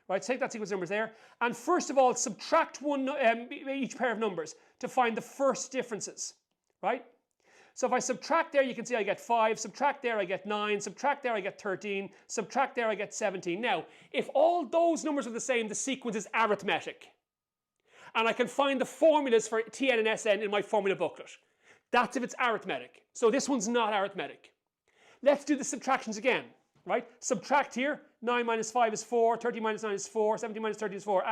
Right, take that sequence of numbers there, and first of all, subtract each pair of numbers to find the first differences, right? So if I subtract there, you can see I get 5, subtract there, I get 9, subtract there, I get 13, subtract there, I get 17. Now, if all those numbers are the same, the sequence is arithmetic. And I can find the formulas for Tn and Sn in my formula booklet. That's if it's arithmetic. So this one's not arithmetic. Let's do the subtractions again. Right? Subtract here, 9 minus 5 is 4, 13 minus 9 is 4, 17 minus 13 is 4.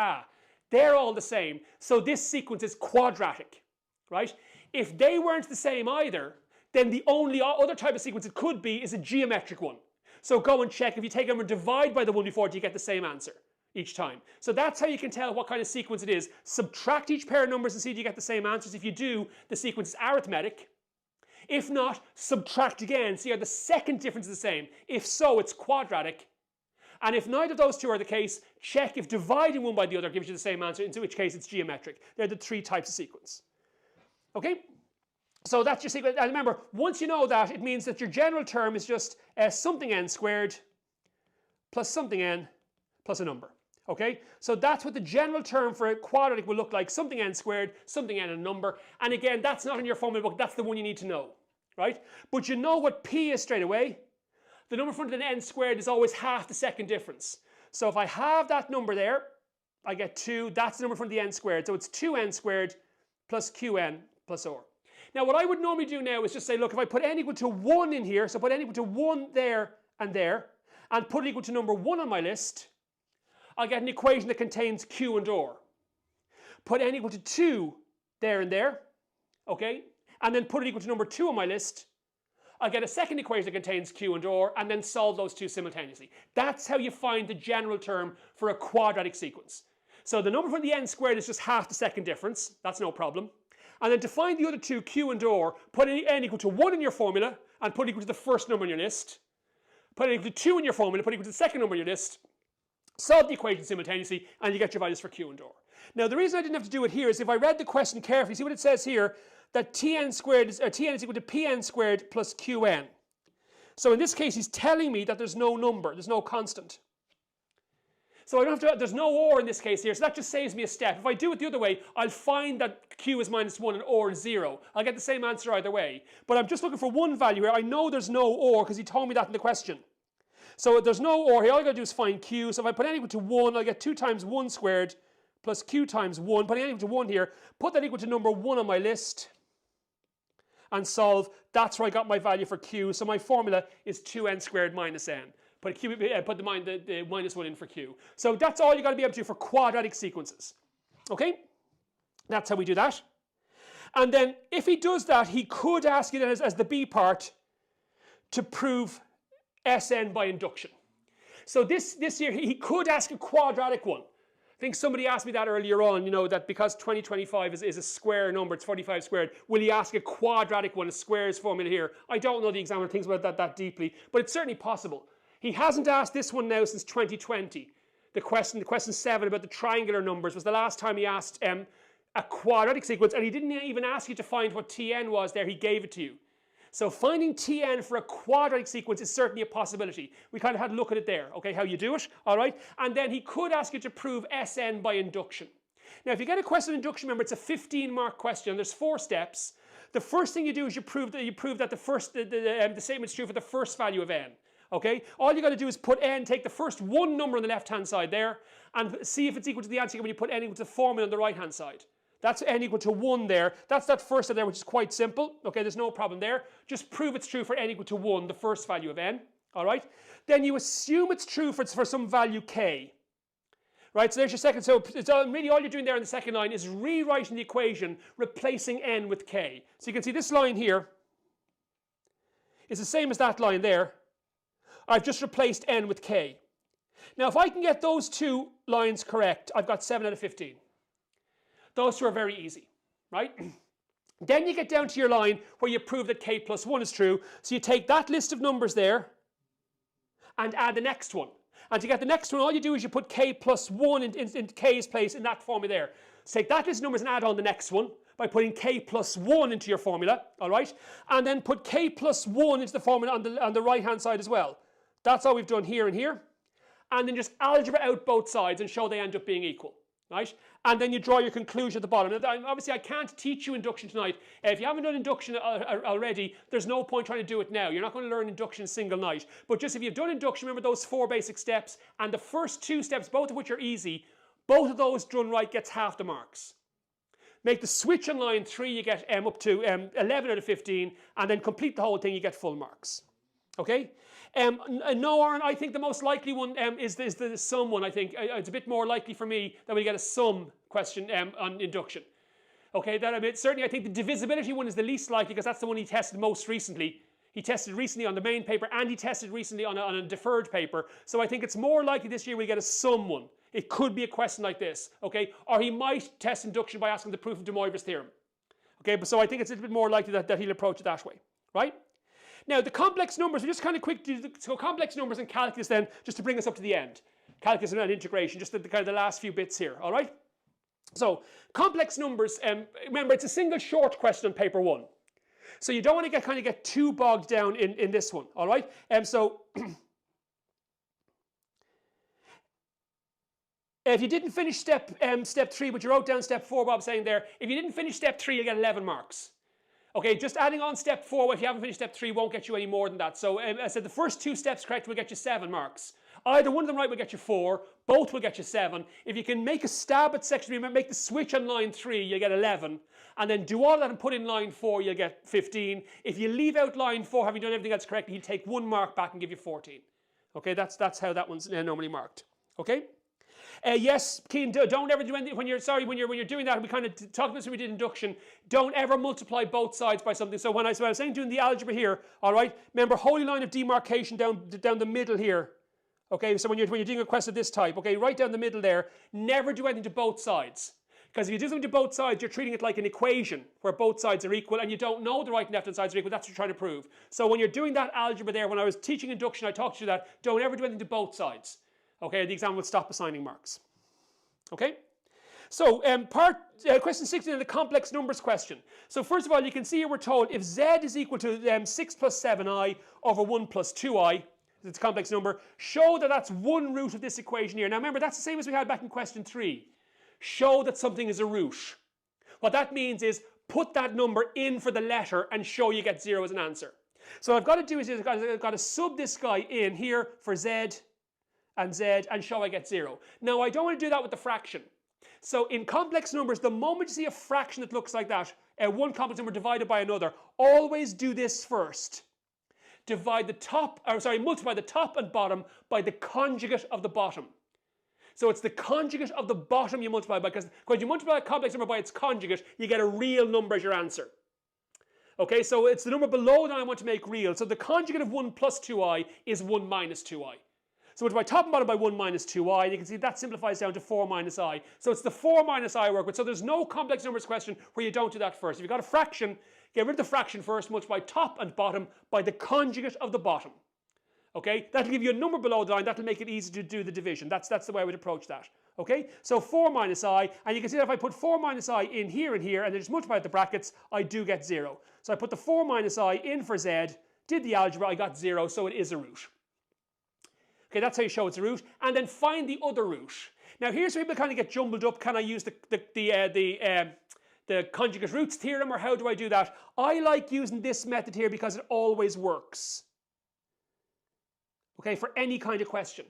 They're all the same. So this sequence is quadratic, right? If they weren't the same either, then the only other type of sequence it could be is a geometric one. So go and check. If you take them and divide by the one before it, you get the same answer each time. So that's how you can tell what kind of sequence it is. Subtract each pair of numbers and see if you get the same answers. If you do, the sequence is arithmetic. If not, subtract again, see are the second difference the same. If so, it's quadratic. And if neither of those two are the case, check if dividing one by the other gives you the same answer, in which case it's geometric. They're the 3 types of sequence. Okay? So that's your sequence. And remember, once you know that, it means that your general term is just something n squared plus something n plus a number. Okay? So that's what the general term for a quadratic will look like. Something n squared, something n, and a number. And again, that's not in your formula book. That's the one you need to know. Right? But you know what p is straight away. The number in front of an n squared is always half the second difference. So if I have that number there, I get 2. That's the number in front of the n squared. So it's 2n squared plus qn plus or. Now what I would normally do now is just say, look, if I put n equal to 1 in here, so put n equal to 1 there, and put it equal to number 1 on my list, I'll get an equation that contains q and or. Put n equal to 2 there and there, okay? And then put it equal to number 2 on my list, I'll get a second equation that contains q and or, and then solve those two simultaneously. That's how you find the general term for a quadratic sequence. So the number from the n squared is just half the second difference. That's no problem. And then to find the other two, q and or, put n equal to 1 in your formula, and put it equal to the first number in your list. Put it equal to 2 in your formula, put it equal to the second number in your list. Solve the equation simultaneously, and you get your values for q and or. Now the reason I didn't have to do it here is if I read the question carefully, see what it says here, that Tn is equal to Pn squared plus Qn. So in this case, he's telling me that there's no number, there's no constant. So I don't have to, there's no or in this case here, so that just saves me a step. If I do it the other way, I'll find that q is minus 1 and or is 0. I'll get the same answer either way. But I'm just looking for one value here. I know there's no or because he told me that in the question. So there's no or here. All I got to do is find q. So if I put n equal to 1, I'll get 2 times 1 squared plus q times 1. Putting n equal to 1 here, put that equal to number 1 on my list and solve. That's where I got my value for q. So my formula is 2n squared minus n. Put the minus 1 in for q. So that's all you got to be able to do for quadratic sequences. Okay? That's how we do that. And then if he does that, he could ask you then as the B part to prove Sn by induction. So this year he could ask a quadratic one. I think somebody asked me that earlier on, you know, that because 2025 is a square number, it's 45 squared, will he ask a quadratic one, a squares formula here? I don't know the examiner thinks about that deeply, but it's certainly possible. He hasn't asked this one now since 2020. The question 7 about the triangular numbers was the last time he asked a quadratic sequence, and he didn't even ask you to find what Tn was there, he gave it to you. So finding Tn for a quadratic sequence is certainly a possibility. We kind of had a look at it there, okay, how you do it, all right? And then he could ask you to prove Sn by induction. Now, if you get a question of induction, remember, it's a 15-mark question. There's 4 steps. The first thing you do is you prove that the statement's true for the first value of n. Okay, all you got to do is put n, take the first one number on the left-hand side there, and see if it's equal to the answer when you put n equal to the formula on the right-hand side. That's n equal to 1 there. That's that first step there, which is quite simple. Okay, there's no problem there. Just prove it's true for n equal to 1, the first value of n. All right. Then you assume it's true for some value k. Right, so there's your second. So it's really all you're doing there in the second line is rewriting the equation, replacing n with k. So you can see this line here is the same as that line there. I've just replaced n with k. Now, if I can get those 2 lines correct, I've got 7 out of 15. Those 2 are very easy, right? Then you get down to your line where you prove that k plus 1 is true. So you take that list of numbers there and add the next one. And to get the next one, all you do is you put k plus 1 in k's place in that formula there. So take that list of numbers and add on the next one by putting k plus 1 into your formula, all right? And then put k plus 1 into the formula on the right-hand side as well. That's all we've done here and here. And then just algebra out both sides and show they end up being equal, right? And then you draw your conclusion at the bottom. Now, obviously, I can't teach you induction tonight. If you haven't done induction already, there's no point trying to do it now. You're not going to learn induction in a single night. But just if you've done induction, remember those 4 basic steps. And the first 2 steps, both of which are easy, both of those done right gets half the marks. Make the switch on line 3, you get up to 11 out of 15. And then complete the whole thing, you get full marks. Okay? No, Aaron, I think the most likely one is the sum one, I think. It's a bit more likely for me that we get a sum question on induction. Okay, certainly I think the divisibility one is the least likely because that's the one he tested most recently. He tested recently on the main paper and he tested recently on a deferred paper. So I think it's more likely this year we get a sum one. It could be a question like this, okay? Or he might test induction by asking the proof of de Moivre's theorem. Okay, but so I think it's a little bit more likely that he'll approach it that way, right? Now, the complex numbers, we're just kind of quick to so complex numbers and calculus then, just to bring us up to the end. Calculus and integration, just kind of the last few bits here, all right? So, complex numbers, remember, it's a single short question on paper 1. So you don't want to get too bogged down in this one, all right? So, if you didn't finish step 3, but you wrote down step 4, Bob's saying there, if you didn't finish step 3, you'll get 11 marks. Okay, just adding on step 4, if you haven't finished step 3, won't get you any more than that. So I said the first 2 steps correct will get you 7 marks. Either one of them right will get you 4, both will get you 7. If you can make a stab at section 3, make the switch on line 3, you'll get 11. And then do all that and put in line 4, you'll get 15. If you leave out line 4, having done everything else correctly, he'll take 1 mark back and give you 14. Okay, that's how that one's normally marked. Okay? Yes, Keen, don't ever do anything when you're doing that. We kind of talked about this when we did induction. Don't ever multiply both sides by something. So when I was saying doing the algebra here, all right, remember holy line of demarcation down the middle here. Okay, so when you're doing a question of this type, okay, right down the middle there, never do anything to both sides. Because if you do something to both sides, you're treating it like an equation where both sides are equal and you don't know the right and left hand sides are equal. That's what you're trying to prove. So when you're doing that algebra there, when I was teaching induction, I talked to you that. Don't ever do anything to both sides. Okay, the exam will stop assigning marks. Okay? So, question 16 in the complex numbers question. So first of all, you can see here we're told if z is equal to 6 plus 7i over 1 plus 2i, it's a complex number, show that that's one root of this equation here. Now remember, that's the same as we had back in question 3. Show that something is a root. What that means is put that number in for the letter and show you get 0 as an answer. So what I've got to do is I've got to sub this guy in here for z and show I get 0. Now I don't want to do that with the fraction. So in complex numbers, the moment you see a fraction that looks like that, one complex number divided by another, always do this first. Multiply the top and bottom by the conjugate of the bottom. So it's the conjugate of the bottom you multiply by, because when you multiply a complex number by its conjugate, you get a real number as your answer. Okay, so it's the number below that I want to make real. So the conjugate of 1 plus 2i is 1 minus 2i. So multiply top and bottom by 1 minus 2i, and you can see that simplifies down to 4 minus i. So it's the 4 minus i I work with. So there's no complex numbers question where you don't do that first. If you've got a fraction, get rid of the fraction first, multiply top and bottom by the conjugate of the bottom. Okay, that'll give you a number below the line. That'll make it easy to do the division. That's the way I would approach that. Okay, so 4 minus i, and you can see that if I put 4 minus i in here and here, and then just multiply out the brackets, I do get 0. So I put the 4 minus i in for z, did the algebra, I got 0, so it is a root. Okay, that's how you show it's a root. And then find the other root. Now here's where people kind of get jumbled up. Can I use the conjugate roots theorem, or how do I do that? I like using this method here because it always works. Okay, for any kind of question.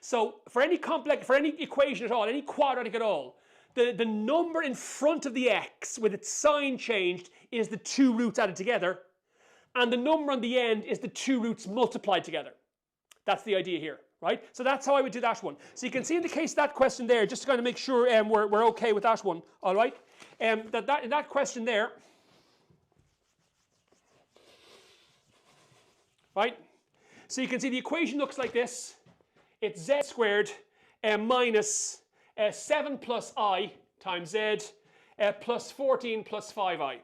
So for any equation at all, any quadratic at all, the number in front of the x with its sign changed is the two roots added together, and the number on the end is the two roots multiplied together. That's the idea here, right? So that's how I would do that one. So you can see in the case of that question there, just to kind of make sure we're okay with that one, all right? In that question there, right? So you can see the equation looks like this. It's z squared minus 7 plus I times z plus 14 plus 5i,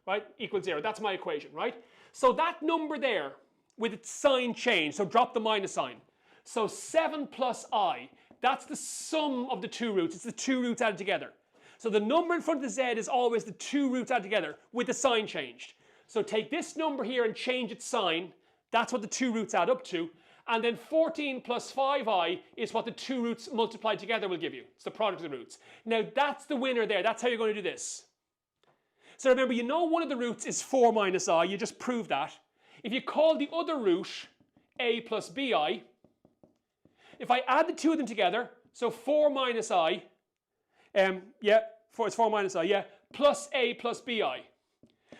right? Equals 0. That's my equation, right? So that number there, with its sign change, so drop the minus sign. So 7 plus I, that's the sum of the two roots. It's the two roots added together. So the number in front of the z is always the two roots added together with the sign changed. So take this number here and change its sign. That's what the two roots add up to. And then 14 plus 5i is what the two roots multiplied together will give you. It's the product of the roots. Now that's the winner there. That's how you're going to do this. So remember, you know one of the roots is 4 minus i. You just proved that. If you call the other root a plus bi, if I add the two of them together, so 4 minus I, it's 4 minus I, plus a plus bi.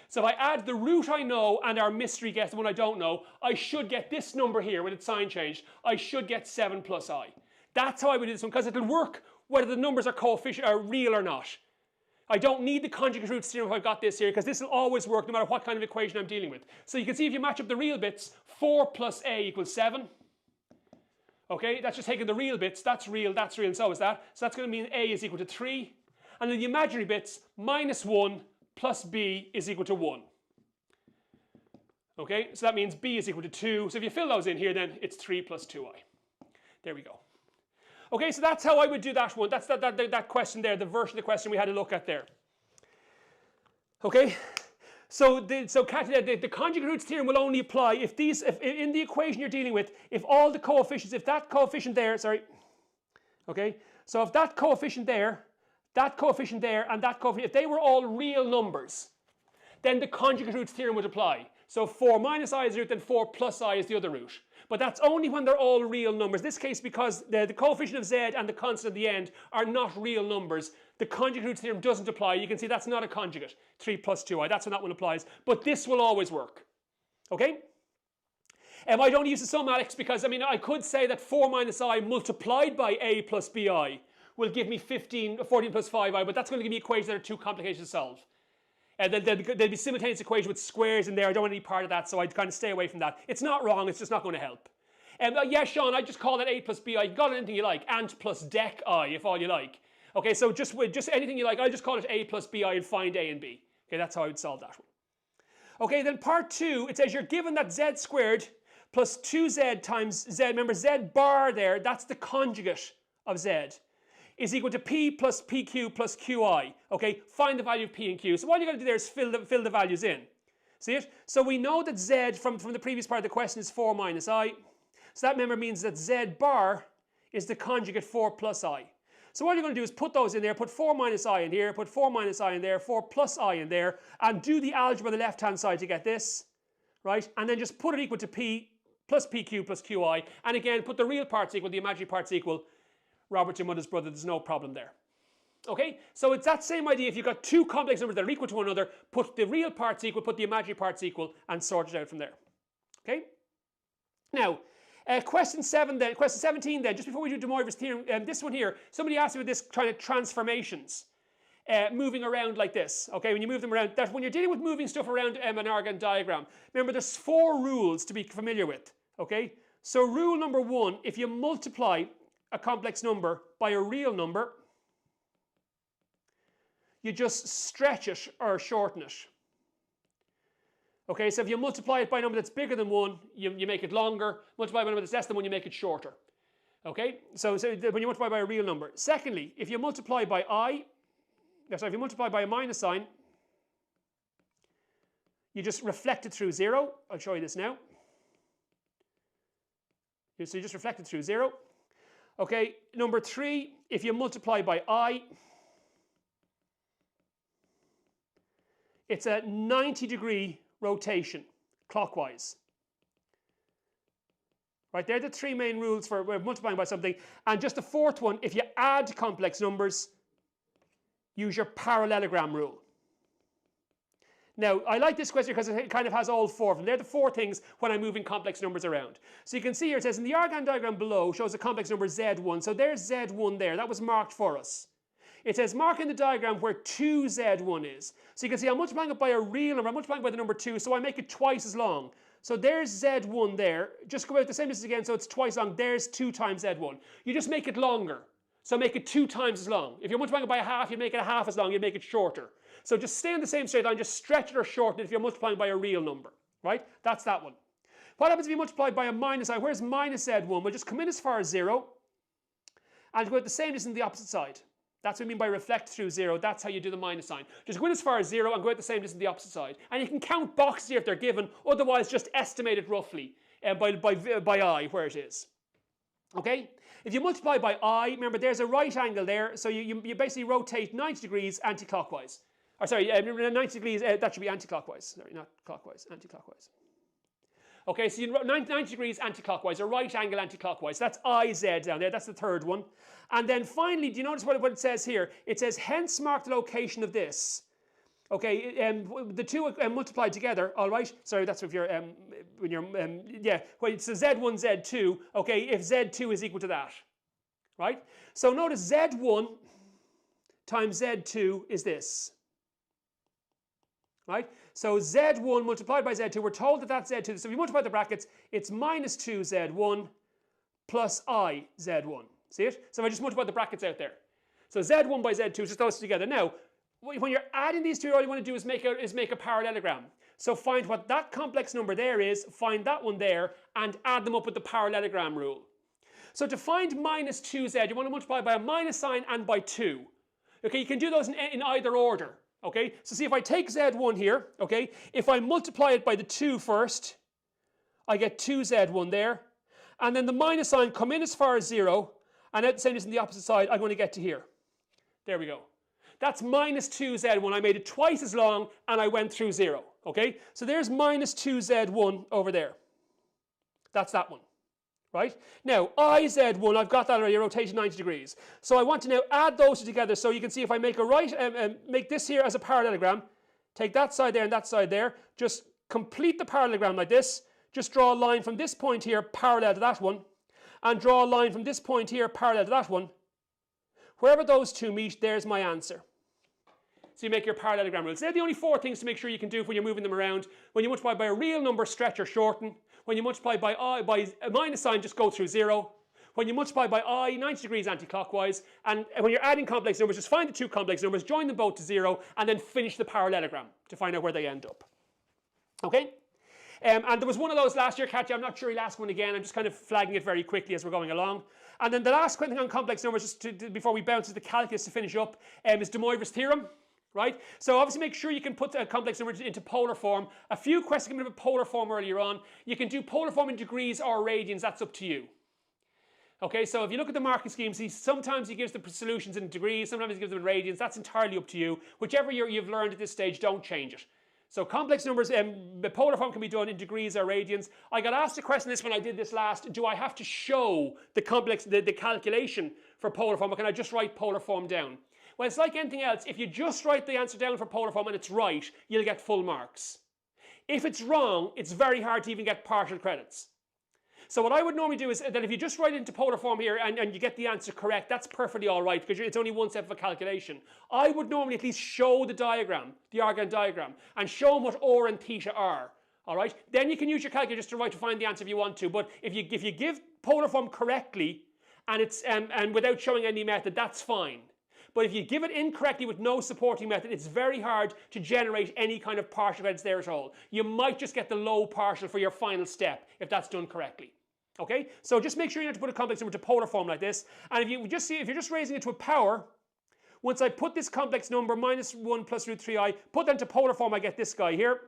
So if I add the root I know and our mystery guess, the one I don't know, I should get this number here with its sign changed. I should get 7 plus I. That's how I would do this one, because it'll work whether the numbers are coefficient are real or not. I don't need the conjugate roots theorem if I've got this here, because this will always work no matter what kind of equation I'm dealing with. So you can see if you match up the real bits, 4 plus a equals 7. Okay, that's just taking the real bits. That's real, and so is that. So that's going to mean a is equal to 3. And then the imaginary bits, minus 1 plus b is equal to 1. Okay, so that means b is equal to 2. So if you fill those in here, then it's 3 plus 2i. There we go. Okay, so that's how I would do that one. That's that question there, the version of the question we had a look at there. Okay, so the conjugate roots theorem will only apply if in the equation you're dealing with, if all the coefficients, if that coefficient there, okay, so if that coefficient there, and that coefficient, if they were all real numbers, then the conjugate roots theorem would apply. So 4 minus I is the root, then 4 plus I is the other root. But that's only when they're all real numbers. In this case, because the coefficient of z and the constant at the end are not real numbers, the conjugate roots theorem doesn't apply. You can see that's not a conjugate, 3 plus 2i. That's when that one applies. But this will always work. Okay? I don't use the sum, Alex, because I could say that 4 minus I multiplied by a plus bi will give me 14 plus 5i, but that's going to give me equations that are too complicated to solve. There'll be simultaneous equation with squares in there. I don't want any part of that, so I'd kind of stay away from that. It's not wrong, it's just not going to help. Yeah, Sean, I just call that a plus bi. You can call it anything you like. Ant plus dec I, if all you like. Okay, so just anything you like. I'll just call it a plus bi and find a and b. Okay, that's how I would solve that one. Okay, then part 2, it says you're given that z squared plus 2z times z. Remember, z bar there, that's the conjugate of z, is equal to p plus pq plus qi. Okay, find the value of p and q. So all you got to do there is fill the values in. See it? So we know that z from the previous part of the question is 4 minus I. So that, remember, means that z bar is the conjugate 4 plus I. So what you're going to do is put those in there, put 4 minus I in here, put 4 minus I in there, 4 plus I in there, and do the algebra on the left-hand side to get this, right? And then just put it equal to P plus PQ plus QI. And again, put the real parts equal, the imaginary parts equal. Robert's your mother's brother, there's no problem there. Okay, so it's that same idea. If you've got two complex numbers that are equal to one another, put the real parts equal, put the imaginary parts equal, and sort it out from there. Okay? Now, question 17 then, just before we do De Moivre's theorem, this one here, somebody asked me about this kind of transformations, moving around like this. Okay, when you move them around, that when you're dealing with moving stuff around an Argand diagram, remember there's 4 rules to be familiar with. Okay, so rule number 1, if you multiply a complex number by a real number, you just stretch it or shorten it. Okay, so if you multiply it by a number that's bigger than 1, you make it longer. Multiply by a number that's less than 1, you make it shorter. Okay, so when you multiply by a real number. Secondly, if you multiply by if you multiply by a minus sign, you just reflect it through 0. I'll show you this now. So you just reflect it through 0. Okay, number 3, if you multiply by I, it's a 90-degree rotation clockwise. Right, they're the 3 main rules for multiplying by something. And just the 4th one, if you add complex numbers, use your parallelogram rule. Now, I like this question because it kind of has all 4 of them. They're the 4 things when I'm moving complex numbers around. So you can see here it says in the Argand diagram below shows a complex number z1. So there's z1 there. That was marked for us. It says mark in the diagram where 2z1 is. So you can see I'm multiplying it by a real number. I'm multiplying by the number 2, so I make it twice as long. So there's z1 there. Just go out the same distance again, so it's twice long. There's 2 times z1. You just make it longer. So make it 2 times as long. If you're multiplying it by a half, you make it a half as long. You make it shorter. So just stay on the same straight line. Just stretch it or shorten it if you're multiplying by a real number. Right? That's that one. What happens if you multiply by a minus I? Where's minus z1? Well, just come in as far as 0 and go out the same distance on the opposite side. That's what I mean by reflect through 0. That's how you do the minus sign. Just go in as far as 0 and go out the same distance on the opposite side. And you can count boxes here if they're given. Otherwise, just estimate it roughly by I where it is. Okay? If you multiply by I, remember there's a right angle there. So you basically rotate 90 degrees anti-clockwise. Or sorry, 90 degrees, that should be anti-clockwise. Sorry, not clockwise, anti-clockwise. Okay, so you 90 degrees anti-clockwise, a right angle anti-clockwise. That's IZ down there. That's the 3rd one. And then finally, do you notice what it says here? It says, hence mark the location of this. Okay, the 2 multiplied together, all right? Sorry, that's if you're, when you're, yeah, well, it's a Z1, Z2, okay, if Z2 is equal to that, right? So notice Z1 times Z2 is this, right? So Z1 multiplied by Z2, we're told that that's Z2. So if you multiply the brackets, it's minus 2Z1 plus I Z1. See it? So if I just multiply the brackets out there. So Z1 by Z2, just those together. Now, when you're adding these two, all you want to do is make a parallelogram. So find what that complex number there is, find that one there, and add them up with the parallelogram rule. So to find minus 2z, you want to multiply by a minus sign and by 2. Okay, you can do those in either order. Okay, so see if I take z1 here, okay, if I multiply it by the 2 first, I get 2z1 there, and then the minus sign come in as far as 0, and at the same distance on the opposite side, I'm going to get to here. There we go. That's minus 2z1. I made it twice as long, and I went through 0. Okay, so there's minus 2z1 over there. That's that one. Right? Now, IZ1, I've got that already, rotation 90 degrees. So I want to now add those two together. So you can see if I make make this here as a parallelogram, take that side there and that side there, just complete the parallelogram like this. Just draw a line from this point here parallel to that one, and draw a line from this point here parallel to that one. Wherever those two meet, there's my answer. So you make your parallelogram rules. They're the only 4 things to make sure you can do when you're moving them around. When you multiply by a real number, stretch or shorten. When you multiply by a minus sign, just go through 0. When you multiply by I, 90 degrees anti-clockwise. And when you're adding complex numbers, just find the 2 complex numbers, join them both to 0, and then finish the parallelogram to find out where they end up. Okay? And there was one of those last year, Katja. I'm not sure he'll ask one again. I'm just kind of flagging it very quickly as we're going along. And then the last thing on complex numbers, just before we bounce to the calculus to finish up, is De Moivre's theorem. right? So obviously make sure you can put a complex number into polar form. A few questions came in about polar form earlier on. You can do polar form in degrees or radians, that's up to you. Okay, so if you look at the marking scheme, see sometimes he gives the solutions in degrees, sometimes he gives them in radians, that's entirely up to you. Whichever you've learned at this stage, don't change it. So complex numbers, the polar form can be done in degrees or radians. I got asked a question this when I did this last, do I have to show the calculation for polar form, or can I just write polar form down? Well, it's like anything else. If you just write the answer down for polar form and it's right, you'll get full marks. If it's wrong, it's very hard to even get partial credits. So what I would normally do is that if you just write it into polar form here and you get the answer correct, that's perfectly all right because it's only one step of a calculation. I would normally at least show the diagram, the argand diagram, and show them what or and theta are. All right? Then you can use your calculator just to find the answer if you want to. But if you give polar form correctly and without showing any method, that's fine. But if you give it incorrectly with no supporting method, it's very hard to generate any kind of partial credits there at all. You might just get the low partial for your final step if that's done correctly. Okay, so just make sure you have to put a complex number to polar form like this. And if you're just raising it to a power, once I put this complex number minus 1 plus root 3i, put that into polar form, I get this guy here.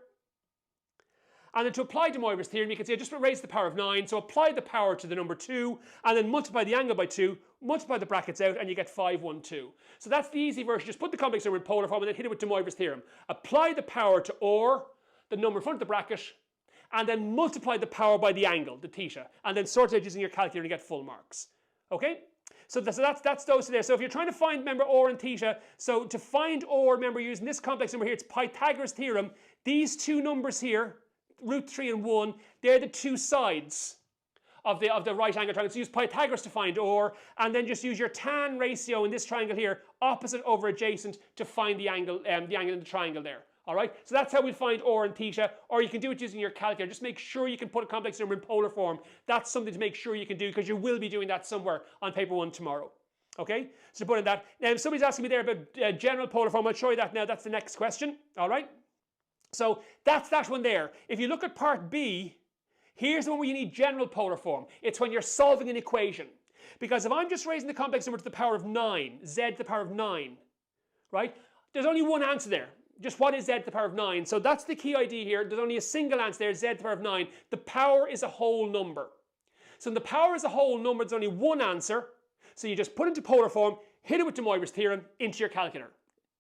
And then to apply de Moivre's theorem, you can see I just raised the power of 9, so apply the power to the number 2, and then multiply the angle by 2, multiply the brackets out, and you get 5, 1, 2. So that's the easy version. Just put the complex number in polar form and then hit it with de Moivre's theorem. Apply the power to or, the number in front of the bracket, and then multiply the power by the angle, the theta, and then sort it out using your calculator and get full marks. Okay? So that's those two there. So if you're trying to find, remember, or and theta, so to find or, remember, using this complex number here, it's Pythagoras' theorem. These two numbers here, root 3 and 1, they're the two sides of the right angle triangle. So use Pythagoras to find or, and then just use your tan ratio in this triangle here, opposite over adjacent, to find the angle in the triangle there. All right, so that's how we'll find or and theta, or you can do it using your calculator. Just make sure you can put a complex number in polar form. That's something to make sure you can do because you will be doing that somewhere on paper 1 tomorrow. Okay, so put in that. Now, somebody's asking me there about general polar form. I'll show you that now. That's the next question. All right, so that's that one there. If you look at part B, here's the one where you need general polar form. It's when you're solving an equation. Because if I'm just raising the complex number to the power of 9, z to the power of 9, right, there's only one answer there. Just what is z to the power of 9? So that's the key idea here. There's only a single answer there, z to the power of 9. The power is a whole number. So when the power is a whole number, there's only one answer. So you just put it into polar form, hit it with de Moivre's theorem into your calculator.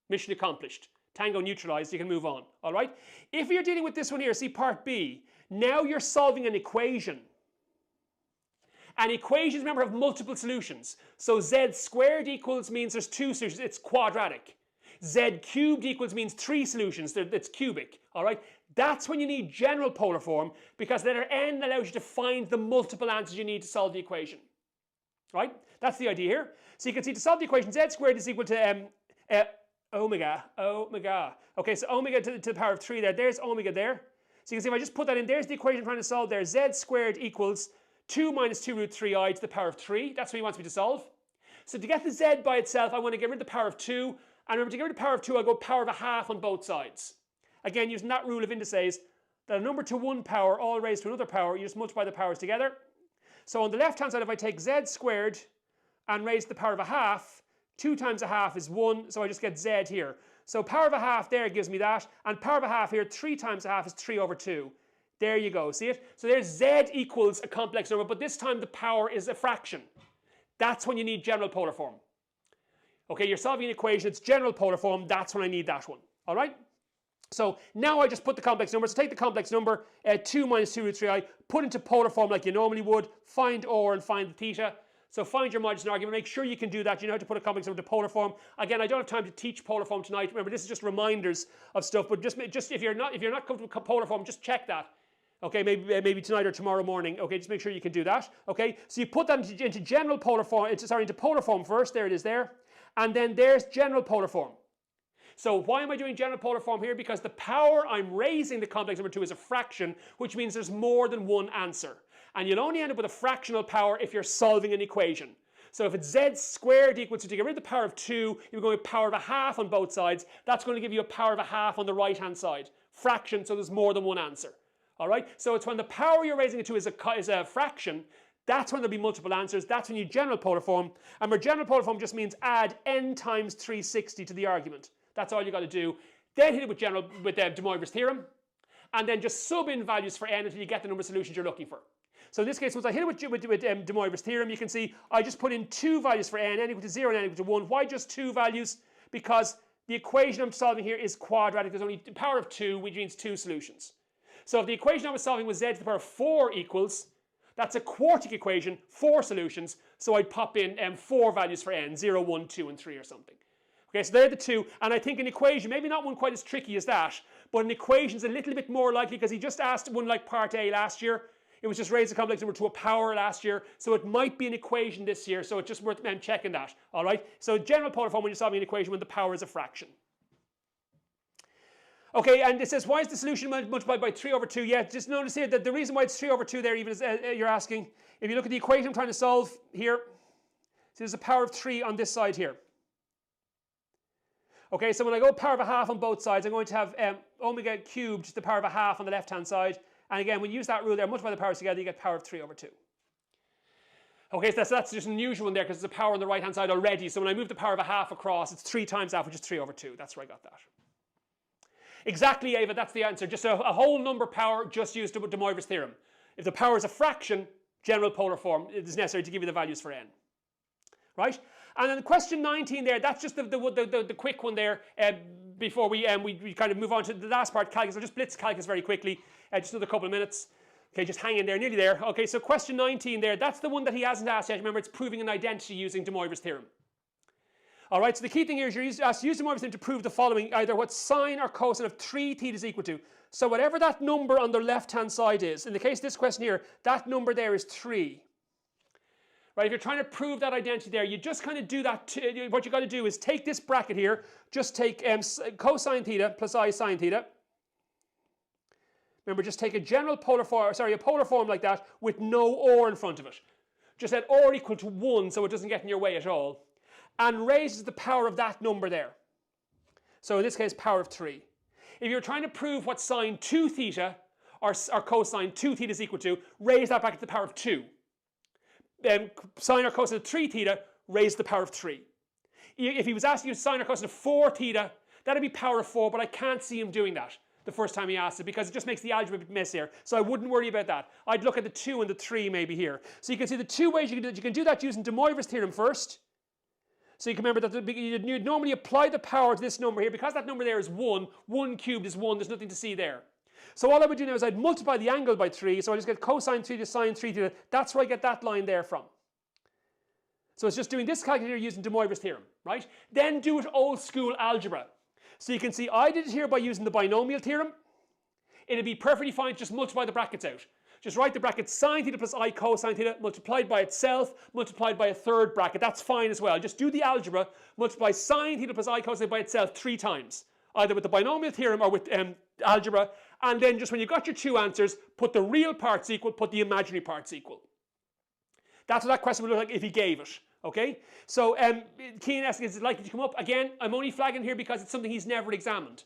Mission accomplished. Tango neutralized, you can move on. All right? If you're dealing with this one here, see part B, now you're solving an equation. And equations, remember, have multiple solutions. So z squared equals means there's two solutions. It's quadratic. Z cubed equals means 3 solutions. It's cubic. All right? That's when you need general polar form because letter n allows you to find the multiple answers you need to solve the equation. Right? That's the idea here. So you can see to solve the equation, z squared is equal to omega. Okay, so omega to the power of 3 there. There's omega there. So you can see if I just put that in, there's the equation I'm trying to solve there. Z squared equals 2 minus 2 root 3i to the power of 3. That's what he wants me to solve. So to get the z by itself, I want to get rid of the power of 2. And remember, to get rid of the power of 2, I'll go power of a half on both sides. Again, using that rule of indices, that a number to one power all raised to another power, you just multiply the powers together. So on the left-hand side, if I take z squared and raise the power of a half, 2 times a half is 1, so I just get z here. So power of a half there gives me that, and power of a half here, 3 times a half is 3 over 2. There you go, see it? So there's z equals a complex number, but this time the power is a fraction. That's when you need general polar form. Okay, you're solving an equation, it's general polar form, that's when I need that one. All right? So now I just put the complex number. So take the complex number, 2 minus 2 root 3i, put into polar form like you normally would, find or and find the theta. So find your modulus and argument, make sure you can do that. You know how to put a complex number to polar form. Again, I don't have time to teach polar form tonight. Remember, this is just reminders of stuff, but just if you're not comfortable with polar form, just check that. Okay, maybe tonight or tomorrow morning. Okay, just make sure you can do that. Okay, so you put that into general polar form, into polar form first. There it is there. And then there's general polar form. So why am I doing general polar form here? Because the power I'm raising the complex number to is a fraction, which means there's more than one answer. And you'll only end up with a fractional power if you're solving an equation. So if it's z squared equals, so to get rid of the power of 2, you're going with power of a half on both sides. That's going to give you a power of a half on the right-hand side. Fraction, so there's more than one answer. All right? So it's when the power you're raising it to is a fraction. That's when there'll be multiple answers. That's when you general polar form. And where general polar form just means add n times 360 to the argument. That's all you got to do. Then hit it with De Moivre's theorem, and then just sub in values for n until you get the number of solutions you're looking for. So in this case, once I hit it with De Moivre's theorem, you can see I just put in 2 values for n equal to 0 and n equal to 1. Why just 2 values? Because the equation I'm solving here is quadratic. There's only the power of 2, which means 2 solutions. So if the equation I was solving was z to the power of 4 equals, that's a quartic equation, 4 solutions. So I'd pop in 4 values for n, 0, 1, 2, and 3 or something. Okay, so they're the 2. And I think an equation, maybe not one quite as tricky as that, but an equation's a little bit more likely because he just asked one like part A last year. It was just raise a complex number to a power last year. So it might be an equation this year. So it's just worth checking that. All right. So general polar form when you're solving an equation when the power is a fraction. Okay, and it says, why is the solution multiplied by 3 over 2? Yeah, just notice here that the reason why it's 3 over 2 there even is you're asking, if you look at the equation I'm trying to solve here, so there's a power of 3 on this side here. Okay, so when I go power of a half on both sides, I'm going to have omega cubed, just the power of a half on the left-hand side. And again, when you use that rule there, multiply the powers together, you get power of 3 over 2. Okay, so that's just an unusual one there because there's a power on the right-hand side already. So when I move the power of a half across, it's 3 times that, which is 3 over 2. That's where I got that. Exactly, Ava, that's the answer. Just a whole number power, just use De Moivre's theorem. If the power is a fraction, general polar form, it is necessary to give you the values for n. Right? And then question 19 there, that's just the quick one there before we kind of move on to the last part, calculus. I'll just blitz calculus very quickly, just another couple of minutes. Okay, just hang in there, nearly there. Okay, so question 19 there, that's the one that he hasn't asked yet. Remember, it's proving an identity using De Moivre's theorem. All right, so the key thing here is you're asked to use De Moivre's theorem to prove the following, either what sine or cosine of 3 theta is equal to. So whatever that number on the left-hand side is, in the case of this question here, that number there is 3. Right, if you're trying to prove that identity there, you just kind of do that. What you got to do is take this bracket here, just take cosine theta plus I sine theta. Remember, just take a general polar form, a polar form like that with no or in front of it. Just let or equal to 1 so it doesn't get in your way at all. And raises the power of that number there. So in this case, power of 3. If you're trying to prove what sine 2 theta or cosine 2 theta is equal to, raise that back to the power of 2. Sine or cosine of 3 theta, raise the power of 3. If he was asking you sine or cosine of 4 theta, that'd be power of 4, but I can't see him doing that the first time he asked it because it just makes the algebra a bit messier. So I wouldn't worry about that. I'd look at the 2 and the 3 maybe here. So you can see the 2 ways you can do it. You can do that using De Moivre's theorem first. So you can remember that you'd normally apply the power to this number here. Because that number there is 1, 1 cubed is 1, there's nothing to see there. So all I would do now is I'd multiply the angle by 3, so I just get cosine 3 to sine 3 theta. That's where I get that line there from. So it's just doing this calculator using De Moivre's theorem, right? Then do it old school algebra. So you can see I did it here by using the binomial theorem. It'd be perfectly fine to just multiply the brackets out. Just write the bracket sine theta plus I cosine theta multiplied by itself, multiplied by a third bracket. That's fine as well. Just do the algebra, multiply sine theta plus I cosine by itself 3 times. Either with the binomial theorem or with algebra. And then just when you've got your 2 answers, put the real parts equal, put the imaginary parts equal. That's what that question would look like if he gave it. Okay? So key and asking, is it likely to come up? Again, I'm only flagging here because it's something he's never examined.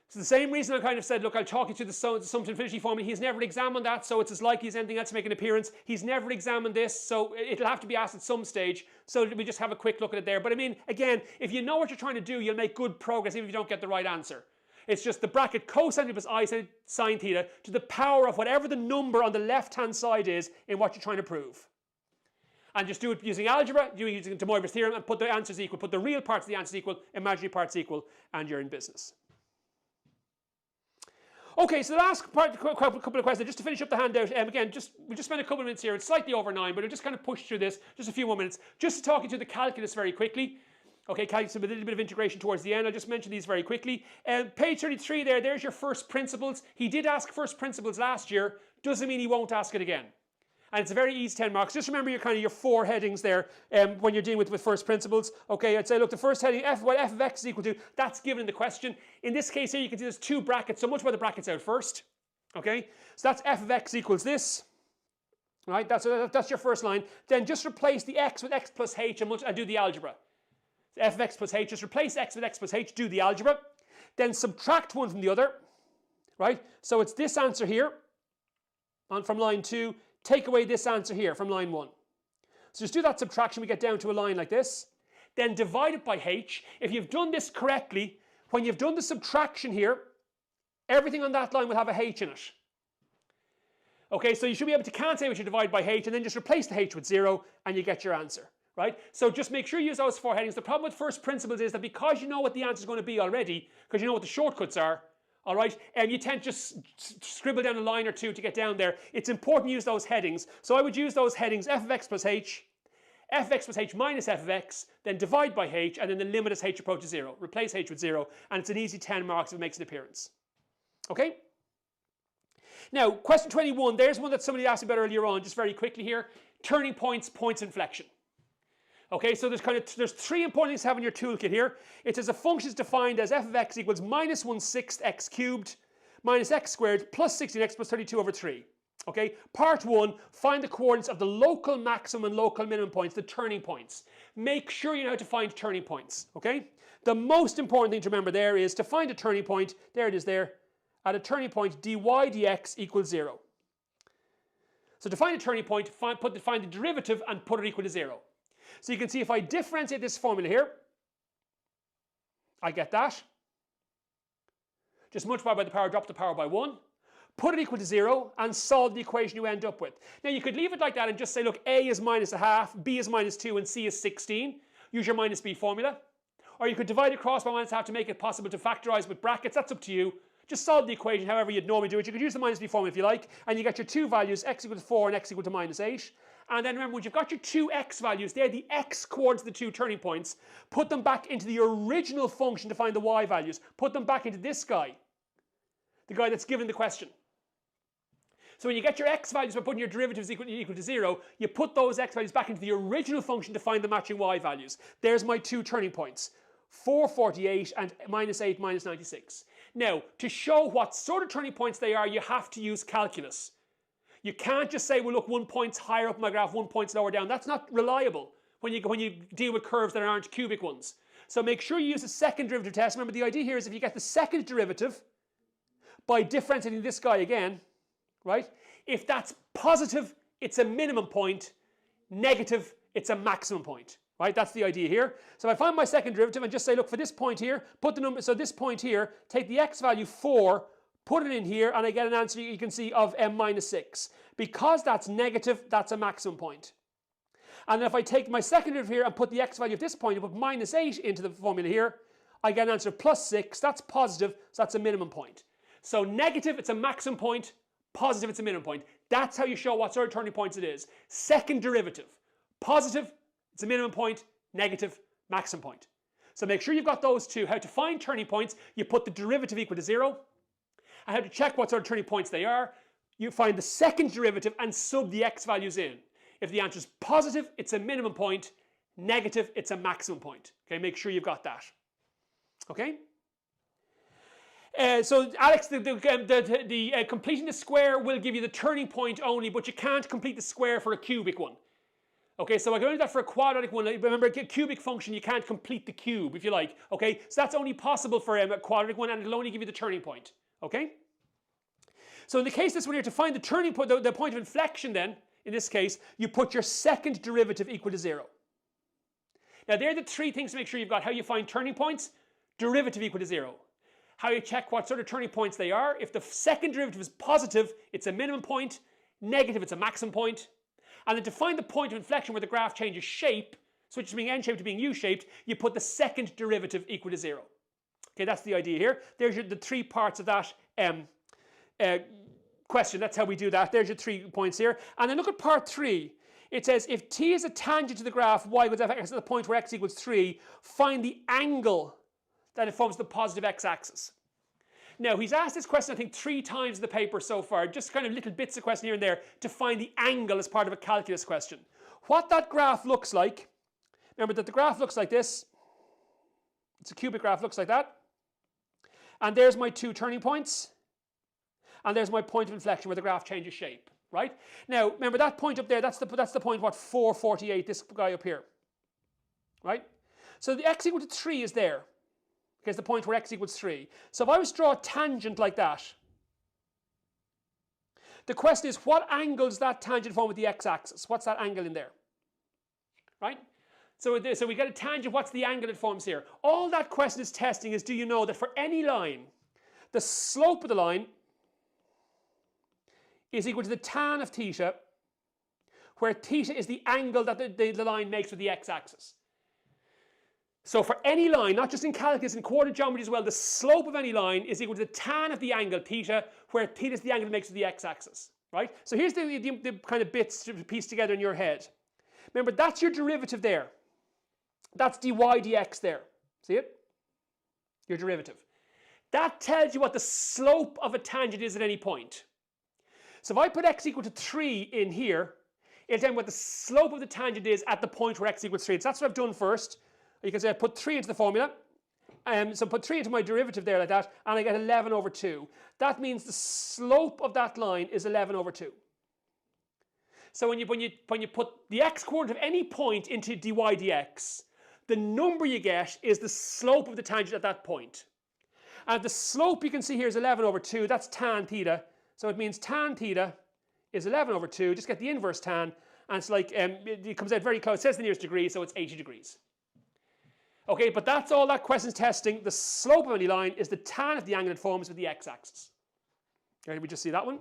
So the same reason I kind of said, look, I'll talk you through the sum to infinity formula. He's never examined that, so it's as likely as anything else to make an appearance. He's never examined this, so it'll have to be asked at some stage. So we just have a quick look at it there. But I mean, again, if you know what you're trying to do, you'll make good progress even if you don't get the right answer. It's just the bracket cosine theta plus I sine theta to the power of whatever the number on the left-hand side is in what you're trying to prove. And just do it using algebra, using De Moivre's theorem, and put the answers equal, put the real parts of the answers equal, imaginary parts equal, and you're in business. Okay, so the last part, couple of questions, just to finish up the handout. Again, we'll just spend a couple of minutes here. It's slightly over 9, but we'll just kind of push through this, just a few more minutes, just to talk you through the calculus very quickly. Okay, calculus with a little bit of integration towards the end. I'll just mention these very quickly. Page 33 there's your first principles. He did ask first principles last year. Doesn't mean he won't ask it again. And it's a very easy 10 marks. Just remember your 4 headings there when you're dealing with first principles. Okay, I'd say, look, the first heading, what f of x is equal to, that's given in the question. In this case here, you can see there's 2 brackets, so multiply the brackets out first. Okay, so that's f of x equals this. Right, that's your first line. Then just replace the x with x plus h and do the algebra. So f of x plus h, just replace x with x plus h, do the algebra. Then subtract one from the other. Right, so it's this answer here from line 2. Take away this answer here from line 1. So just do that subtraction, we get down to a line like this. then divide it by h. If you've done this correctly, when you've done the subtraction here, everything on that line will have a h in it. Okay, so you should be able to cancel what you divide by h and then just replace the h with 0 and you get your answer, right? So just make sure you use those 4 headings. The problem with first principles is that because you know what the answer is going to be already, because you know what the shortcuts are, all right, and you tend to just scribble down a line or two to get down there, it's important to use those headings. So I would use those headings f of x plus h, f of x plus h minus f of x, then divide by h, and then the limit as h approaches 0. Replace h with 0, and it's an easy 10 marks if it makes an appearance. Okay? Now, question 21, there's one that somebody asked about earlier on, just very quickly here. Turning points, points of inflection. Okay, so there's 3 important things to have in your toolkit here. It says a function is defined as f of x equals minus 1/6 x cubed minus x squared plus 16x plus 32 over 3. Okay, part 1, find the coordinates of the local maximum and local minimum points, the turning points. Make sure you know how to find turning points, okay? The most important thing to remember there is to find a turning point, there it is there, at a turning point dy dx equals 0. So to find a turning point, find the derivative and put it equal to 0. So you can see if I differentiate this formula here, I get that. Just multiply by the power, drop the power by 1. Put it equal to 0 and solve the equation you end up with. Now you could leave it like that and just say, look, a is minus a half, b is minus 2, and c is 16. Use your minus b formula. Or you could divide across by minus a half to make it possible to factorize with brackets. That's up to you. Just solve the equation however you'd normally do it. You could use the minus b formula if you like, and you get your 2 values, x equal to 4 and x equal to minus 8. And then remember, once you've got your 2 x values, they're the x coordinates of the 2 turning points. Put them back into the original function to find the y values. Put them back into this guy, the guy that's given the question. So when you get your x values by putting your derivatives equal to 0, you put those x values back into the original function to find the matching y values. There's my 2 turning points, 448 and minus 8 minus 96. Now, to show what sort of turning points they are, you have to use calculus. You can't just say, well, look, 1 point's higher up my graph, 1 point's lower down. That's not reliable when you deal with curves that aren't cubic ones. So make sure you use the second derivative test. Remember, the idea here is if you get the second derivative by differentiating this guy again, right? If that's positive, it's a minimum point. Negative, it's a maximum point. Right? That's the idea here. So if I find my second derivative and just say, look, for this point here, put the number, so this point here, take the x value 4, put it in here, and I get an answer you can see of m minus 6. Because that's negative, that's a maximum point. And if I take my second derivative here and put the x value of this point and put minus 8 into the formula here, I get an answer of plus 6. That's positive, so that's a minimum point. So negative, it's a maximum point. Positive, it's a minimum point. That's how you show what sort of turning points it is. Second derivative. Positive, it's a minimum point. Negative, maximum point. So make sure you've got those two. How to find turning points, you put the derivative equal to 0. And how to check what sort of turning points they are, you find the second derivative and sub the x values in. If the answer is positive, it's a minimum point. Negative, it's a maximum point. Okay, make sure you've got that. Okay? So Alex, completing the square will give you the turning point only, but you can't complete the square for a cubic one. Okay, so I can only do that for a quadratic one. Remember, a cubic function, you can't complete the cube, if you like. Okay, so that's only possible for a quadratic one, and it'll only give you the turning point. Okay? So in the case of this one here, to find the turning point, the point of inflection then, in this case, you put your second derivative equal to 0. Now, they're the 3 things to make sure you've got. How you find turning points, derivative equal to 0. How you check what sort of turning points they are. If the second derivative is positive, it's a minimum point. Negative, it's a maximum point. And then to find the point of inflection where the graph changes shape, switches from being n-shaped to being u-shaped, you put the second derivative equal to 0. Okay, that's the idea here. There's the 3 parts of that question. That's how we do that. There's your 3 points here. And then look at part 3. It says, if t is a tangent to the graph y equals fx at the point where x equals 3, find the angle that it forms the positive x-axis. Now, he's asked this question, I think, 3 times in the paper so far, just kind of little bits of question here and there to find the angle as part of a calculus question. What that graph looks like, remember that the graph looks like this. It's a cubic graph, looks like that. And there's my 2 turning points. And there's my point of inflection where the graph changes shape, right? Now, remember that point up there, that's the point, what, 448, this guy up here, right? So the x equal to 3 is there. Okay, it's the point where x equals 3. So if I was to draw a tangent like that, the question is, what angle does that tangent form with the x-axis? What's that angle in there? Right? So we get a tangent, what's the angle it forms here? All that question is testing is, do you know that for any line, the slope of the line is equal to the tan of theta, where theta is the angle that the line makes with the x-axis. So for any line, not just in calculus, in coordinate geometry as well, the slope of any line is equal to the tan of the angle theta, where theta is the angle it makes with the x-axis, right? So here's the kind of bits to piece together in your head. Remember, that's your derivative there. That's dy dx there. See it? Your derivative. That tells you what the slope of a tangent is at any point. So if I put x equal to 3 in here, it'll tell me what the slope of the tangent is at the point where x equals 3. So that's what I've done first. You can say I put 3 into the formula. So put 3 into my derivative there like that, and I get 11 over 2. That means the slope of that line is 11 over 2. So when you put the x coordinate of any point into dy dx, the number you get is the slope of the tangent at that point. And the slope you can see here is 11 over 2. That's tan theta. So it means tan theta is 11 over 2. Just get the inverse tan. And it's like, it comes out very close. It says the nearest degree, so it's 80 degrees. Okay, but that's all that question's testing. The slope of any line is the tan of the angle it forms with the x-axis. Okay, we just see that one?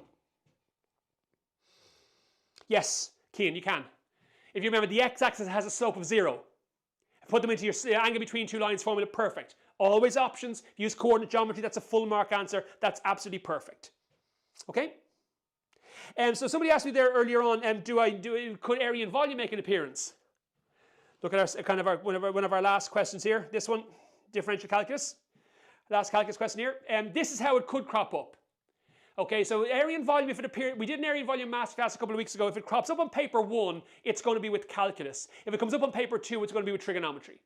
Yes, Cian, you can. If you remember, the x-axis has a slope of 0. Put them into your angle between two lines formula, perfect. Always options, use coordinate geometry, that's a full mark answer, that's absolutely perfect. Okay? So somebody asked me there earlier on, could area and volume make an appearance? Look at one of our last questions here. This one, differential calculus. Last calculus question here. This is how it could crop up. Okay, so area and volume, if it appears, we did an area and volume maths class a couple of weeks ago. If it crops up on paper 1, it's going to be with calculus. If it comes up on paper 2, it's going to be with trigonometry.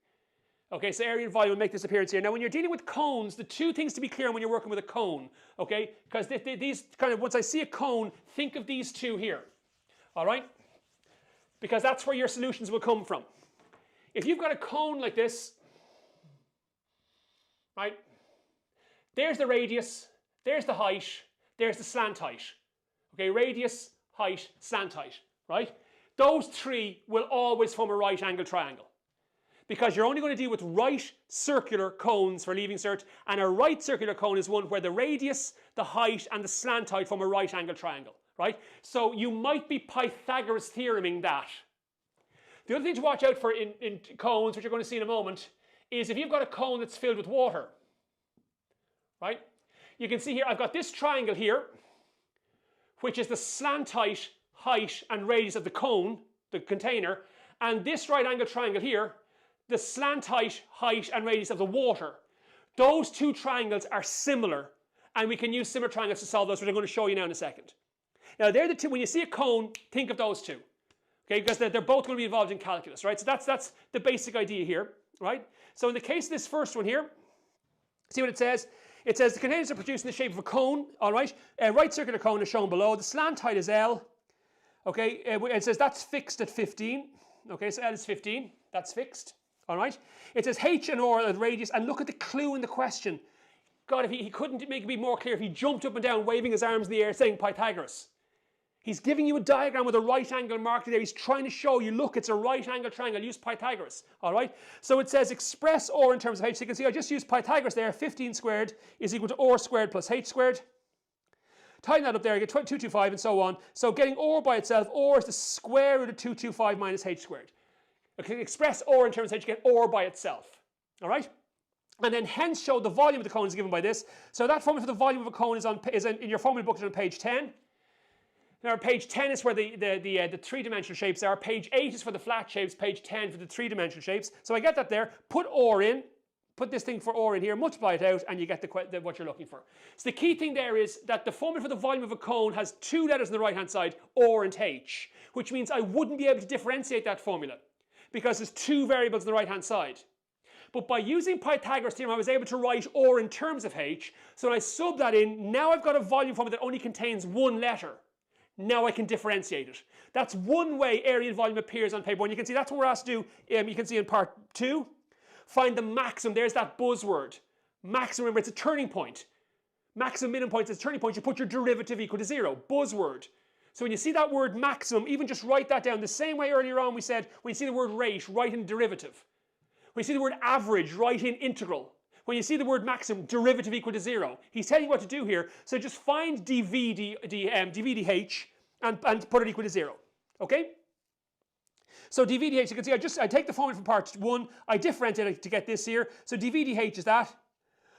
Okay, so area and volume will make this appearance here. Now, when you're dealing with cones, the two things to be clear on when you're working with a cone, okay, because these kind of, once I see a cone, think of these two here, all right? Because that's where your solutions will come from. If you've got a cone like this, right, there's the radius, there's the height, there's the slant height. Okay, radius, height, slant height, right? Those three will always form a right angle triangle. Because you're only going to deal with right circular cones for leaving cert, and a right circular cone is one where the radius, the height, and the slant height form a right angle triangle, right? So you might be Pythagoras theoreming that. The other thing to watch out for in cones, which you're going to see in a moment, is if you've got a cone that's filled with water, right? You can see here, I've got this triangle here, which is the slant height, and radius of the cone, the container, and this right angle triangle here, the slant height, and radius of the water. Those two triangles are similar, and we can use similar triangles to solve those, which I'm going to show you now in a second. Now, they're the two, when you see a cone, think of those two. Okay, because they're both going to be involved in calculus, right? So that's the basic idea here, right? So in the case of this first one here, see what it says? It says the containers are produced in the shape of a cone, all right? A right circular cone is shown below. The slant height is L. Okay, it says that's fixed at 15. Okay, so L is 15. That's fixed, all right? It says H and R at radius, and look at the clue in the question. God, if he couldn't make it be more clear if he jumped up and down, waving his arms in the air, saying Pythagoras. He's giving you a diagram with a right angle marked there. He's trying to show you, look, it's a right angle triangle. Use Pythagoras, all right? So it says express R in terms of H. So you can see I just used Pythagoras there. 15 squared is equal to R squared plus H squared. Tighten that up there, I get 225 and so on. So getting R by itself, R is the square root of 225 minus H squared. Okay, express R in terms of H, you get R by itself, all right? And then hence show the volume of the cone is given by this. So that formula for the volume of a cone is in your formula booklet on page 10. Now, page 10 is where the three-dimensional shapes are. Page 8 is for the flat shapes. Page 10 for the three-dimensional shapes. So I get that there. Put R in. Put this thing for R in here. Multiply it out, and you get what you're looking for. So the key thing there is that the formula for the volume of a cone has two letters on the right-hand side, R and H, which means I wouldn't be able to differentiate that formula because there's two variables on the right-hand side. But by using Pythagoras theorem, I was able to write R in terms of H. So when I sub that in, now I've got a volume formula that only contains one letter. Now I can differentiate it. That's one way area and volume appears on paper 1. You can see that's what we're asked to do. You can see in part 2. Find the maximum. There's that buzzword. Maximum, remember, it's a turning point. Maximum, minimum point is a turning point. You put your derivative equal to 0. Buzzword. So when you see that word maximum, even just write that down. The same way earlier on we said, when you see the word rate, write in derivative. When you see the word average, write in integral. When you see the word maximum, derivative equal to 0. He's telling you what to do here. So just find dVdh and put it equal to 0. Okay? So dVdh, you can see I take the formula from part 1, I differentiate it to get this here. So dVdh is that.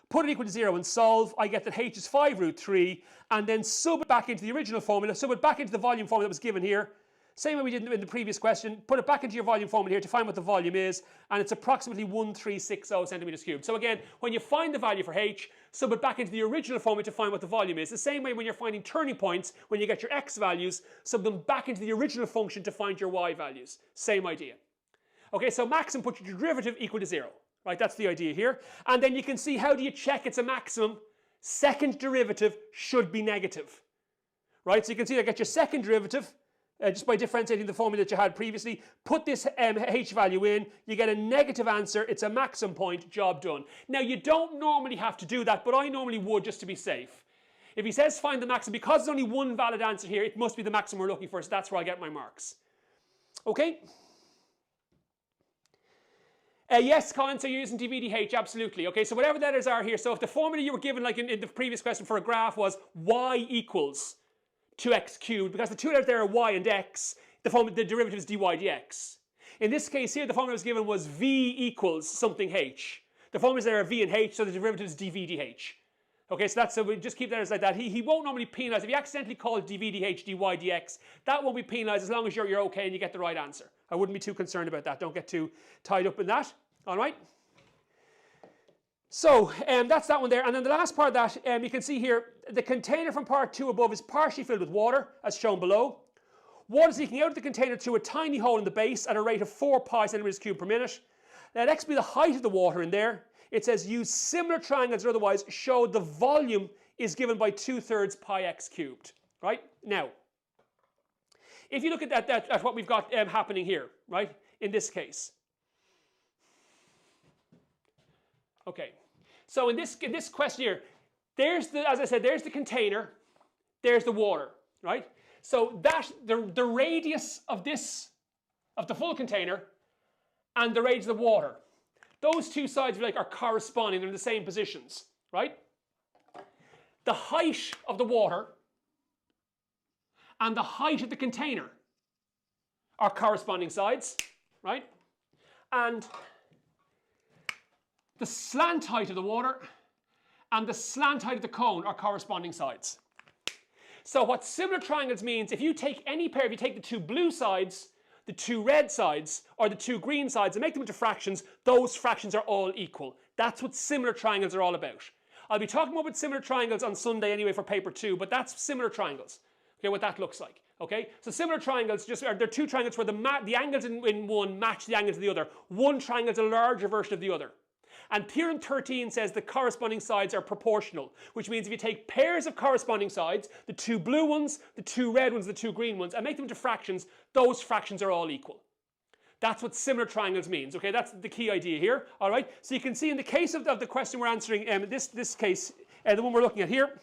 Put it equal to 0 and solve. I get that h is 5 root 3, and then sub it back into the original formula, sub it back into the volume formula that was given here. Same way we did in the previous question. Put it back into your volume formula here to find what the volume is, and it's approximately 1360 centimeters cubed. So again, when you find the value for h, sub it back into the original formula to find what the volume is. The same way when you're finding turning points, when you get your x values, sub them back into the original function to find your y values. Same idea. Okay, so maximum, put your derivative equal to 0. Right, that's the idea here. And then you can see, how do you check it's a maximum? Second derivative should be negative. Right, so you can see I get your second derivative just by differentiating the formula that you had previously. Put this h value in, you get a negative answer. It's a maximum point, job done. Now you don't normally have to do that, but I normally would just to be safe. If he says find the maximum, because there's only one valid answer here, it must be the maximum we're looking for, so that's where I get my marks. Okay? Yes, Colin, so you're using dVdh, absolutely. Okay, so whatever the letters are here, so if the formula you were given, like in the previous question for a graph, was y equals 2x cubed, because the two letters there are y and x, the derivative is dy dx. In this case here, the formula was given was v equals something h. The formulas there are v and h, so the derivative is dVdh. Okay, so we just keep letters like that. He won't normally penalise. If you accidentally call it dVdh, dy dx, that won't be penalised as long as you're okay and you get the right answer. I wouldn't be too concerned about that. Don't get too tied up in that. All right? So that's that one there. And then the last part of that, you can see here, the container from part 2 above is partially filled with water, as shown below. Water is leaking out of the container through a tiny hole in the base at a rate of 4 pi centimeters cubed per minute. Let x be the height of the water in there. It says use similar triangles or otherwise show the volume is given by 2/3 pi x cubed. Right? Now, if you look at what we've got happening here, right, in this case. Okay, so in this question here, as I said, there's the container, there's the water, right? So the radius of the full container and the radius of the water, those two sides are corresponding, they're in the same positions, right? The height of the water and the height of the container are corresponding sides, right? And the slant height of the water and the slant height of the cone are corresponding sides. So what similar triangles means, if you take any pair, if you take the two blue sides, the two red sides, or the two green sides and make them into fractions, those fractions are all equal. That's what similar triangles are all about. I'll be talking more about similar triangles on Sunday anyway for paper 2, but that's similar triangles. Okay, what that looks like. Okay, so similar triangles, they're two triangles where the angles in one match the angles of the other. One triangle is a larger version of the other. And theorem 13 says the corresponding sides are proportional, which means if you take pairs of corresponding sides, the two blue ones, the two red ones, the two green ones, and make them into fractions, those fractions are all equal. That's what similar triangles means, okay? That's the key idea here, all right? So you can see in the case of the question we're answering, this case, the one we're looking at here,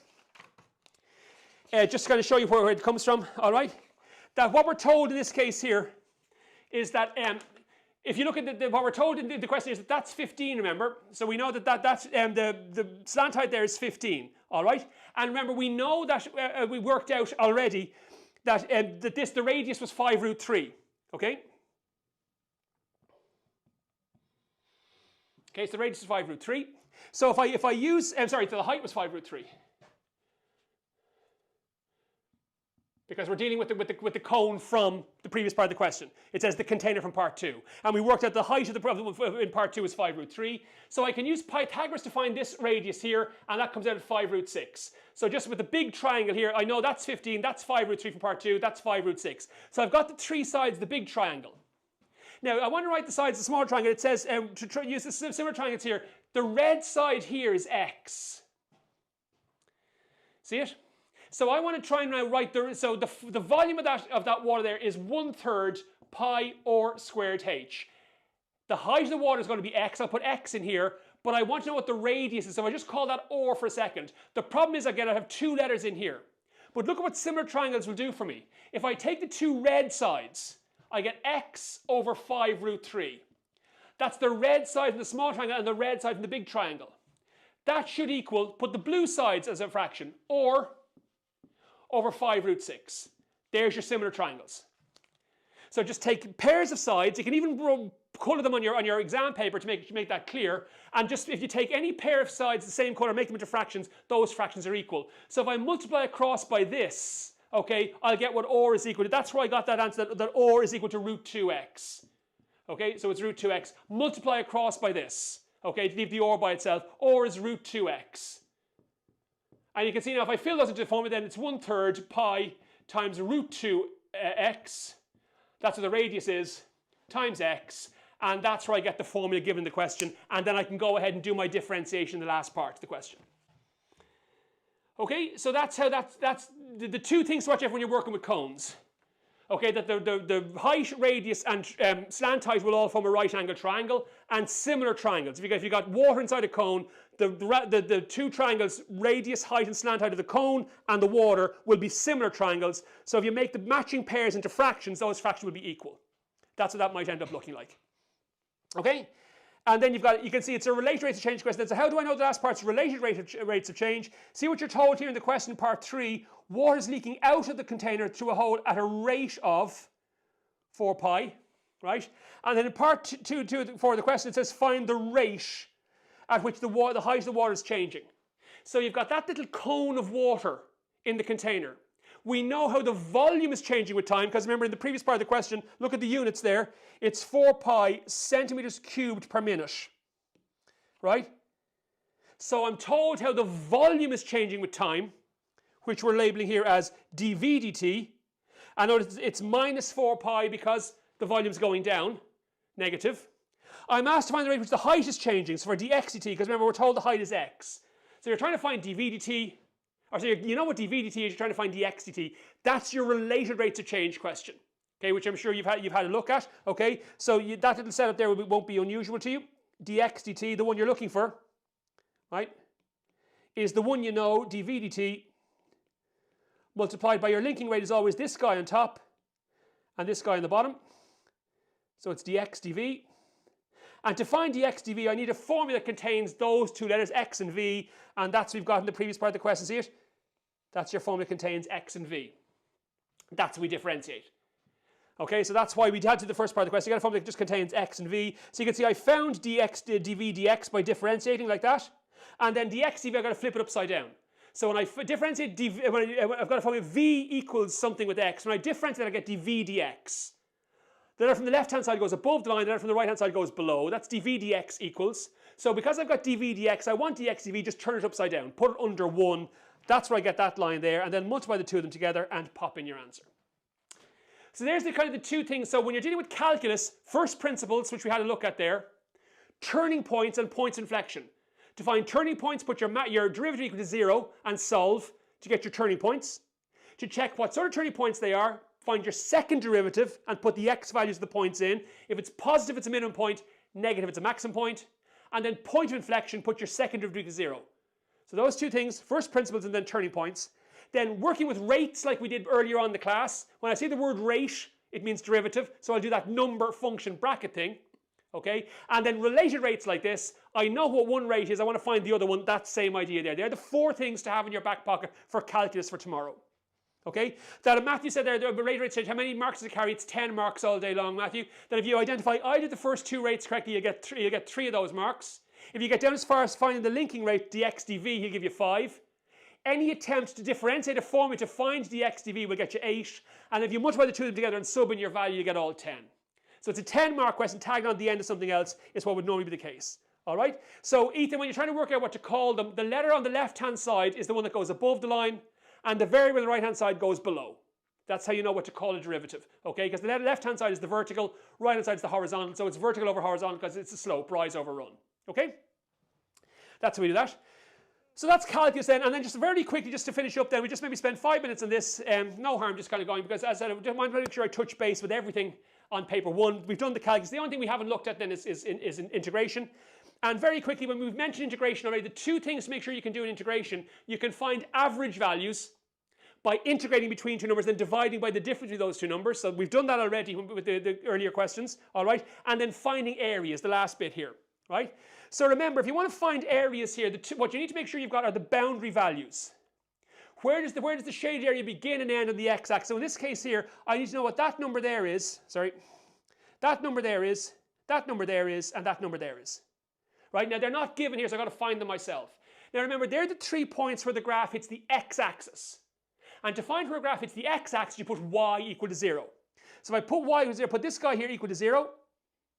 just to kind of show you where it comes from, all right? That what we're told in this case here is that if you look at what we're told in the question is that that's 15, remember? So we know that's the slant height there is 15, all right? And remember, we know that we worked out already that the radius was 5 root 3, okay? Okay, so the radius is 5 root 3. So if I use, so the height was 5 root 3. Because we're dealing with the cone from the previous part of the question. It says the container from part 2. And we worked out the height of the problem in part 2 is 5 root 3. So I can use Pythagoras to find this radius here, and that comes out at 5 root 6. So just with the big triangle here, I know that's 15, that's 5 root 3 from part 2, that's 5 root 6. So I've got the three sides of the big triangle. Now, I want to write the sides of the small triangle. It says, to use the similar triangles here, the red side here is x. See it? So I want to try and now write the volume of that water there is 1/3 pi or squared h. The height of the water is going to be x. I'll put x in here, but I want to know what the radius is. So I just call that or for a second. The problem is, again, I have two letters in here. But look at what similar triangles will do for me. If I take the two red sides, I get x over 5 root 3. That's the red side from the small triangle and the red side from the big triangle. That should equal, put the blue sides as a fraction, or over 5 root 6. There's your similar triangles. So just take pairs of sides. You can even colour them on your exam paper to make that clear. And just if you take any pair of sides the same colour, make them into fractions, those fractions are equal. So if I multiply across by this, okay, I'll get what OR is equal to. That's where I got that answer, that OR is equal to root 2x. Okay, so it's root 2x. Multiply across by this. Okay, to leave the OR by itself. OR is root 2x. And you can see now if I fill those into the formula, then it's 1/3 pi times root 2x. That's what the radius is, times x. And that's where I get the formula given the question. And then I can go ahead and do my differentiation in the last part of the question. Okay, so that's how that's the two things to watch out when you're working with cones. Okay, that the height, radius, and slant height will all form a right angle triangle, and similar triangles. If you got water inside a cone, the two triangles, radius, height, and slant height of the cone and the water will be similar triangles. So if you make the matching pairs into fractions, those fractions will be equal. That's what that might end up looking like. Okay, and then you can see it's a related rates of change question. So how do I know the last part's related rates of change? See what you're told here in the question, part 3. Water is leaking out of the container through a hole at a rate of 4 pi, right? And then in part 2 for the question, it says find the rate at which the height of the water is changing. So you've got that little cone of water in the container. We know how the volume is changing with time, because remember in the previous part of the question, look at the units there. It's 4 pi centimeters cubed per minute, right? So I'm told how the volume is changing with time, which we're labeling here as dv dt. And notice it's minus 4 pi because the volume's going down, negative. I'm asked to find the rate at which the height is changing, so for dx dt, because remember we're told the height is x. So you're trying to find dv dt, or so you know what dv dt is, you're trying to find dx dt. That's your related rates of change question, okay, which I'm sure you've had a look at, okay? So that little setup there won't be unusual to you. dx dt, the one you're looking for, right, is the one you know, dv dt, multiplied by your linking rate is always this guy on top and this guy on the bottom. So it's dx dv. And to find dx dv, I need a formula that contains those two letters, x and v, and that's what we've got in the previous part of the question. See it? That's your formula contains x and v. That's what we differentiate. Okay, so that's why we had to the first part of the question. You got a formula that just contains x and v. So you can see I found dv dx by differentiating like that, and then dx dv I've got to flip it upside down. So when I differentiate dv, I've got a formula v equals something with x. When I differentiate, I get dv dx. The letter from the left-hand side goes above the line, the letter from the right-hand side goes below. That's dv dx equals. So because I've got dv dx, I want dx dv, just turn it upside down. Put it under 1. That's where I get that line there. And then multiply the two of them together and pop in your answer. So there's the kind of the two things. So when you're dealing with calculus, first principles, which we had a look at there, turning points and points of inflection. To find turning points, put your derivative equal to 0 and solve to get your turning points. To check what sort of turning points they are, find your second derivative and put the x values of the points in. If it's positive, it's a minimum point. Negative, it's a maximum point. And then point of inflection, put your second derivative equal to 0. So those two things, first principles and then turning points. Then working with rates like we did earlier on in the class. When I say the word rate, it means derivative. So I'll do that number function bracket thing. Okay, and then related rates like this, I know what one rate is, I want to find the other one, that same idea there. They're the 4 things to have in your back pocket for calculus for tomorrow. Okay, that Matthew said there, the related rates change, how many marks does it carry? It's 10 marks all day long, Matthew. That if you identify either the first 2 rates correctly, you get 3 of those marks. If you get down as far as finding the linking rate, dx dv, he'll give you 5. Any attempt to differentiate a formula to find dx dv will get you 8. And if you multiply the two of them together and sub in your value, you get all 10. So it's a 10 mark question tagged on the end of something else is what would normally be the case. All right? So Ethan, when you're trying to work out what to call them, the letter on the left-hand side is the one that goes above the line, and the variable on the right-hand side goes below. That's how you know what to call a derivative. Okay? Because the left-hand side is the vertical, right-hand side is the horizontal, so it's vertical over horizontal because it's a slope, rise over run. Okay? That's how we do that. So that's calculus then, and then just very quickly, just to finish up then, we just maybe spend 5 minutes on this. No harm just kind of going, because as I said, I just want to make sure I touch base with everything on paper 1. We've done the calculus. The only thing we haven't looked at then is integration. And very quickly, when we've mentioned integration already, the 2 things to make sure you can do an integration, you can find average values by integrating between two numbers, then dividing by the difference between those two numbers. So we've done that already with the earlier questions, all right? And then finding areas, the last bit here, right? So remember, if you want to find areas here, what you need to make sure you've got are the boundary values. Where does the shaded area begin and end on the x-axis? So in this case here, I need to know what that number there is, that number there is, that number there is, and that number there is. Right, now they're not given here, so I've got to find them myself. Now remember, they're the 3 points where the graph hits the x-axis. And to find where a graph hits the x-axis, you put y equal to 0. So if I put y equal to 0, put this guy here equal to 0,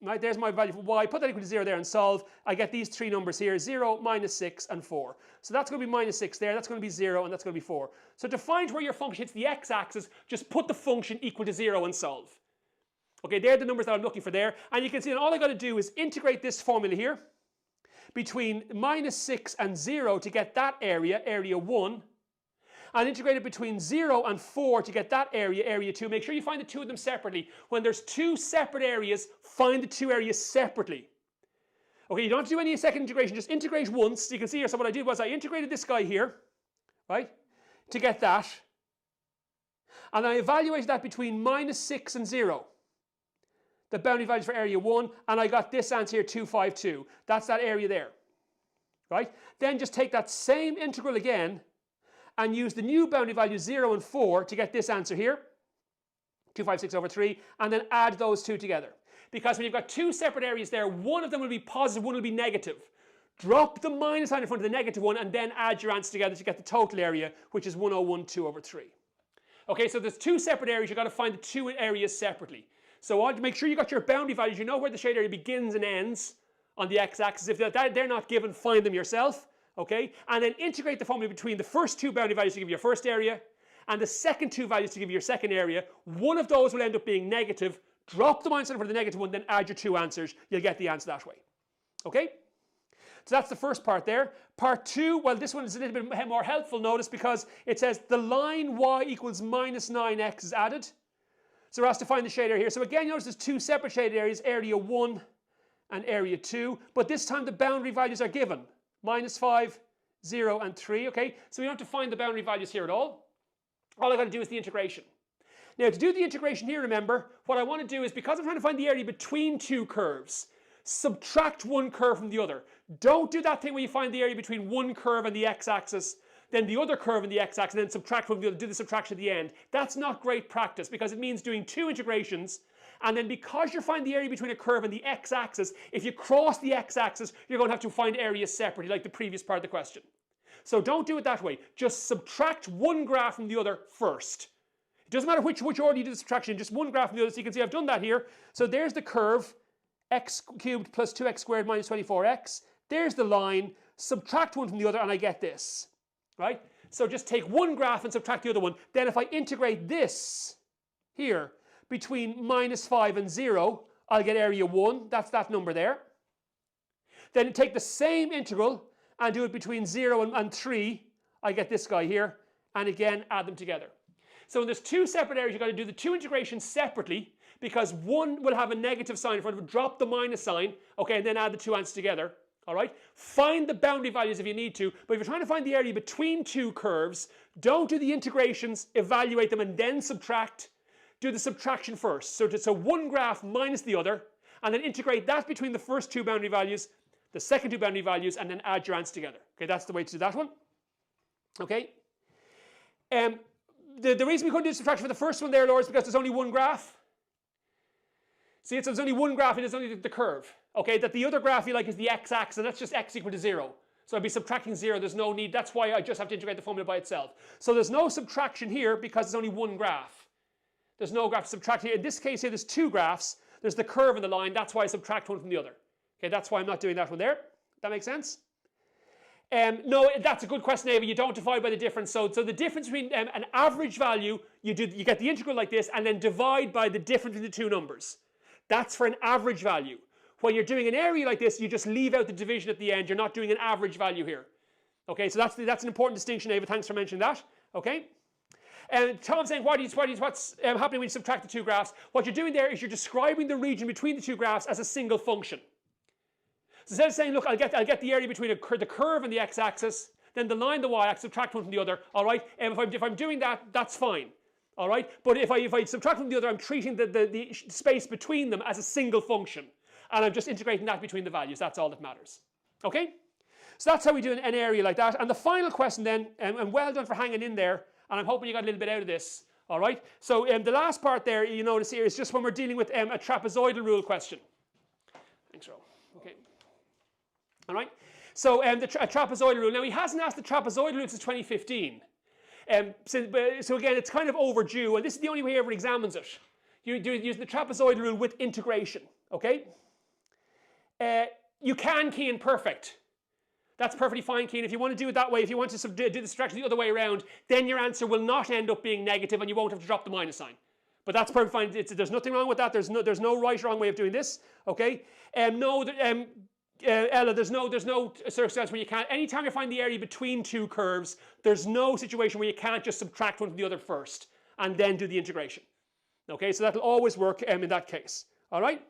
right, there's my value for y, put that equal to 0 there and solve, I get these three numbers here, 0, -6, and 4. So that's going to be -6 there, that's going to be 0, and that's going to be 4. So to find where your function hits the x-axis, just put the function equal to 0 and solve. Okay, they're the numbers that I'm looking for there. And you can see that all I got to do is integrate this formula here between -6 and 0 to get that area, area 1, and integrate it between 0 and 4 to get that area, area 2. Make sure you find the two of them separately. When there's two separate areas, find the two areas separately. Okay, you don't have to do any second integration, just integrate once. You can see here, so what I did was I integrated this guy here, right, to get that. And I evaluated that between -6 and 0. The boundary values for area 1, and I got this answer here, 252. That's that area there, right? Then just take that same integral again and use the new boundary values 0 and 4 to get this answer here, 256/3, and then add those two together. Because when you've got two separate areas there, one of them will be positive, one will be negative. Drop the minus sign in front of the negative one and then add your answers together to get the total area, which is 1012/3. Okay, so there's two separate areas, you've got to find the two areas separately. So make sure you got your boundary values, you know where the shaded area begins and ends on the x-axis. If they're not given, find them yourself, okay? And then integrate the formula between the first two boundary values to give you your first area and the second two values to give you your second area. One of those will end up being negative. Drop the minus sign for the negative one, then add your two answers. You'll get the answer that way, okay? So that's the first part there. Part 2, well, this one is a little bit more helpful, notice, because it says the line y equals -9x is added. So we're asked to find the shaded area here. So again, notice there's two separate shaded areas, area 1 and area 2. But this time the boundary values are given. -5, 0, and 3, okay? So we don't have to find the boundary values here at all. All I've got to do is the integration. Now, to do the integration here, remember, what I want to do is, because I'm trying to find the area between two curves, subtract one curve from the other. Don't do that thing where you find the area between one curve and the x-axis, then the other curve in the x-axis, and then subtract from the other, do the subtraction at the end. That's not great practice, because it means doing two integrations, and then because you're finding the area between a curve and the x-axis, if you cross the x-axis, you're going to have to find areas separately, like the previous part of the question. So don't do it that way. Just subtract one graph from the other first. It doesn't matter which order you do the subtraction, just one graph from the other. So you can see I've done that here. So there's the curve, x cubed plus 2x squared minus 24x. There's the line, subtract one from the other, and I get this. Right? So just take one graph and subtract the other one. Then if I integrate this here between -5 and 0, I'll get area 1. That's that number there. Then take the same integral and do it between 0 and 3. I get this guy here. And again, add them together. So when there's two separate areas, you've got to do the two integrations separately, because one will have a negative sign in front of it. Drop the minus sign, okay, and then add the two answers together. All right, find the boundary values if you need to, but if you're trying to find the area between two curves, don't do the integrations, evaluate them, and then subtract. Do the subtraction first. So one graph minus the other, and then integrate that between the first two boundary values, the second two boundary values, and then add your answers together. Okay, that's the way to do that one. Okay. The reason we couldn't do subtraction for the first one there, Laura, is because there's only one graph. See, so there's only one graph, and it's only the curve. Okay, that the other graph you like is the x-axis, and that's just x equal to 0. So I'd be subtracting 0, there's no need. That's why I just have to integrate the formula by itself. So there's no subtraction here because there's only one graph. There's no graph to subtract here. In this case here, there's two graphs. There's the curve and the line. That's why I subtract one from the other. Okay, that's why I'm not doing that one there. That makes sense? No, that's a good question, Ava. You don't divide by the difference. So the difference between an average value, you get the integral like this, and then divide by the difference between the two numbers. That's for an average value. When you're doing an area like this, you just leave out the division at the end. You're not doing an average value here. Okay, so that's an important distinction, Ava. Thanks for mentioning that. Okay. And Tom's saying, what's happening when you subtract the two graphs? What you're doing there is you're describing the region between the two graphs as a single function. So instead of saying, look, I'll get the area between the curve and the x-axis, then the line, the y-axis, subtract one from the other, all right? And if I'm doing that, that's fine, all right? But if I subtract from the other, I'm treating the space between them as a single function. And I'm just integrating that between the values. That's all that matters, okay? So that's how we do an area like that. And the final question then, and well done for hanging in there, and I'm hoping you got a little bit out of this, all right? So the last part there, you notice here, is just when we're dealing with a trapezoidal rule question. Thanks, Ro. Okay. All right? So a trapezoidal rule. Now, he hasn't asked the trapezoidal rule since 2015. So again, it's kind of overdue, and this is the only way he ever examines it. You do use the trapezoidal rule with integration, okay? You can key in perfect. That's perfectly fine, Keen. If you want to do it that way, if you want to do the subtraction the other way around, then your answer will not end up being negative and you won't have to drop the minus sign. But that's perfectly fine. There's nothing wrong with that. There's no right or wrong way of doing this. Okay? Ella, there's no circumstance where you can't. Anytime you find the area between two curves, there's no situation where you can't just subtract one from the other first and then do the integration. Okay? So that'll always work in that case. All right?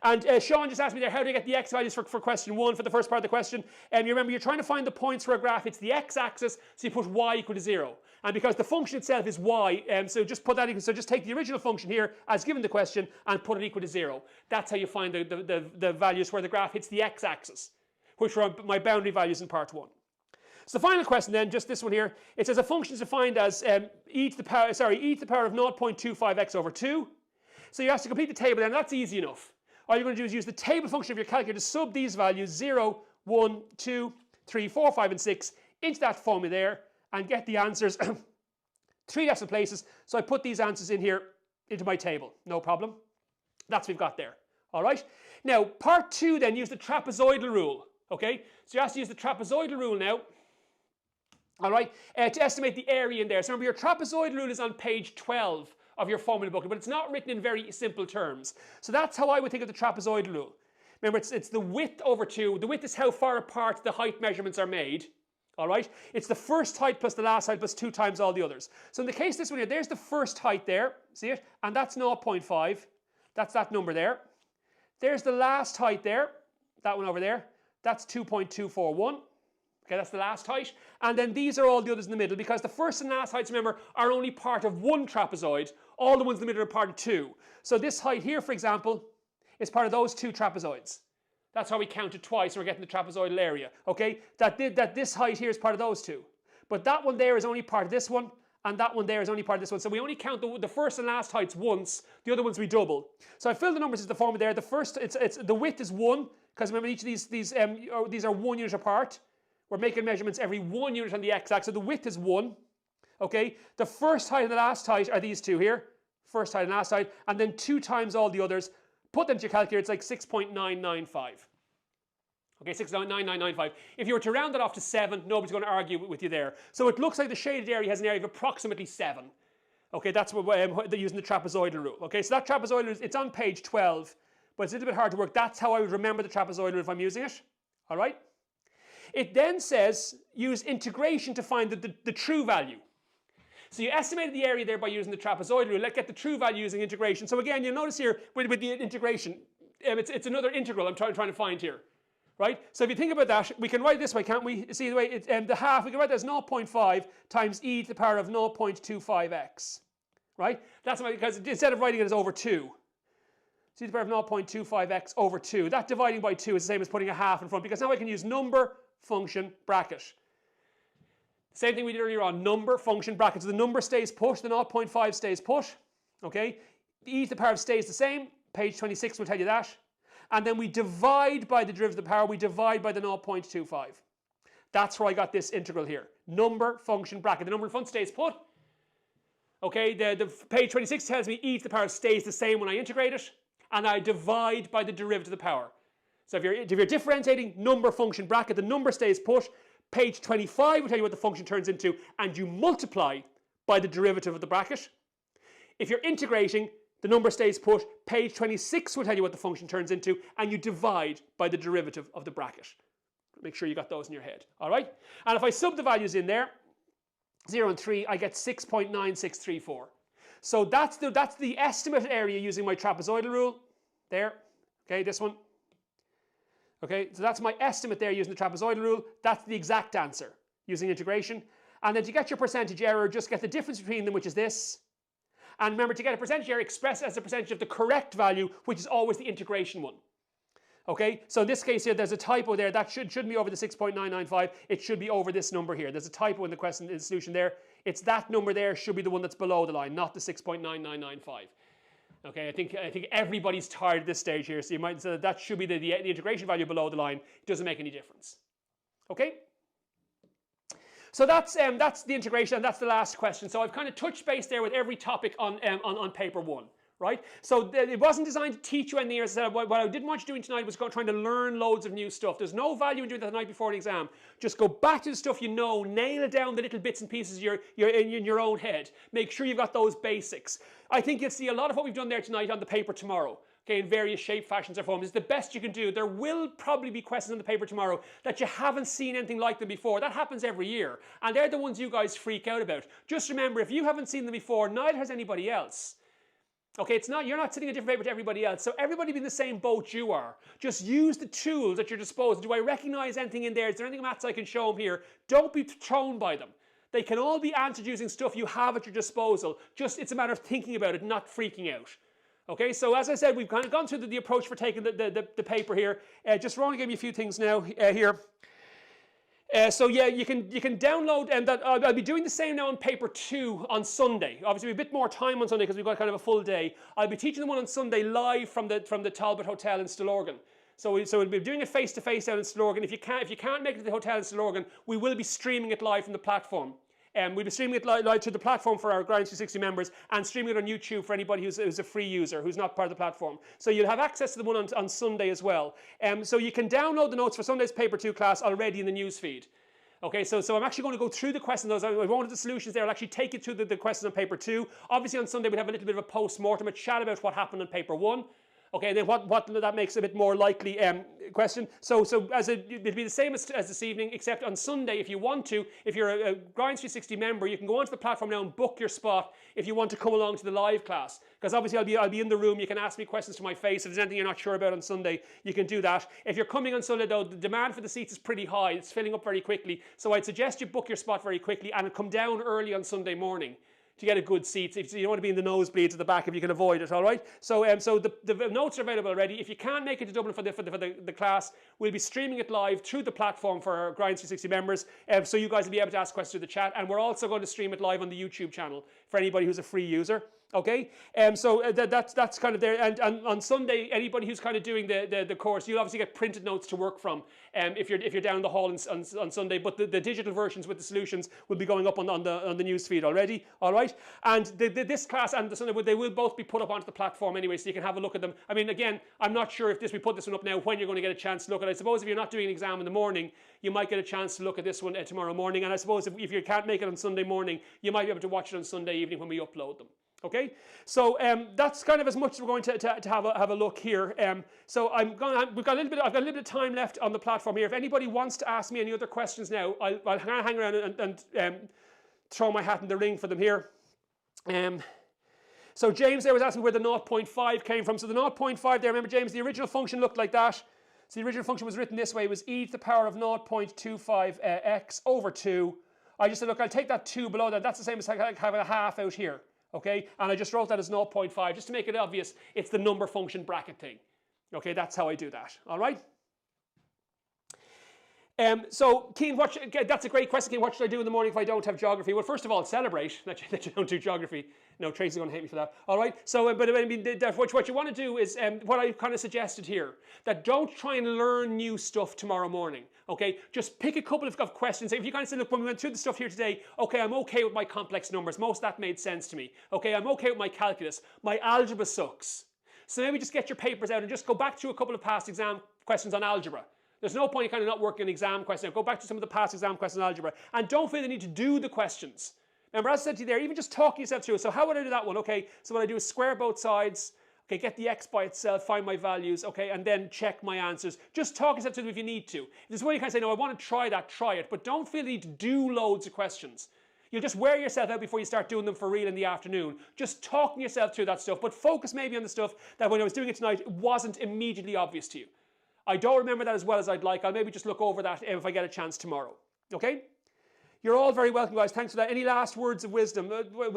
And Sean just asked me there, how do I get the x values for question 1 for the first part of the question? You remember, you're trying to find the points for a graph. It's the x-axis, so you put y equal to 0. And because the function itself is y, so just put that equal, so just take the original function here as given the question and put it equal to 0. That's how you find the values where the graph hits the x-axis, which were my boundary values in part 1. So the final question then, just this one here, it says a function is defined as e to the power of 0.25x over 2. So you have to complete the table, and that's easy enough. All you're going to do is use the table function of your calculator to sub these values 0, 1, 2, 3, 4, 5, and 6 into that formula there and get the answers 3 decimal places. So I put these answers in here into my table. No problem. That's what we've got there. All right. Now, part 2 then, use the trapezoidal rule. Okay. So you have to use the trapezoidal rule now. All right. To estimate the area in there. So remember, your trapezoidal rule is on page 12 of your formula booklet, but it's not written in very simple terms. So that's how I would think of the trapezoidal rule. Remember, it's the width over 2. The width is how far apart the height measurements are made. All right? It's the first height plus the last height plus 2 times all the others. So in the case of this one here, there's the first height there. See it? And that's 0.5. That's that number there. There's the last height there. That one over there. That's 2.241. Okay, that's the last height. And then these are all the others in the middle, because the first and last heights, remember, are only part of one trapezoid. All the ones in the middle are part of 2. So this height here, for example, is part of those 2 trapezoids. That's how we count it twice, and we're getting the trapezoidal area. Okay, that this height here is part of those 2. But that one there is only part of this one, and that one there is only part of this one. So we only count the first and last heights once. The other ones we double. So I fill the numbers as the formula there. The first, the width is 1, because remember each of these are 1 unit apart. We're making measurements every 1 unit on the x-axis, so the width is 1. Okay, the first height and the last height are these 2 here. First height and last height, and then 2 times all the others. Put them to your calculator, it's like 6.995. Okay, 6.9995. If you were to round that off to 7, nobody's going to argue with you there. So it looks like the shaded area has an area of approximately 7. Okay, that's what they're using the trapezoidal rule. Okay, so that trapezoidal rule, it's on page 12, but it's a little bit hard to work. That's how I would remember the trapezoidal rule if I'm using it. All right? It then says use integration to find the true value. So you estimated the area there by using the trapezoidal rule. Let's get the true value using integration. So again, you'll notice here with the integration, it's another integral I'm trying to find here. Right? So if you think about that, we can write it this way, can't we? See the way it's the half, we can write that as 0.5 times e to the power of 0.25x. Right? That's why, because instead of writing it as over 2, e to the power of 0.25x over 2. That dividing by 2 is the same as putting a half in front, because now I can use number, function, bracket. Same thing we did earlier on, number, function, bracket. So the number stays put, the 0.5 stays put. Okay? The e to the power of stays the same. Page 26 will tell you that. And then we divide by the derivative of the power, we divide by the 0.25. That's where I got this integral here. Number, function, bracket. The number in front stays put. Okay, the page 26 tells me e to the power stays the same when I integrate it. And I divide by the derivative of the power. So if you're differentiating number, function, bracket, the number stays put. Page 25 will tell you what the function turns into, and you multiply by the derivative of the bracket. If you're integrating, the number stays put. Page 26 will tell you what the function turns into, and you divide by the derivative of the bracket. Make sure you got those in your head. All right? And if I sub the values in there, 0 and 3, I get 6.9634. So that's the estimate area using my trapezoidal rule. There. Okay, this one. Okay, so that's my estimate there using the trapezoidal rule. That's the exact answer using integration. And then to get your percentage error, just get the difference between them, which is this. And remember, to get a percentage error, express it as a percentage of the correct value, which is always the integration one. Okay, so in this case here, there's a typo there. That shouldn't be over the 6.995. It should be over this number here. There's a typo in the question, in the solution there. It's that number there should be the one that's below the line, not the 6.9995. Okay, I think everybody's tired at this stage here, so you might say that should be the integration value below the line. It doesn't make any difference. Okay? So that's the integration, and that's the last question. So I've kind of touched base there with every topic on paper 1. Right? So it wasn't designed to teach you anything. As I said, what I didn't want you doing tonight was trying to learn loads of new stuff. There's no value in doing that the night before an exam. Just go back to the stuff you know, nail it down, the little bits and pieces you're in your own head. Make sure you've got those basics. I think you'll see a lot of what we've done there tonight on the paper tomorrow. Okay, in various shape, fashions, or forms. It's the best you can do. There will probably be questions on the paper tomorrow that you haven't seen anything like them before. That happens every year. And they're the ones you guys freak out about. Just remember, if you haven't seen them before, neither has anybody else. Okay, you're not sitting a different paper to everybody else, so everybody be in the same boat you are. Just use the tools at your disposal. Do I recognize anything in there? Is there anything maths I can show them here? Don't be thrown by them. They can all be answered using stuff you have at your disposal. Just, it's a matter of thinking about it, not freaking out. Okay, so as I said, we've kind of gone through the approach for taking the paper here. Just Ron gave me a few things now here. So yeah, you can download, and I'll be doing the same now on paper 2 on Sunday. Obviously, we have a bit more time on Sunday because we've got kind of a full day. I'll be teaching the one on Sunday live from the Talbot Hotel in Stillorgan. So we'll be doing it face to face down in Stillorgan. If you can't make it to the hotel in Stillorgan, we will be streaming it live from the platform. We'll be streaming it live to the platform for our Grind 360 members, and streaming it on YouTube for anybody who's a free user, who's not part of the platform. So you'll have access to the one on Sunday as well. So you can download the notes for Sunday's Paper 2 class already in the news feed. Okay, so I'm actually going to go through the questions. I won't have the solutions there. I'll actually take you through the questions on paper 2. Obviously on Sunday we'll have a little bit of a post-mortem, a chat about what happened on paper 1. Okay, and then what that makes a bit more likely question. So it'll be the same as this evening, except on Sunday, if you want to, if you're a Grind 360 member, you can go onto the platform now and book your spot if you want to come along to the live class. Because obviously I'll be in the room. You can ask me questions to my face. If there's anything you're not sure about on Sunday, you can do that. If you're coming on Sunday though, the demand for the seats is pretty high. It's filling up very quickly. So I'd suggest you book your spot very quickly and come down early on Sunday morning to get a good seat. If you don't want to be in the nosebleeds at the back, if you can avoid it, all right? So the notes are available already. If you can't make it to Dublin for the class, we'll be streaming it live through the platform for our Grind 360 members, so you guys will be able to ask questions through the chat, and we're also going to stream it live on the YouTube channel for anybody who's a free user. Okay, that's kind of there. And on Sunday, anybody who's kind of doing the course, you'll obviously get printed notes to work from. If you're down the hall on Sunday, but the digital versions with the solutions will be going up on the news feed already. All right, and this class and the Sunday, they will both be put up onto the platform anyway, so you can have a look at them. I mean, again, I'm not sure if we put this one up now when you're going to get a chance to look at it. I suppose if you're not doing an exam in the morning, you might get a chance to look at this one tomorrow morning. And I suppose if you can't make it on Sunday morning, you might be able to watch it on Sunday evening when we upload them. Okay, so that's kind of as much as we're going to have a look here. So I've got a little bit of time left on the platform here. If anybody wants to ask me any other questions now, I'll hang around and throw my hat in the ring for them here. So James there was asking where the 0.5 came from. So the 0.5 there, remember James, the original function looked like that. So the original function was written this way. It was e to the power of 0.25 x over 2. I just said, look, I'll take that 2 below that. That's the same as having a half out here. Okay, and I just wrote that as 0.5 just to make it obvious. It's the number function bracket thing. Okay, that's how I do that. All right. So, Keane, that's a great question. Keane, what should I do in the morning if I don't have geography? Well, first of all, celebrate that you don't do geography. No, Tracy's going to hate me for that. All right. So, but I mean, what you want to do is what I kind of suggested here, that don't try and learn new stuff tomorrow morning. Okay, just pick a couple of questions. If you kind of say, look, when we went through the stuff here today, okay, I'm okay with my complex numbers. Most of that made sense to me. Okay, I'm okay with my calculus. My algebra sucks. So maybe just get your papers out and just go back to a couple of past exam questions on algebra. There's no point in kind of not working an exam question. Go back to some of the past exam questions on algebra. And don't feel the need to do the questions. Remember, as I said to you there, even just talking yourself through it. So how would I do that one? Okay, so what I do is square both sides. Okay, get the x by itself, find my values, okay, and then check my answers. Just talk yourself through them if you need to. If there's one you kind of say, no, I want to try that, try it. But don't feel the need to do loads of questions. You'll just wear yourself out before you start doing them for real in the afternoon. Just talking yourself through that stuff. But focus maybe on the stuff that when I was doing it tonight, it wasn't immediately obvious to you. I don't remember that as well as I'd like. I'll maybe just look over that if I get a chance tomorrow. Okay? You're all very welcome, guys. Thanks for that. Any last words of wisdom?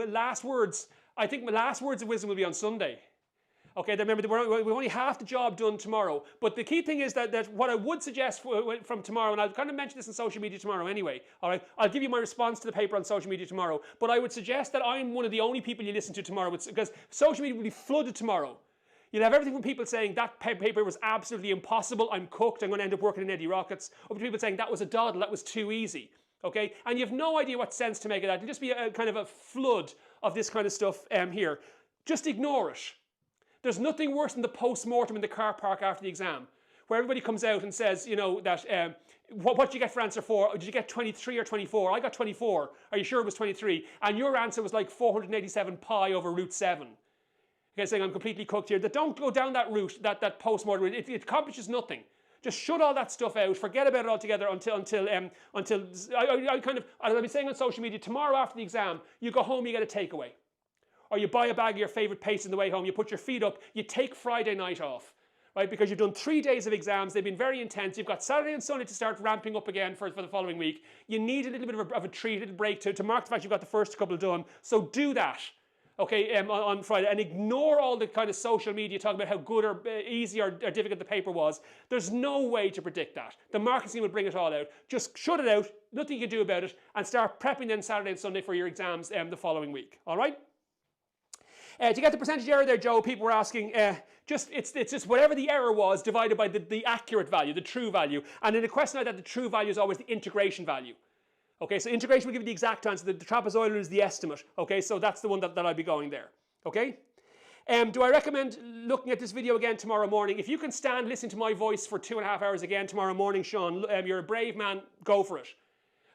Last words. I think my last words of wisdom will be on Sunday. Okay, remember, we've only half the job done tomorrow. But the key thing is that what I would suggest from tomorrow, and I'll kind of mention this on social media tomorrow anyway, all right? I'll give you my response to the paper on social media tomorrow. But I would suggest that I'm one of the only people you listen to tomorrow, because social media will be flooded tomorrow. You'll have everything from people saying that paper was absolutely impossible, I'm cooked, I'm going to end up working in Eddie Rockets, or people saying that was a doddle, that was too easy. Okay, and you have no idea what sense to make of that. It'll just be a kind of a flood of this kind of stuff here. Just ignore it. There's nothing worse than the post-mortem in the car park after the exam, where everybody comes out and says, you know, that, what did you get for answer 4? Did you get 23 or 24? I got 24. Are you sure it was 23? And your answer was like 487 pi over root 7. Okay, saying I'm completely cooked here. Don't go down that route, that post-mortem route. It accomplishes nothing. Just shut all that stuff out. Forget about it altogether until I'll be saying on social media, tomorrow after the exam, you go home, you get a takeaway. Or you buy a bag of your favourite paste on the way home, you put your feet up, you take Friday night off, right? Because you've done 3 days of exams, they've been very intense, you've got Saturday and Sunday to start ramping up again for the following week. You need a little bit of a treat, a little break to mark the fact you've got the first couple done. So do that, okay, on Friday, and ignore all the kind of social media talking about how good or easy or difficult the paper was. There's no way to predict that. The marketing will bring it all out. Just shut it out, nothing you can do about it, and start prepping then Saturday and Sunday for your exams the following week, all right? To get the percentage error there, Joe, people were asking, it's just whatever the error was divided by the accurate value, the true value. And in a question like that, the true value is always the integration value. Okay, so integration will give you the exact answer. The trapezoidal is the estimate. Okay, so that's the one that I'll be going there. Okay? Do I recommend looking at this video again tomorrow morning? If you can stand listening to my voice for 2.5 hours again tomorrow morning, Sean, you're a brave man, go for it.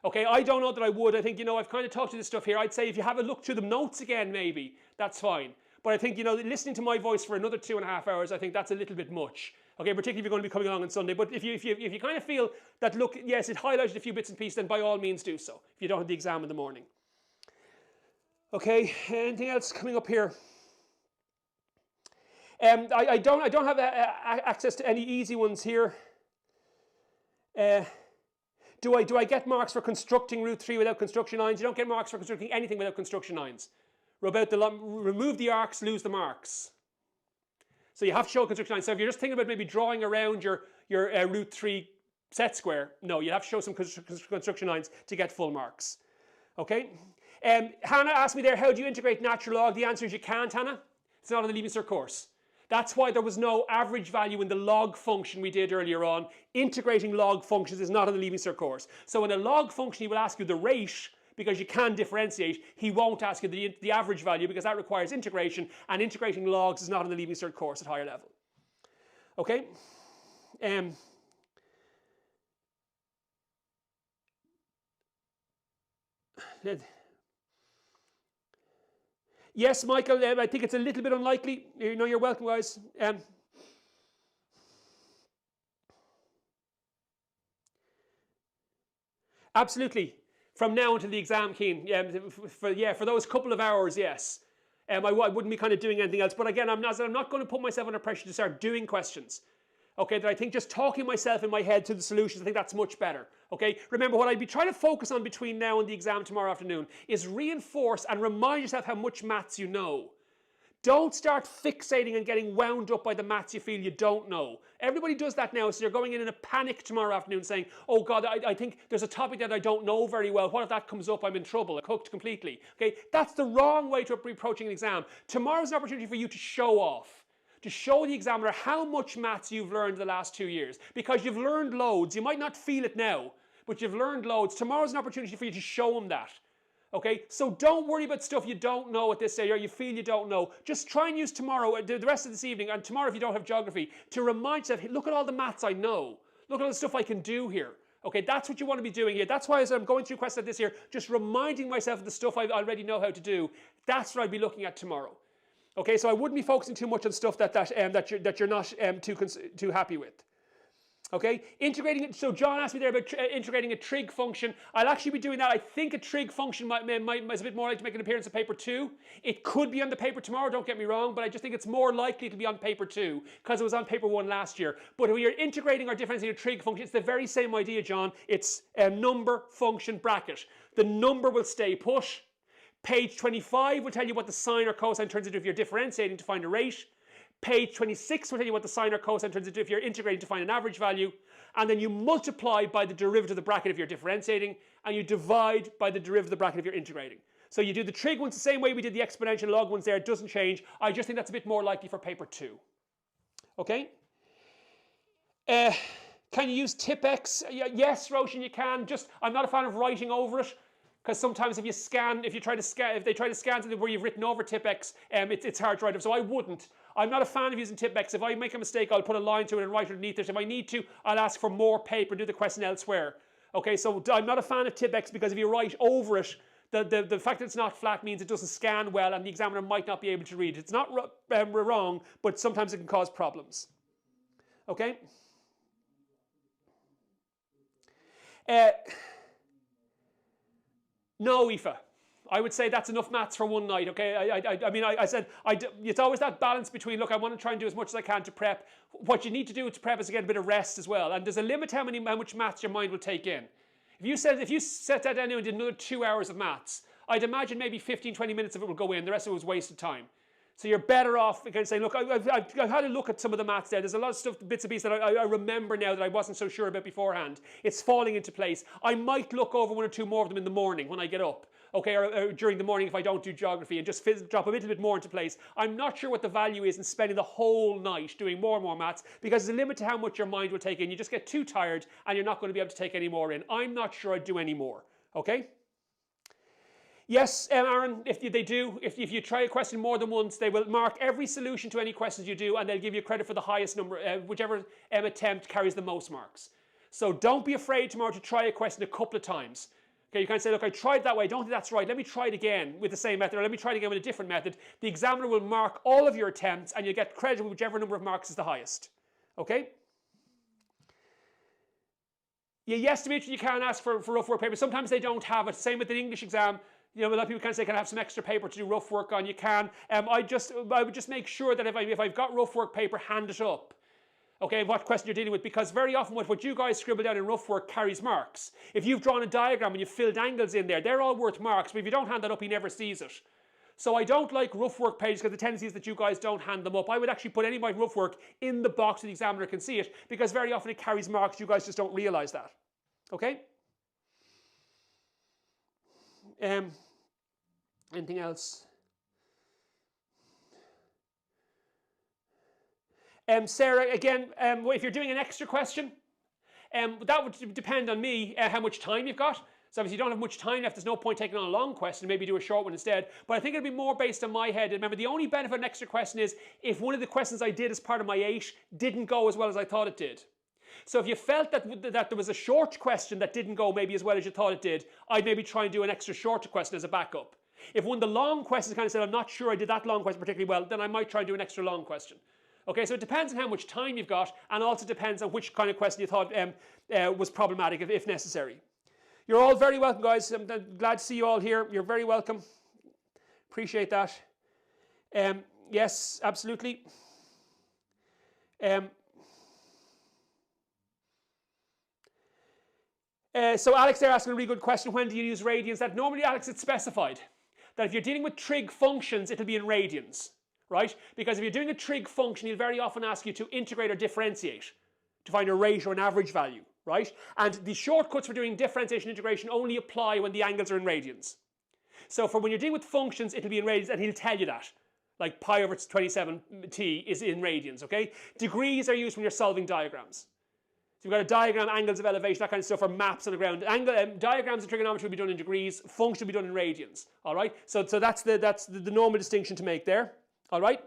Okay, I don't know that I would. I think, you know, I've kind of talked to this stuff here. I'd say if you have a look through the notes again, maybe, that's fine. But I think, you know, listening to my voice for another 2.5 hours, I think that's a little bit much. Okay, particularly if you're going to be coming along on Sunday. But if you kind of feel that, look, yes, it highlighted a few bits and pieces, then by all means do so, if you don't have the exam in the morning. Okay, anything else coming up here? I don't have access to any easy ones here. Do I get marks for constructing root 3 without construction lines? You don't get marks for constructing anything without construction lines. Remove the arcs, lose the marks. So you have to show construction lines. So if you're just thinking about maybe drawing around your root 3 set square, no, you have to show some construction lines to get full marks. Okay? Hannah asked me there, how do you integrate natural log? The answer is you can't, Hannah. It's not on the Leaving Cert course. That's why there was no average value in the log function we did earlier on. Integrating log functions is not on the Leaving Cert course. So in a log function, he will ask you the rate because you can differentiate. He won't ask you the average value because that requires integration, and integrating logs is not on the Leaving Cert course at higher level. Okay? Yes, Michael, I think it's a little bit unlikely. You know, you're welcome, guys. Absolutely. From now until the exam, Keen. For those couple of hours, yes. I wouldn't be kind of doing anything else. But again, I'm not going to put myself under pressure to start doing questions. Okay, that I think just talking myself in my head to the solutions, I think that's much better. Okay, remember what I'd be trying to focus on between now and the exam tomorrow afternoon is reinforce and remind yourself how much maths you know. Don't start fixating and getting wound up by the maths you feel you don't know. Everybody does that now, so you're going in a panic tomorrow afternoon saying, oh God, I think there's a topic that I don't know very well. What if that comes up? I'm in trouble. I'm cooked completely. Okay, that's the wrong way to be approaching an exam. Tomorrow's an opportunity for you to show off. To show the examiner how much maths you've learned the last 2 years. Because you've learned loads. You might not feel it now, but you've learned loads. Tomorrow's an opportunity for you to show them that. Okay, so don't worry about stuff you don't know at this stage or you feel you don't know. Just try and use tomorrow, the rest of this evening, and tomorrow if you don't have geography, to remind yourself, hey, look at all the maths I know. Look at all the stuff I can do here. Okay, that's what you want to be doing here. That's why as I'm going through questions like this here, just reminding myself of the stuff I already know how to do. That's what I'll be looking at tomorrow. Okay, so I wouldn't be focusing too much on stuff that you're not too happy with. Okay, integrating it. So John asked me there about integrating a trig function. I'll actually be doing that. I think a trig function is a bit more likely to make an appearance on paper 2. It could be on the paper tomorrow, don't get me wrong, but I just think it's more likely to be on paper 2 because it was on paper 1 last year. But when you're integrating or differentiating a trig function, it's the very same idea, John. It's a number, function, bracket. The number will stay put. Page 25 will tell you what the sine or cosine turns into if you're differentiating to find a rate. Page 26 will tell you what the sine or cosine turns into if you're integrating to find an average value. And then you multiply by the derivative of the bracket if you're differentiating, and you divide by the derivative of the bracket if you're integrating. So you do the trig ones the same way we did the exponential log ones there. It doesn't change. I just think that's a bit more likely for paper 2. Okay? Can you use tip-x? Yes, Roshan, you can. Just, I'm not a fan of writing over it. Because sometimes if they try to scan something where you've written over tip-x, it's hard to write up. So I wouldn't. I'm not a fan of using tip-x. If I make a mistake, I'll put a line to it and write it underneath it. If I need to, I'll ask for more paper and do the question elsewhere. Okay, so I'm not a fan of tip-x because if you write over it, the fact that it's not flat means it doesn't scan well and the examiner might not be able to read it. It's not wrong, but sometimes it can cause problems. Okay? No, Aoife. I would say that's enough maths for one night, okay? I mean, I said, it's always that balance between, look, I want to try and do as much as I can to prep. What you need to do to prep is to get a bit of rest as well. And there's a limit how much maths your mind will take in. If you set that down and did another 2 hours of maths, I'd imagine maybe 15, 20 minutes of it will go in. The rest of it was wasted time. So you're better off again saying, look, I've had a look at some of the maths there. There's a lot of stuff, bits and pieces that I remember now that I wasn't so sure about beforehand. It's falling into place. I might look over 1 or 2 more of them in the morning when I get up. Okay, or during the morning if I don't do geography and just drop a little bit more into place. I'm not sure what the value is in spending the whole night doing more and more maths because there's a limit to how much your mind will take in. You just get too tired and you're not going to be able to take any more in. I'm not sure I'd do any more. Okay? Yes, Aaron, if you try a question more than once, they will mark every solution to any questions you do and they'll give you credit for the highest number, whichever attempt carries the most marks. So don't be afraid tomorrow to try a question a couple of times. Okay, you can't say, look, I tried that way, I don't think that's right, let me try it again with the same method, or let me try it again with a different method. The examiner will mark all of your attempts and you'll get credit for whichever number of marks is the highest. Okay? Yeah, yes, Dimitri, you can ask for rough work paper. Sometimes they don't have it. Same with the English exam. You know, a lot of people can say, can I have some extra paper to do rough work on? You can. I would just make sure that if I've got rough work paper, hand it up. Okay, what question you're dealing with, because very often what you guys scribble down in rough work carries marks. If you've drawn a diagram and you've filled angles in there, they're all worth marks, but if you don't hand that up, he never sees it. So I don't like rough work pages because the tendency is that you guys don't hand them up. I would actually put any of my rough work in the box so the examiner can see it, because very often it carries marks, you guys just don't realise that. Okay? Anything else? Sarah, again, if you're doing an extra question, that would depend on me how much time you've got. So obviously you don't have much time left, there's no point taking on a long question, maybe do a short one instead. But I think it'll be more based on my head. And remember, the only benefit of an extra question is if one of the questions I did as part of my 8 didn't go as well as I thought it did. So if you felt that there was a short question that didn't go maybe as well as you thought it did, I'd maybe try and do an extra shorter question as a backup. If one of the long questions kind of said, I'm not sure I did that long question particularly well, then I might try and do an extra long question. Okay, so it depends on how much time you've got, and also depends on which kind of question you thought was problematic, if necessary. You're all very welcome, guys. I'm glad to see you all here. You're very welcome. Appreciate that. Yes, absolutely. So Alex there asking a really good question. When do you use radians? That normally, Alex, it's specified that if you're dealing with trig functions, it'll be in radians. Right? Because if you're doing a trig function, he'll very often ask you to integrate or differentiate to find a rate or an average value, right? And the shortcuts for doing differentiation and integration only apply when the angles are in radians. So for when you're dealing with functions, it'll be in radians, and he'll tell you that. Like pi over 27t is in radians, okay? Degrees are used when you're solving diagrams. So you've got a diagram, angles of elevation, that kind of stuff, or maps on the ground. Diagrams of trigonometry will be done in degrees, functions will be done in radians, all right? So that's the normal distinction to make there. All right.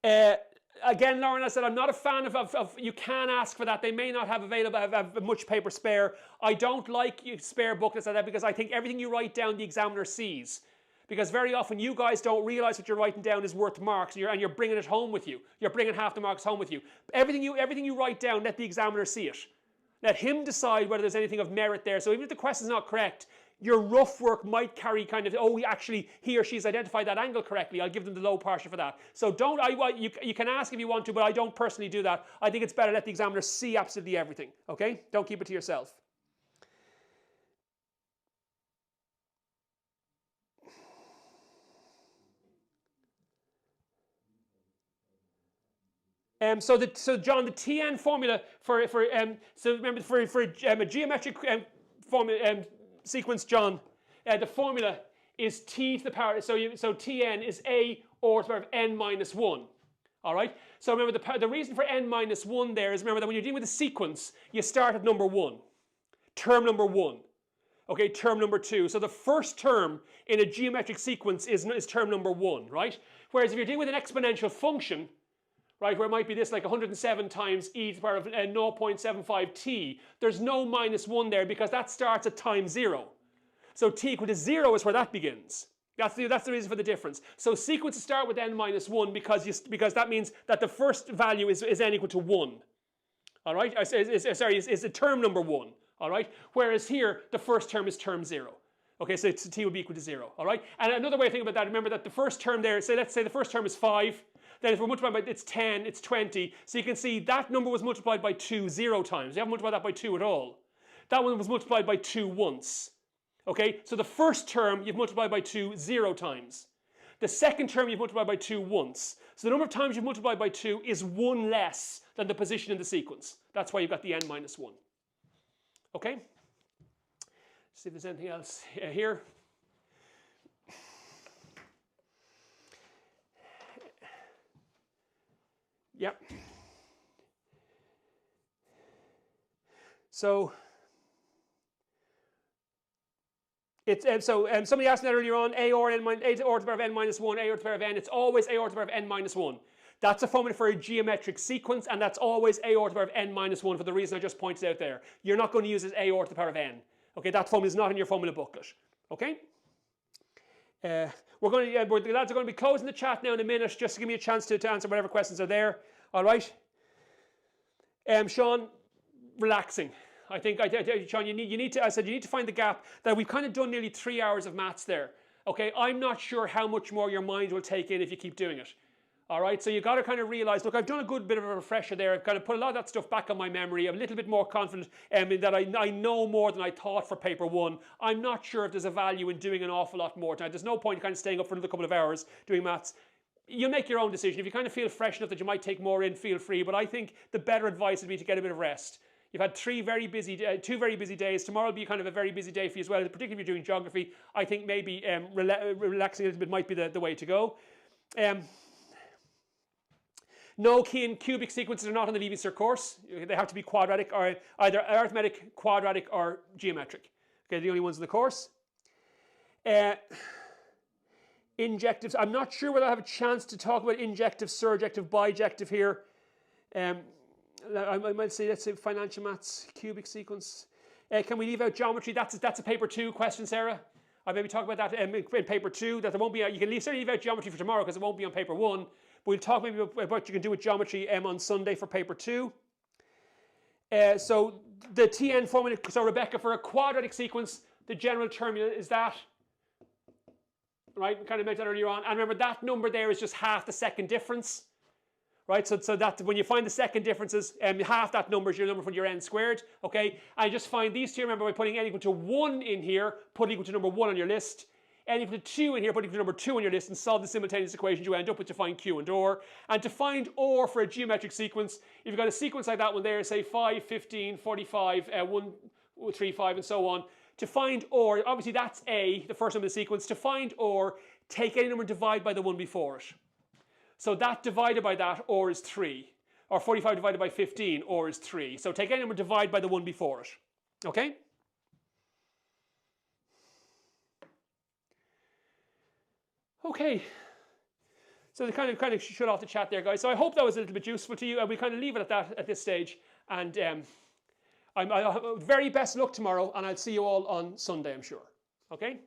Again, Lauren, I said I'm not a fan of you can ask for that. They may not have much paper spare. I don't like spare booklets like that because I think everything you write down the examiner sees. Because very often you guys don't realize what you're writing down is worth marks, and you're bringing it home with you. You're bringing half the marks home with you. Everything you write down, let the examiner see it. Let him decide whether there's anything of merit there. So even if the question's not correct, your rough work might carry kind of, oh, actually, he or she's identified that angle correctly. I'll give them the low partial for that. So don't, you can ask if you want to, but I don't personally do that. I think it's better let the examiner see absolutely everything, okay? Don't keep it to yourself. So John, the Tn formula for a geometric formula sequence, John, the formula is t to the power. So Tn is a or to the power of n minus 1. All right. So remember the reason for n minus 1 there is, remember that when you're dealing with a sequence, you start at number 1, term number 1. Okay, term number 2. So the first term in a geometric sequence is term number 1, right? Whereas if you're dealing with an exponential function, right, where it might be this like 107 times e to the power of 0.75t, there's no minus 1 there because that starts at time 0. So t equal to 0 is where that begins. That's the reason for the difference. So sequences start with n minus 1 because that means that the first value is n equal to 1. All right, is a term number 1. All right, whereas here the first term is term 0. Okay, so t would be equal to 0. All right, and another way to think about that, remember that the first term there, let's say the first term is 5. Then if we're multiplying by, it's 10, it's 20. So you can see that number was multiplied by 2 0 times. You haven't multiplied that by 2 at all. That one was multiplied by 2 once. Okay, so the first term you've multiplied by 2 0 times. The second term you've multiplied by 2 once. So the number of times you've multiplied by 2 is 1 less than the position in the sequence. That's why you've got the n minus 1. Okay? Let's see if there's anything else here. Yep. So it's somebody asked me that earlier on, a or to the power of n minus 1, a or to the power of n. It's always a or to the power of n minus 1. That's a formula for a geometric sequence, and that's always a or to the power of n minus 1 for the reason I just pointed out there. You're not going to use it as a or to the power of n. Okay, that formula is not in your formula booklet. Okay. The lads are going to be closing the chat now in a minute, just to give me a chance to answer whatever questions are there. All right. Sean, relaxing. I think, Sean, you need to find the gap. That we've kind of done nearly 3 hours of maths there. Okay, I'm not sure how much more your mind will take in if you keep doing it. All right, so you got to kind of realize, look, I've done a good bit of a refresher there. I've kind of put a lot of that stuff back on my memory. I'm a little bit more confident in that I know more than I thought for paper 1. I'm not sure if there's a value in doing an awful lot more tonight. There's no point in kind of staying up for another couple of hours doing maths. You make your own decision. If you kind of feel fresh enough that you might take more in, feel free. But I think the better advice would be to get a bit of rest. You've had 2 very busy days. Tomorrow will be kind of a very busy day for you as well, particularly if you're doing geography. I think maybe relaxing a little bit might be the way to go. No key and cubic sequences are not on the Leaving Cert course. They have to be quadratic, or either arithmetic, quadratic, or geometric. Okay, the only ones in the course. Injectives. I'm not sure whether I have a chance to talk about injective, surjective, bijective here. I might say, let's say financial maths, cubic sequence. Can we leave out geometry? That's a paper 2 question, Sarah. I'll maybe talk about that in paper 2. That there won't be. You can certainly leave out geometry for tomorrow because it won't be on paper 1. We'll talk maybe about what you can do with geometry on Sunday for paper 2. So the Tn formula, so Rebecca, for a quadratic sequence, the general term is that. Right, we kind of mentioned that earlier on. And remember, that number there is just half the second difference. Right, so that when you find the second differences, half that number is your number for your n squared. Okay, and just find these two, remember, by putting n equal to 1 in here, put equal to number 1 on your list. N equal to 2 in here, put equal to number 2 on your list, and solve the simultaneous equations you end up with to find Q and OR. And to find OR for a geometric sequence, if you've got a sequence like that one there, say 5, 15, 45, 1, 3, 5, and so on, to find OR, obviously that's A, the first number of the sequence. To find OR, take any number and divide by the one before it. So that divided by that, OR is 3. Or 45 divided by 15, OR is 3. So take any number, divide by the one before it. Okay? Okay, so they kind of shut off the chat there, guys. So I hope that was a little bit useful to you, and we kind of leave it at that at this stage. And I very best luck tomorrow, and I'll see you all on Sunday, I'm sure. Okay?